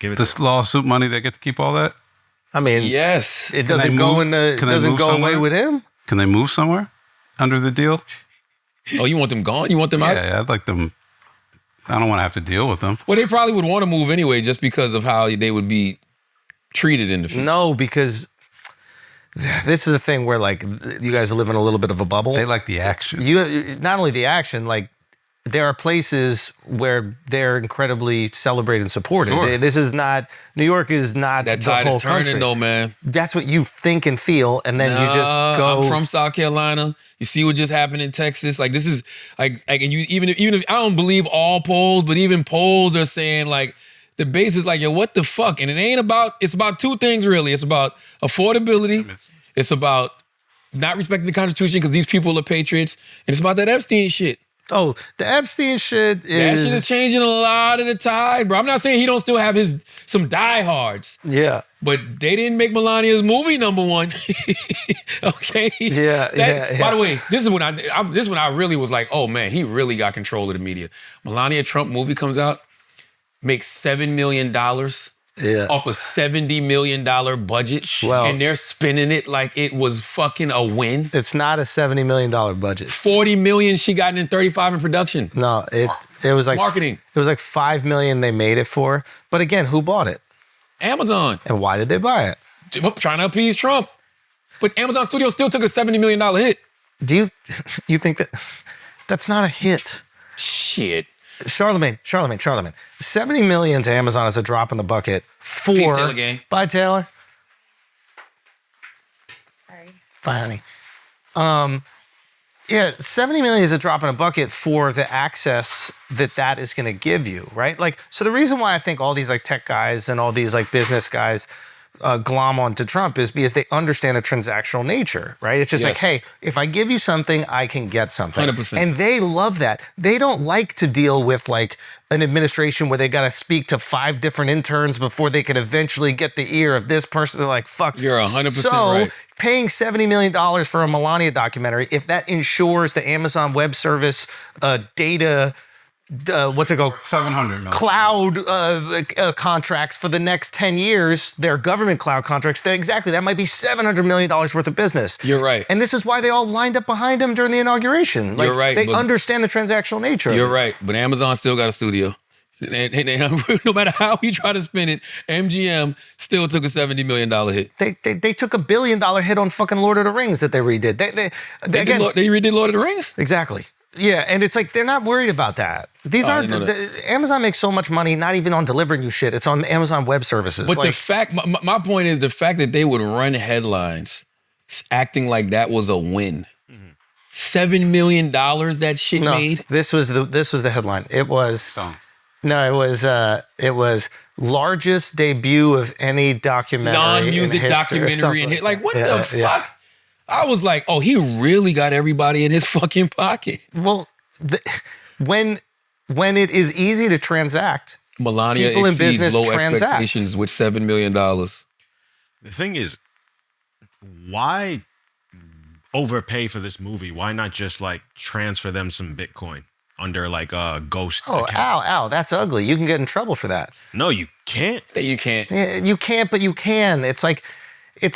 the lawsuit money. They get to keep all that? I mean, yes. It doesn't go away with him? Can they move somewhere under the deal? Oh, you want them gone? You want them out? Yeah, I'd like them. I don't want to have to deal with them. Well, they probably would want to move anyway just because of how they would be treated in the future. No, because this is the thing where, like, you guys live in a little bit of a bubble. They like the action. You not only the action, like, there are places where they're incredibly celebrated and supported. Sure. This is not, New York is not That the tide whole is turning country. though, man. That's what you think and feel, and then you just go. I'm from South Carolina. You see what just happened in Texas? Like, this is like and you even if I don't believe all polls, but even polls are saying like the base is like, yo, what the fuck? And it's about two things really. It's about affordability. It's about not respecting the Constitution because these people are patriots, and it's about that Epstein shit. Oh, the Epstein shit That shit is changing a lot of the tide, bro. I'm not saying he don't still have some diehards. Yeah. But they didn't make Melania's movie number one. Okay? Yeah. By the way, this is when I really was like, oh man, he really got control of the media. Melania Trump movie comes out, makes $7 million off a $70 million budget. Well, and they're spinning it like it was fucking a win. It's not a $70 million budget. $40 million she got in 35 in production. No, it was like marketing. It was like $5 million they made it for. But again, who bought it? Amazon. And why did they buy it? Trying to appease Trump. But Amazon Studios still took a $70 million hit. Do you think that's not a hit? Shit. Charlemagne. $70 million to Amazon is a drop in the bucket for. Peace, Taylor gang. Bye, Taylor. Sorry. Bye, honey. Yeah, $70 million is a drop in a bucket for the access that is going to give you, right? Like, so the reason why I think all these like tech guys and all these like business guys glom onto Trump is because they understand the transactional nature, right? It's just like, hey, if I give you something, I can get something. 100%. And they love that. They don't like to deal with like an administration where they got to speak to 5 different interns before they can eventually get the ear of this person. They're like, fuck. You're 100% so, right. Paying $70 million for a Melania documentary, if that ensures the Amazon Web Service data, what's it called? 700 million. Cloud contracts for the next 10 years, their government cloud contracts, that might be $700 million worth of business. You're right. And this is why they all lined up behind him during the inauguration. Like, You're right. They understand the transactional nature of it. You're right. But Amazon still got a studio. And no matter how he tried to spin it, MGM still took a $70 million hit. They took $1 billion hit on fucking Lord of the Rings that they redid. They redid Lord of the Rings? Exactly. Yeah, and it's like they're not worried about that. These aren't. Amazon makes so much money, not even on delivering you shit. It's on Amazon Web Services. But the fact, my point is the fact that they would run headlines acting like that was a win. $7 million that shit made. This was the headline. It was. No, it was largest debut of any documentary, non-music documentary, and like what the fuck? Yeah. I was like, oh, he really got everybody in his fucking pocket. Well, when it is easy to transact, Melania people in exceeds business low transact. expectations with $7 million. The thing is, why overpay for this movie? Why not just like transfer them some Bitcoin under like a ghost account? Ow, that's ugly. You can get in trouble for that. No, you can't. You can't. Yeah, you can't, but you can. It's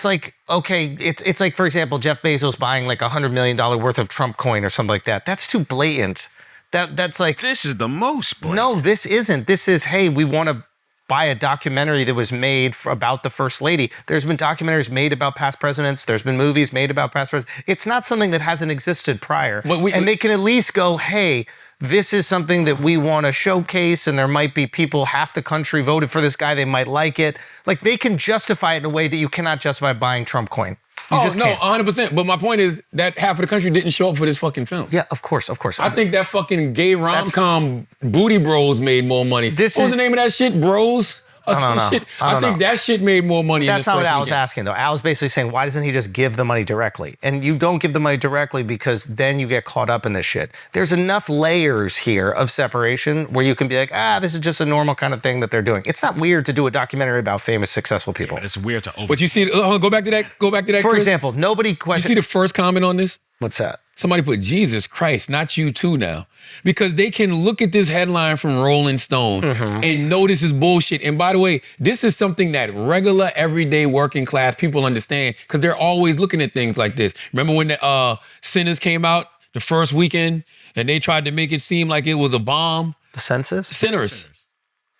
like, okay, it's like, for example, Jeff Bezos buying like $100 million worth of Trump coin or something like that. That's too blatant. That's like, this is the most blatant. No, this isn't. This is, hey, we want to buy a documentary that was made about the First Lady. There's been documentaries made about past presidents. There's been movies made about past presidents. It's not something that hasn't existed prior. And they can at least go, hey, this is something that we want to showcase, and there might be people, half the country voted for this guy, they might like it. Like, they can justify it in a way that you cannot justify buying Trump coin. You just can't. 100%. But my point is that half of the country didn't show up for this fucking film. Yeah, of course. I think that fucking gay rom-com Booty Bros made more money. What was the name of that shit, Bros? I don't know. I think that shit made more money. That's in not this what first Al was weekend. asking, though. Al was basically saying, why doesn't he just give the money directly? And you don't give the money directly because then you get caught up in this shit. There's enough layers here of separation where you can be like, this is just a normal kind of thing that they're doing. It's not weird to do a documentary about famous, successful people. Yeah, it's weird to But you see, go back to that. For Chris. example, nobody You questions. see the first comment on this? What's that? Somebody put, Jesus Christ, not you too now. Because they can look at this headline from Rolling Stone and know this is bullshit. And by the way, this is something that regular, everyday working class people understand because they're always looking at things like this. Remember when the Sinners came out the first weekend and they tried to make it seem like it was a bomb? The census? Sinners.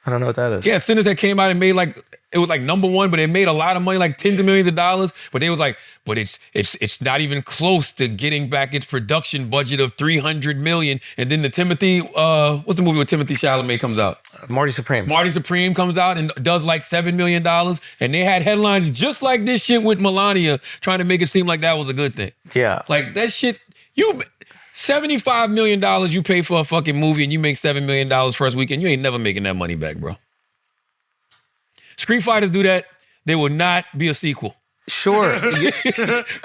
I don't know what that is. Yeah, Sinners that came out and made it was like number one, but it made a lot of money, like tens of millions of dollars. But they was like, but it's not even close to getting back its production budget of $300 million. And then the Timothy, what's the movie with Timothy Chalamet comes out? Marty Supreme. Marty Supreme comes out and does like $7 million. And they had headlines just like this shit with Melania trying to make it seem like that was a good thing. Yeah. Like that shit, $75 million you pay for a fucking movie and you make $7 million first weekend, you ain't never making that money back, bro. Street Fighters do that, there will not be a sequel. Sure.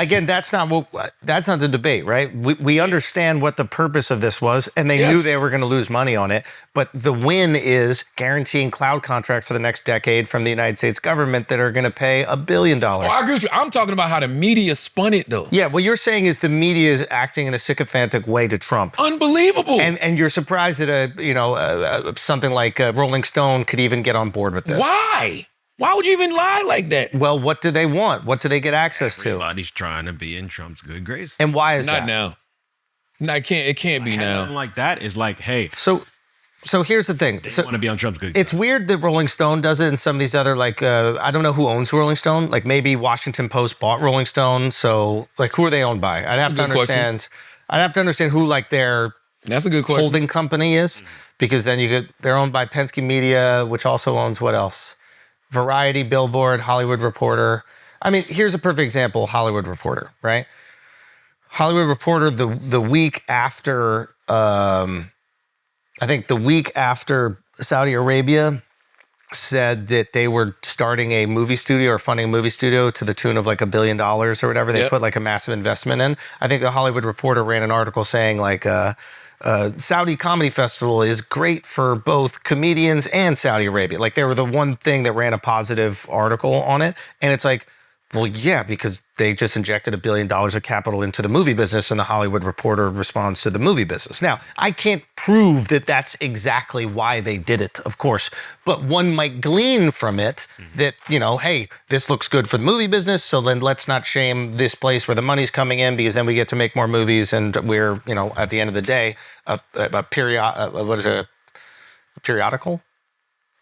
Again, that's not the debate, right? We understand what the purpose of this was, and they knew they were going to lose money on it. But the win is guaranteeing cloud contracts for the next decade from the United States government that are going to pay $1 billion. Oh, I agree with you. I'm talking about how the media spun it, though. Yeah, what you're saying is the media is acting in a sycophantic way to Trump. Unbelievable. And you're surprised that something like Rolling Stone could even get on board with this. Why? Why would you even lie like that? Well, what do they want? What do they get access to? Everybody's trying to be in Trump's good graces. And why is Not that? now. No, it can't be now. Something like that is like, hey. So here's the thing. They want to be on Trump's good It's weird that Rolling Stone does it and some of these other, I don't know who owns Rolling Stone. Like maybe Washington Post bought Rolling Stone. So who are they owned by? I'd have to understand who their That's a good question. holding company is, because then they're owned by Penske Media, which also owns what else? Variety, Billboard, Hollywood Reporter. I mean, here's a perfect example, Hollywood Reporter, right? Hollywood Reporter, the week after, I think the week after Saudi Arabia said that they were starting a movie studio or funding a movie studio to the tune of $1 billion or whatever. They put a massive investment in. I think the Hollywood Reporter ran an article saying Saudi Comedy Festival is great for both comedians and Saudi Arabia. They were the one thing that ran a positive article on it. And it's well, yeah, because they just injected $1 billion of capital into the movie business, and the Hollywood Reporter responds to the movie business. Now, I can't prove that that's exactly why they did it, of course, but one might glean from it that, hey, this looks good for the movie business, so then let's not shame this place where the money's coming in, because then we get to make more movies, and we're, at the end of the day, a periodical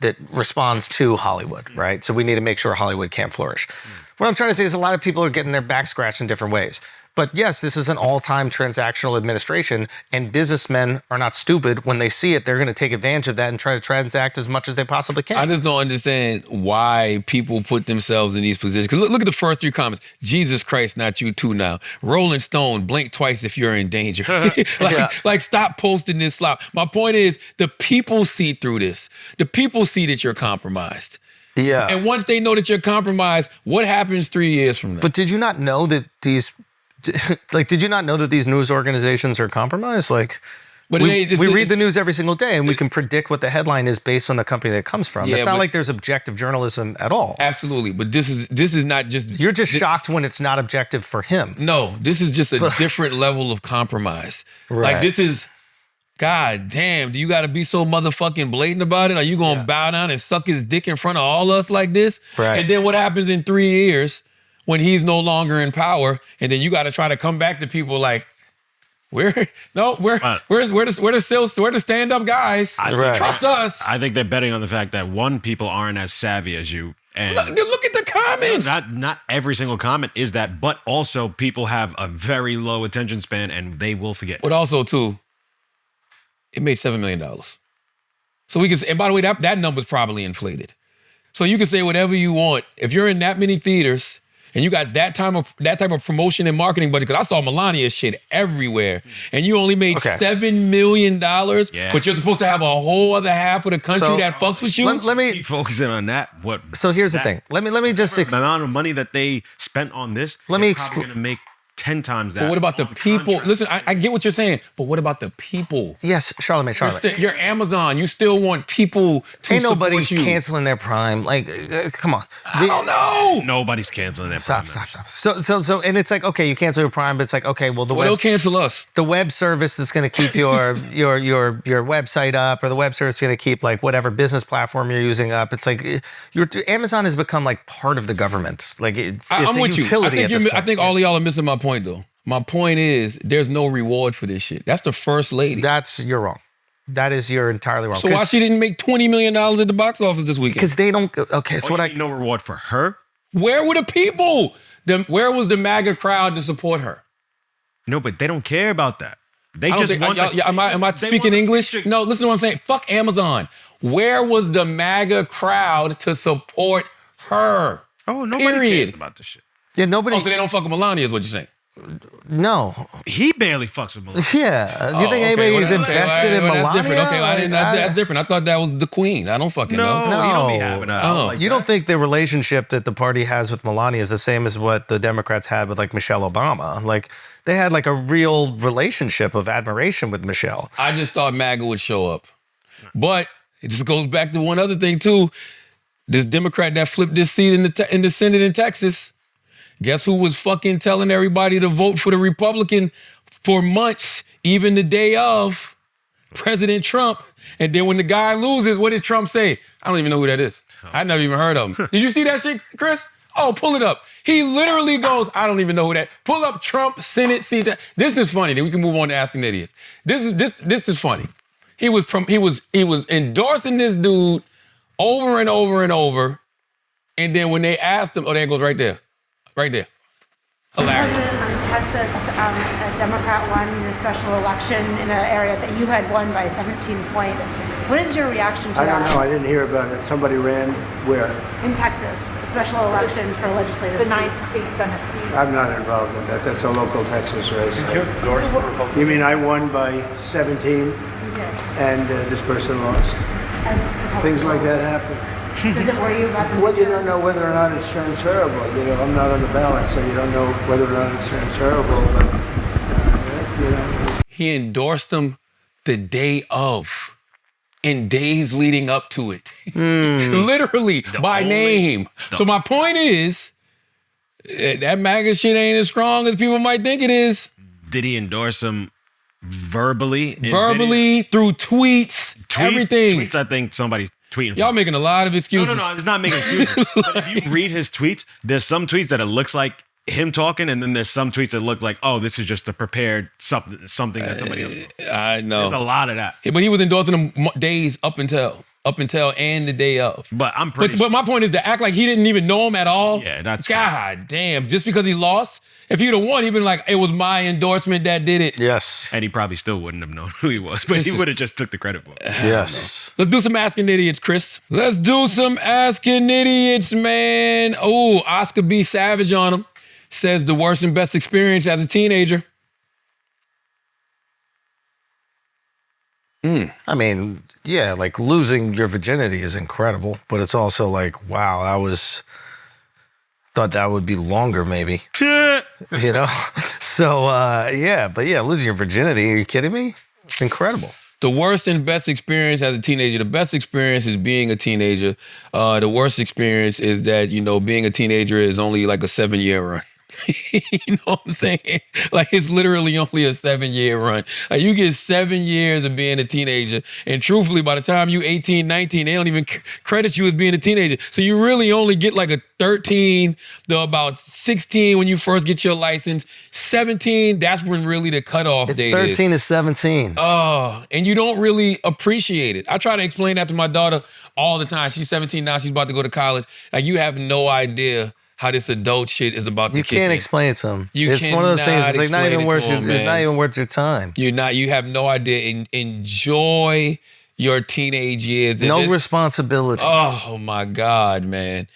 that responds to Hollywood, right? So we need to make sure Hollywood can't flourish. What I'm trying to say is a lot of people are getting their back scratched in different ways. But yes, this is an all-time transactional administration, and businessmen are not stupid. When they see it, they're going to take advantage of that and try to transact as much as they possibly can. I just don't understand why people put themselves in these positions. Because look at the first three comments. Jesus Christ, not you too now. Rolling Stone, blink twice if you're in danger. Stop posting this slop. My point is, the people see through this. The people see that you're compromised. Yeah. And once they know that you're compromised, what happens 3 years from now? But did you not know that these news organizations are compromised? We read the news every single day, and we can predict what the headline is based on the company that it comes from. It's not like there's objective journalism at all. Absolutely. But this is not just... You're just shocked when it's not objective for him. No, this is just a different level of compromise. Right. This is... God damn, do you got to be so motherfucking blatant about it? Are you going to bow down and suck his dick in front of all us like this? Right. And then what happens in 3 years when he's no longer in power? And then you got to try to come back to people where's the stand-up guys? Trust us. I think they're betting on the fact that people aren't as savvy as you. And look at the comments. Not every single comment is that, but also people have a very low attention span and they will forget. But also too, it made $7 million. So we can, and by the way, that number's probably inflated. So you can say whatever you want. If you're in that many theaters and you got that type of promotion and marketing budget, because I saw Melania shit everywhere, and you only made $7 million, but you're supposed to have a whole other half of the country that fucks with you. Let me keep focusing on that. So here's the thing. Let me just the amount of money that they spent on this. Let me explain. Going to make 10 times that. But what about the people? Listen, I get what you're saying, but what about the people? Yes, Charlamagne. You're Amazon. You still want people to Ain't nobody support you. canceling their Prime. Like, come on. I don't know. Nobody's canceling their Prime. Stop. So, and it's like, okay, you cancel your Prime, but it's like, okay, well, they'll cancel us. The web service is going to keep your website up, or the web service is going to keep like whatever business platform you're using up. It's like Amazon has become like part of the government. Like I'm a with utility you. at this point. I think all of y'all are missing my point though. My point is, there's no reward for this shit. That's the first lady. You're wrong. You're entirely wrong. So why she didn't make $20 million at the box office this weekend? Because they don't. Okay, so no reward for her. Where were the people? Where was the MAGA crowd to support her? No, but they don't care about that. They just want. Am I speaking English? No, listen to what I'm saying. Fuck Amazon. Where was the MAGA crowd to support her? Oh, nobody cares about this shit. Yeah, nobody. Oh, so they don't fuck with Melania is what you're saying? No. He barely fucks with Melania. Yeah. You think anybody's invested in Melania? That's different. Okay, that's different. I thought that was the queen. I don't fucking know. No, you don't be having that. You don't think the relationship that the party has with Melania is the same as what the Democrats had with like Michelle Obama? Like they had like a real relationship of admiration with Michelle. I just thought MAGA would show up. But it just goes back to one other thing too. This Democrat that flipped this seat in the Senate in Texas, guess who was fucking telling everybody to vote for the Republican for months, even the day of? President Trump. And then when the guy loses, what did Trump say? I don't even know who that is. I never even heard of him. Did you see that shit, Chris? Oh, pull it up. He literally goes, I don't even know who that. Pull up Trump Senate seat. This is funny. Then we can move on to Asking Idiots. This is funny. He was endorsing this dude over and over and over. And then when they asked him, oh, there it goes right there. Right there. Hilarious. In Texas, a Democrat won the special election in an area that you had won by 17 points. What is your reaction to that? I don't know. I didn't hear about it. Somebody ran where? In Texas, a special election for a legislative seat. The 9th state Senate seat. I'm not involved in that. That's a local Texas race. You mean I won by 17 and this person lost? Things like that happen. Does it worry you about the Well, you don't know whether or not it's transferable. You know, I'm not on the ballot, so you don't know whether or not it's transferable. But, He endorsed him the day of and days leading up to it. Literally, by name. So my point is, that MAGA shit ain't as strong as people might think it is. Did he endorse him verbally? Verbally, through tweets, everything. Tweets, I think somebody's tweeting. Y'all making a lot of excuses. No, it's not making excuses. But if you read his tweets, there's some tweets that it looks like him talking, and then there's some tweets that look like, oh, this is just a prepared something that somebody else wrote. I know. There's a lot of that. Yeah, but he was endorsing them days up until and the day of. But I'm pretty But my point is to act like he didn't even know him at all. Yeah, that's God damn. Just because he lost, if he'd have won, he'd been like, it was my endorsement that did it. Yes. And he probably still wouldn't have known who he was, but he would have just took the credit for it. Yes. Let's do some Asking Idiots, Chris. Let's do some Asking Idiots, man. Oh, Oscar B. Savage on him. Says the worst and best experience as a teenager. I mean, yeah, like losing your virginity is incredible, but it's also like, wow, thought that would be longer maybe. You know? So, losing your virginity, are you kidding me? It's incredible. The worst and best experience as a teenager. The best experience is being a teenager. The worst experience is that, being a teenager is only like a 7-year run. You know what I'm saying? Like, it's literally only a 7-year run. Like, you get 7 years of being a teenager, and truthfully, by the time you 18, 19, they don't even credit you as being a teenager. So you really only get like a 13 to about 16 when you first get your license. 17, that's when really the cutoff date is. 13 to 17. Oh, and you don't really appreciate it. I try to explain that to my daughter all the time. She's 17 now. She's about to go to college. Like, you have no idea how this adult shit is about to You kick can't in. explain it to them. You It's one of those things. It's like not even worth explain it to 'em, it's not man. even worth your time. You have no idea. Enjoy your teenage years. No responsibility. Oh my God, man.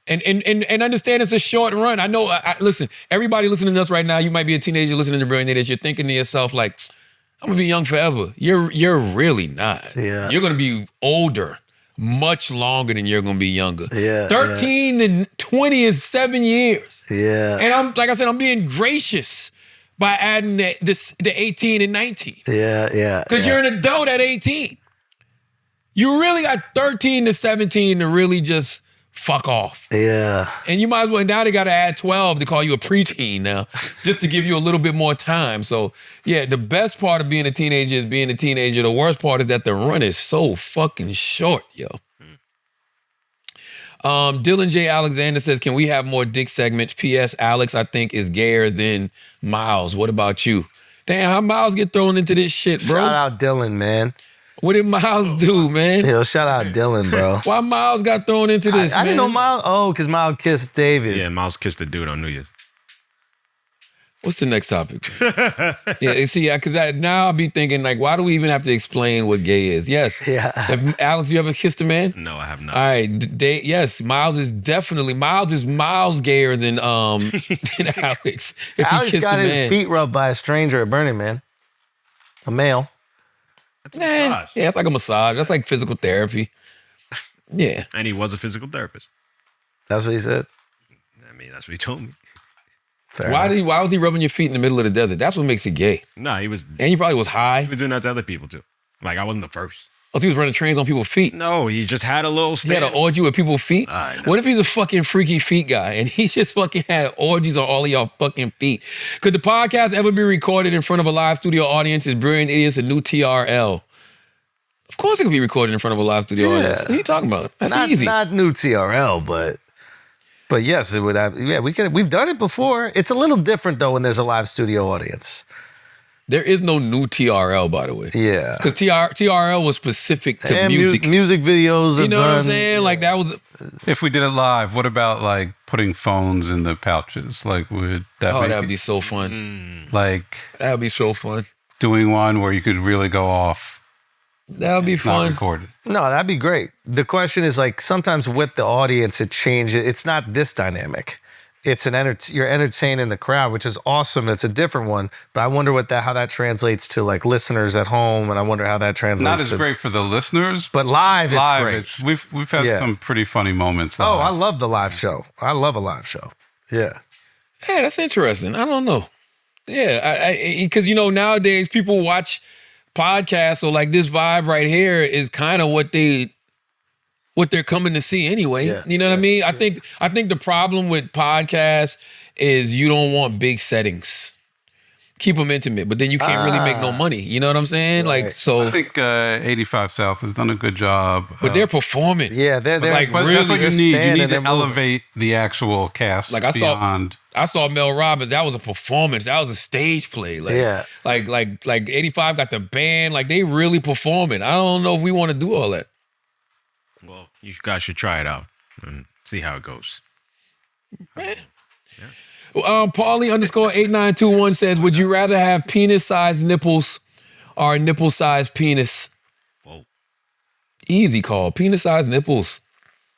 And understand it's a short run. I know, listen, everybody listening to us right now, you might be a teenager listening to Brilliant Idiots. You're thinking to yourself like, I'm gonna be young forever. You're really not. Yeah. You're gonna be older, much longer than you're gonna be younger. Yeah. 13 and 20 is 7 years. Yeah. And I'm like I said, I'm being gracious by adding the 18 and 19. Yeah. Because you're an adult at 18. You really got 13 to 17 to really just fuck off. Yeah. And you might as well, now they got to add 12 to call you a preteen now, just to give you a little bit more time. So, yeah, the best part of being a teenager is being a teenager. The worst part is that the run is so fucking short, yo. Dylan J. Alexander says, can we have more dick segments? P.S. Alex, I think, is gayer than Miles. What about you? Damn, how Miles get thrown into this shit, bro? Shout out Dylan, man. What did Miles do, man? Yo, shout out Dylan, bro. Why Miles got thrown into this, I didn't know Miles. Oh, because Miles kissed David. Yeah, Miles kissed the dude on New Year's. What's the next topic? Yeah, see, because now I'll be thinking, like, why do we even have to explain what gay is? Yes. Yeah. Alex, you ever kissed a man? No, I have not. All right. Yes, Miles is Miles gayer than Alex. If he Alex kissed got a his man. feet rubbed by a stranger at Burning Man. A male. That's a massage. Yeah, it's like a massage. That's like physical therapy. Yeah. And he was a physical therapist. That's what he said. I mean, that's what he told me. Why was he rubbing your feet in the middle of the desert? That's what makes it gay. No, he was. And he probably was high. He was doing that to other people too. Like I wasn't the first. Oh, so he was running trains on people's feet. No, he just had a little He had stand. an orgy with people's feet? What if he's a fucking freaky feet guy and he just fucking had orgies on all of y'all fucking feet? Could the podcast ever be recorded in front of a live studio audience? Is Brilliant Idiots a new TRL? Of course it could be recorded in front of a live studio audience. What are you talking about? That's easy. Not new TRL, but yes, it would have. Yeah, we've done it before. It's a little different though when there's a live studio audience. There is no new TRL, by the way. Yeah. Because TRL was specific to music. Music videos. You know what I'm saying? Like that was. If we did it live, what about like putting phones in the pouches? Like would that? Oh, that'd be so fun. Like that'd be so fun. Doing one where you could really go off. That would be fun. Not recorded. No, that'd be great. The question is like sometimes with the audience it changes. It's not this dynamic. It's you're entertaining the crowd, which is awesome. It's a different one, but I wonder how that translates to like listeners at home, and I wonder how that translates. Not as great for the listeners, but live it's great. We've had some pretty funny moments. Live. Oh, I love the live show. I love a live show. Yeah. Yeah, that's interesting. I don't know. Yeah, because nowadays people watch podcasts, so like this vibe right here is kind of what they're coming to see anyway. Yeah. You know what I mean? I think the problem with podcasts is you don't want big settings. Keep them intimate, but then you can't really make no money. You know what I'm saying? Right. Like so. I think 85 South has done a good job. But they're performing. Yeah, they're like but really. that's what you need. You need to moving. elevate the actual cast Like I saw Mel Robbins. That was a performance. That was a stage play. Like, Yeah. Like 85 got the band. Like they really performing. I don't know if we want to do all that. Well, you guys should try it out and see how it goes. Paulie _8921 says, would you rather have penis-sized nipples or a nipple-sized penis? Whoa. Easy call. Penis-sized nipples.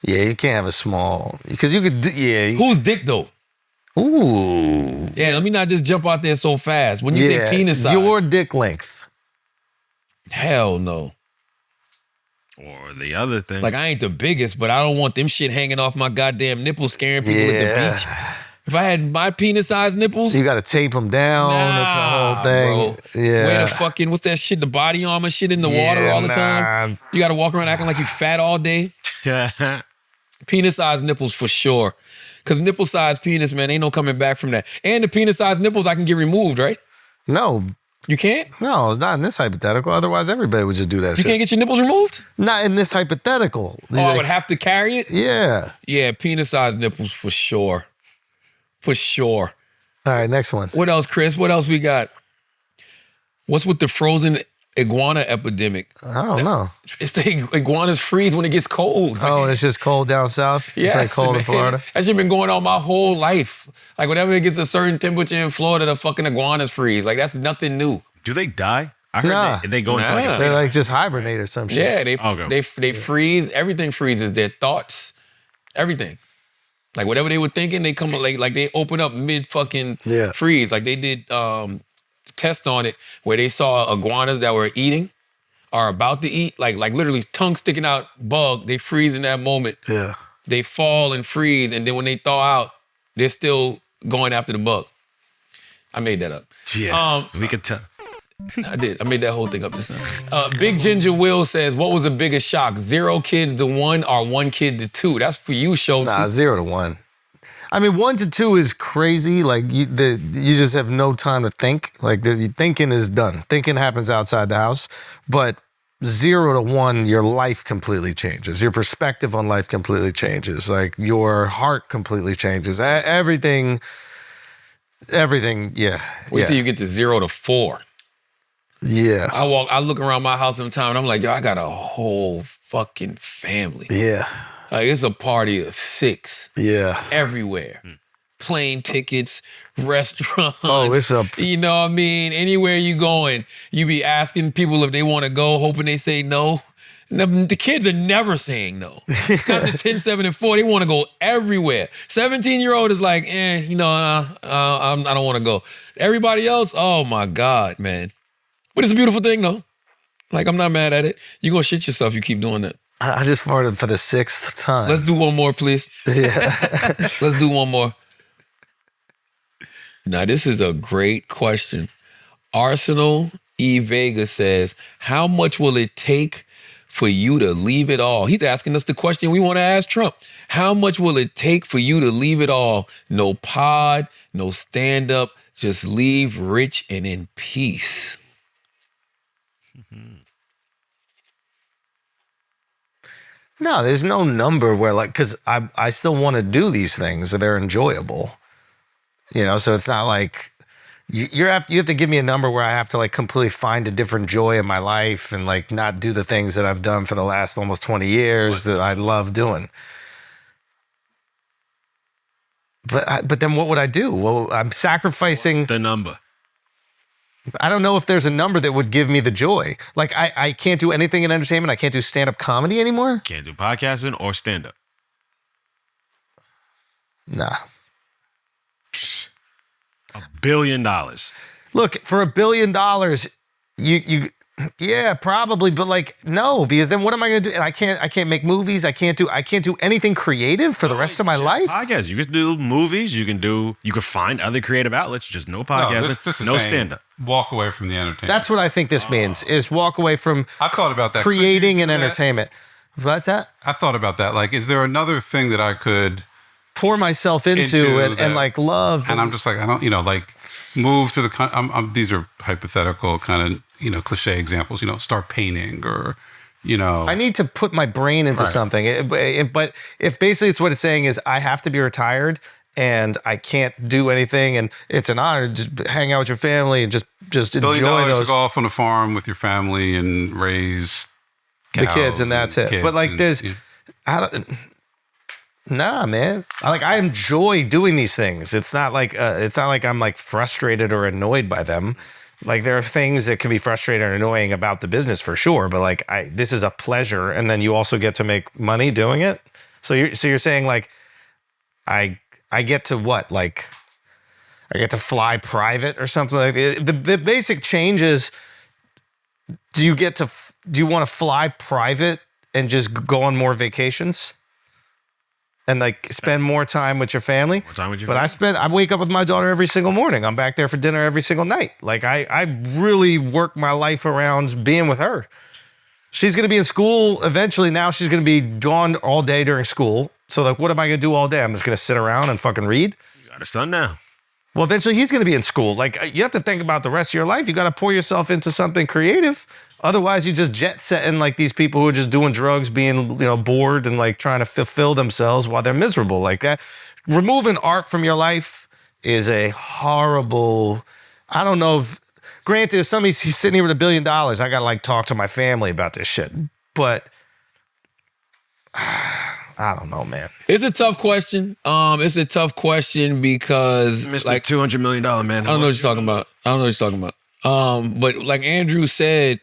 Yeah, you can't have a small because you could. Who's dick though? Ooh. Yeah, let me not just jump out there so fast. When you say penis size, your dick length. Hell no. Or the other thing. Like I ain't the biggest, but I don't want them shit hanging off my goddamn nipples scaring people at the beach. If I had my penis-sized nipples, you got to tape them down. That's a whole thing. Bro. Yeah. Wear the fucking, what's that shit, the body armor shit in the water all the time. You got to walk around acting like you fat all day. Penis-sized nipples for sure. Because nipple-sized penis, man, ain't no coming back from that. And the penis-sized nipples, I can get removed, right? No. You can't? No, not in this hypothetical. Otherwise, everybody would just do that shit. You can't get your nipples removed? Not in this hypothetical. Oh, I would have to carry it? Yeah. Yeah, penis-sized nipples for sure. For sure. All right, next one. What else, Chris? What else we got? What's with the frozen iguana epidemic. I don't know. It's the iguanas freeze when it gets cold. Oh, and it's just cold down south? Yes, It's like cold in Florida? That shit been going on my whole life. Like whenever it gets a certain temperature in Florida, the fucking iguanas freeze. Like that's nothing new. Do they die? I heard they go into like a state They of- like just hibernate or some shit. Yeah, they freeze. Everything freezes. Their thoughts, everything. Like whatever they were thinking, they come like they open up mid fucking freeze. Like they did test on it where they saw iguanas that were eating or about to eat, like literally tongue sticking out, bug. They freeze in that moment. Yeah. They fall and freeze, and then when they thaw out, they're still going after the bug. I made that up. Yeah, we could tell. I did. I made that whole thing up just now. Big Ginger Will says, what was the biggest shock? 0 kids to 1 or 1 kid to 2? That's for you, Schultz. Nah, 0 to 1. I mean, 1 to 2 is crazy. Like, you just have no time to think. Like, thinking is done. Thinking happens outside the house. But 0 to 1, your life completely changes. Your perspective on life completely changes. Like, your heart completely changes. Everything, yeah. Wait till you get to 0 to 4. Yeah. I look around my house sometime and I'm like, yo, I got a whole fucking family. Yeah. Like it's a party of 6. Yeah. Everywhere. Plane tickets, restaurants. Oh, it's a... You know what I mean? Anywhere you going, you be asking people if they want to go, hoping they say no. The kids are never saying no. Got the 10, 7, and 4. They want to go everywhere. 17-year-old is like, I don't want to go. Everybody else, oh my God, man. But it's a beautiful thing, though. Like, I'm not mad at it. You're going to shit yourself if you keep doing that. I just farted for the 6th time. Let's do one more, please. Yeah. Let's do one more. Now, this is a great question. Arsenal E. Vega says, how much will it take for you to leave it all? He's asking us the question we want to ask Trump. How much will it take for you to leave it all? No pod, no stand-up, just leave rich and in peace. No, there's no number where because I still want to do these things. They're enjoyable. So it's not like you have to give me a number where I have to completely find a different joy in my life and not do the things that I've done for the last almost 20 years that I love doing. But then what would I do? Well, I'm sacrificing... What's the number? I don't know if there's a number that would give me the joy. Like, I can't do anything in entertainment. I can't do stand-up comedy anymore. Can't do podcasting or stand-up. Nah. $1 billion. Look, for $1 billion, yeah, probably, but no, because then what am I gonna do? And I can't make movies. I can't do anything creative for the rest of my life. Podcast. You can do movies. You can find other creative outlets. Just no podcasting. This is no saying stand-up. Walk away from the entertainment. That's what I think this means, is walk away from I've thought about that. Creating an entertainment. What's that? I've thought about that. Is there another thing that I could pour myself into and love? And I'm just I don't, move to the, these are hypothetical kind of, cliche examples, start painting or, I need to put my brain into something. But if basically it's what it's saying is I have to be retired and I can't do anything, and it's an honor to just hang out with your family and just enjoy those. To go off on a farm with your family and raise the kids, and that's it. But nah, man. I enjoy doing these things. It's not like I'm frustrated or annoyed by them. There are things that can be frustrating or annoying about the business for sure, but this is a pleasure, and then you also get to make money doing it. So you're saying I get to what? I get to fly private or something like that. The basic change is, do you want to fly private and just go on more vacations? And spend more time with your family. More time with your family. But I wake up with my daughter every single morning. I'm back there for dinner every single night. I really work my life around being with her. She's going to be in school eventually. Now she's going to be gone all day during school. So what am I going to do all day? I'm just going to sit around and fucking read. You got a son now. Well, eventually he's going to be in school. You have to think about the rest of your life. You got to pour yourself into something creative. Otherwise, you just jet setting these people who are just doing drugs, being bored and trying to fulfill themselves while they're miserable like that. Removing art from your life is a horrible. I don't know if Granted, if somebody's sitting here with $1 billion, I gotta like talk to my family about this shit. But I don't know, man. It's a tough question. It's a tough question because Mr. like $200 million man. I don't know what you're talking about. But like Andrew said,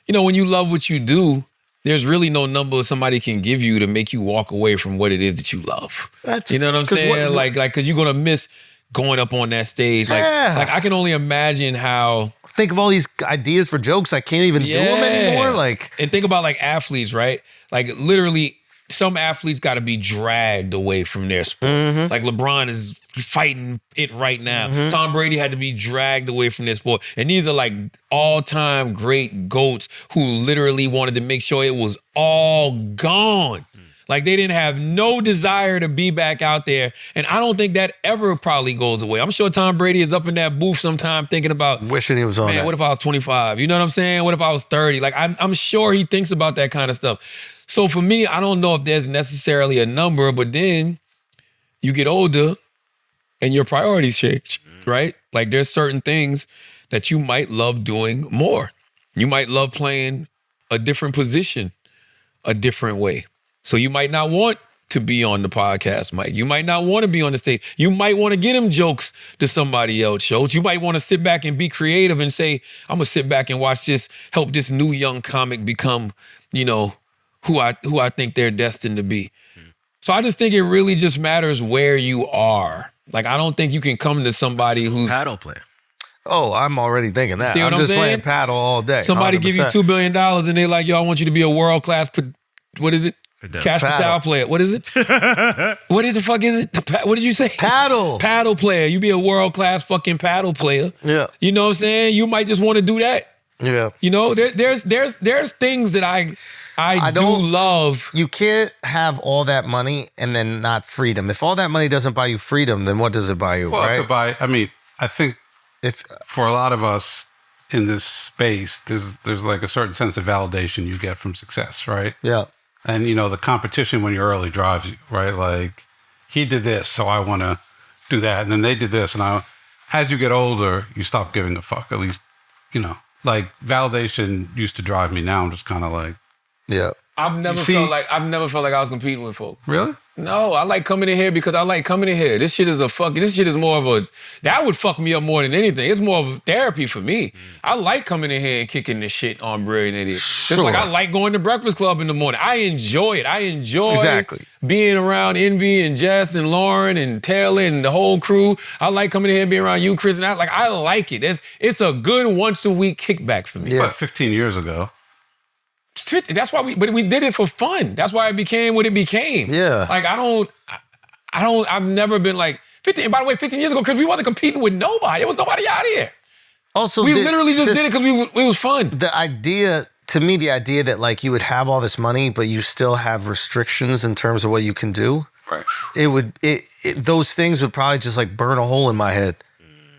you know, when you love what you do, there's really no number somebody can give you to make you walk away from what it is that you love. You know what I'm saying? Like, because you're gonna miss going up on that stage. Like I can only imagine how. Think of all these ideas for jokes. I can't even do them anymore. Like, and think about like athletes, right? Like literally, some athletes got to be dragged away from their sport. Like LeBron is fighting it right now. Tom Brady had to be dragged away from their sport. And these are like all-time great GOATs who literally wanted to make sure it was all gone. Like they didn't have no desire to be back out there. And I don't think that ever probably goes away. I'm sure Tom Brady is up in that booth sometime thinking about, wishing he was on man, that. what if I was 25? You know what I'm saying? What if I was 30? Like I'm sure he thinks about that kind of stuff. So for me, I don't know if there's necessarily a number, but then you get older and your priorities change, right? Like there's certain things that you might love doing more. You might love playing a different position a different way. So you might not want to be on the podcast, Mike. You might not want to be on the stage. You might want to get them jokes to somebody else shows. You might want to sit back and be creative and say, I'm going to sit back and watch this, help this new young comic become, you know, who I think they're destined to be. So I just think it really just matters where you are. Like, I don't think you can come to somebody who's... Paddle player. Oh, I'm already thinking that. See what I'm just saying? playing paddle all day. Somebody 100%. give you $2 billion and they're like, yo, I want you to be a world-class... What is it? Cash paddle player. What is it? What the fuck is it? What did you say? Paddle. Paddle player. You be a world-class fucking paddle player. Yeah. You know what I'm saying? You might just want to do that. Yeah. You know, there's things that I do love. You can't have all that money and then not freedom. If all that money doesn't buy you freedom, then what does it buy you, Well, right? it could buy, I mean, I think if for a lot of us in this space, there's like a certain sense of validation you get from success, right? Yeah. And, you know, the competition when you're early drives you, right? Like, he did this, so I want to do that. And then they did this. And as you get older, you stop giving a fuck. At least, you know, like, validation used to drive me. Now I'm just kind of like... Yeah. I've never felt like I was competing with folks. Really? No, I like coming in here because I like coming in here. This shit is more of a, that would fuck me up more than anything. It's more of therapy for me. I like coming in here and kicking this shit on Brilliant Idiot. Just like I like going to Breakfast Club in the morning. I enjoy it. I enjoy being around Envy and Jess and Lauren and Taylor and the whole crew. I like coming in here and being around you, Chris, and I like it. It's a good once a week kickback for me. Yeah. But 15 years ago. That's why we did it for fun. That's why it became what it became. Yeah. Like I've never been like 15. And by the way, 15 years ago, because we wasn't competing with nobody. There was nobody out here. Also, we literally just did it because it was fun. The idea that like you would have all this money, but you still have restrictions in terms of what you can do. Right. Those things would probably just like burn a hole in my head.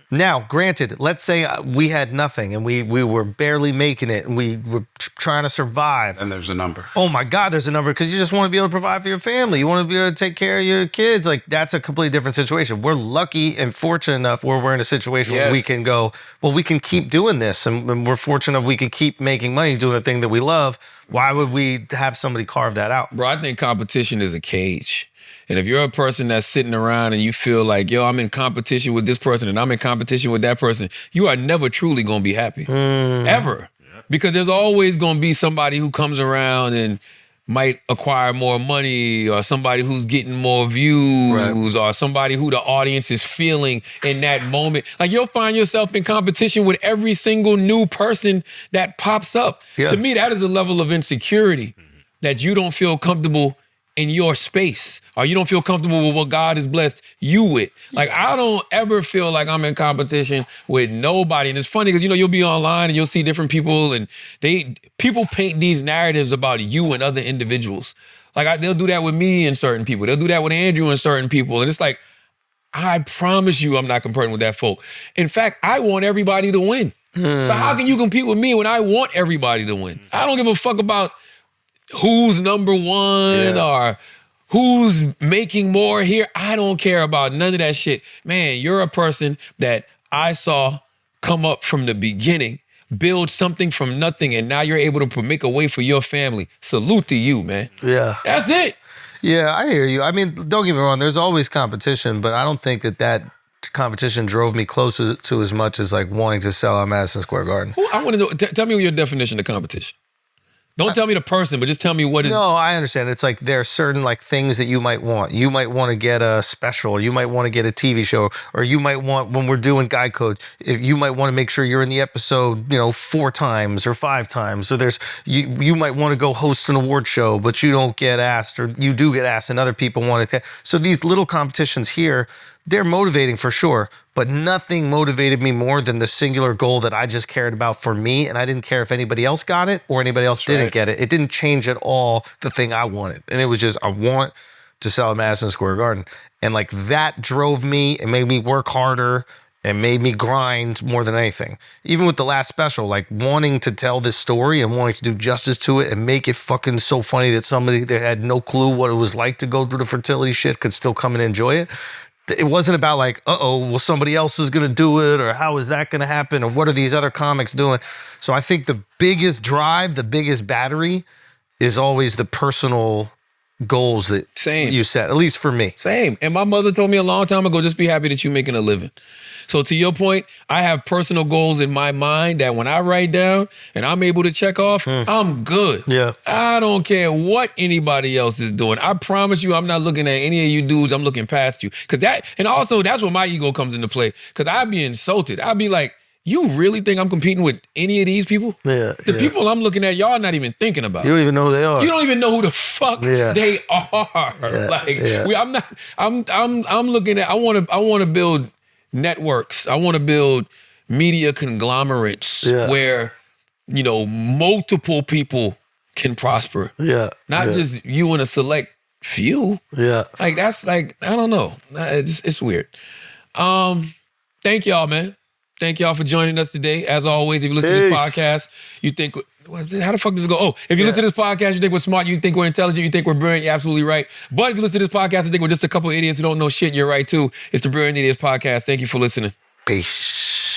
Now, granted, let's say we had nothing and we were barely making it and we were trying to survive. And there's a number. Oh my God, there's a number because you just want to be able to provide for your family. You want to be able to take care of your kids. Like, that's a completely different situation. We're lucky and fortunate enough where we're in a situation where we can go, well, we can keep doing this. And we're fortunate we can keep making money doing the thing that we love. Why would we have somebody carve that out? Bro, I think competition is a cage. And if you're a person that's sitting around and you feel like, yo, I'm in competition with this person and I'm in competition with that person, you are never truly going to be happy. Ever. Because there's always going to be somebody who comes around and might acquire more money, or somebody who's getting more views, or somebody who the audience is feeling in that moment. Like, you'll find yourself in competition with every single new person that pops up. Yeah. To me, that is a level of insecurity that you don't feel comfortable in your space, or you don't feel comfortable with what God has blessed you with. Like, I don't ever feel like I'm in competition with nobody. And it's funny because, you know, you'll be online and you'll see different people and people paint these narratives about you and other individuals. Like, they'll do that with me and certain people. They'll do that with Andrew and certain people. And it's like, I promise you I'm not comparing with that folk. In fact, I want everybody to win. So how can you compete with me when I want everybody to win? I don't give a fuck about who's number one or who's making more here. I don't care about none of that shit. Man, you're a person that I saw come up from the beginning, build something from nothing, and now you're able to make a way for your family. Salute to you, man. Yeah. That's it. Yeah, I hear you. I mean, don't get me wrong, there's always competition, but I don't think that competition drove me closer to as much as like wanting to sell out Madison Square Garden. I want to know, tell me your definition of competition. Don't tell me the person, but just tell me what is. No, I understand. It's like there are certain like things that you might want. You might want to get a special. You might want to get a TV show, or you might want, when we're doing Guy Code, you might want to make sure you're in the episode, 4 times or 5 times. So there's you might want to go host an award show, but you don't get asked, or you do get asked, and other people want to. So these little competitions here, they're motivating for sure, but nothing motivated me more than the singular goal that I just cared about for me, and I didn't care if anybody else got it or anybody else didn't get it. It didn't change at all the thing I wanted. And it was just, I want to sell at Madison Square Garden. And like that drove me and made me work harder and made me grind more than anything. Even with the last special, like wanting to tell this story and wanting to do justice to it and make it fucking so funny that somebody that had no clue what it was like to go through the fertility shit could still come and enjoy it. It wasn't about like, well, somebody else is going to do it, or how is that going to happen, or what are these other comics doing? So I think the biggest drive, the biggest battery is always the personal goals that you set, at least for me. Same. And my mother told me a long time ago, just be happy that you're making a living. So to your point, I have personal goals in my mind that when I write down and I'm able to check off, I'm good. Yeah. I don't care what anybody else is doing. I promise you, I'm not looking at any of you dudes. I'm looking past you. And also that's where my ego comes into play. Because I'd be insulted. I'd be like, you really think I'm competing with any of these people? Yeah. The people I'm looking at, y'all not even thinking about. You don't even know who they are. You don't even know who the fuck they are. I'm looking at, I want to build networks. I want to build media conglomerates where, multiple people can prosper. Yeah. Not just you and a select few. Yeah. Like that's like, I don't know. It's weird. Thank y'all, man. Thank y'all for joining us today. As always, if you listen to this podcast, you think, how the fuck does it go? Oh, if you listen to this podcast, you think we're smart, you think we're intelligent, you think we're brilliant, you're absolutely right. But if you listen to this podcast and think we're just a couple of idiots who don't know shit, you're right too. It's the Brilliant Idiots Podcast. Thank you for listening. Peace.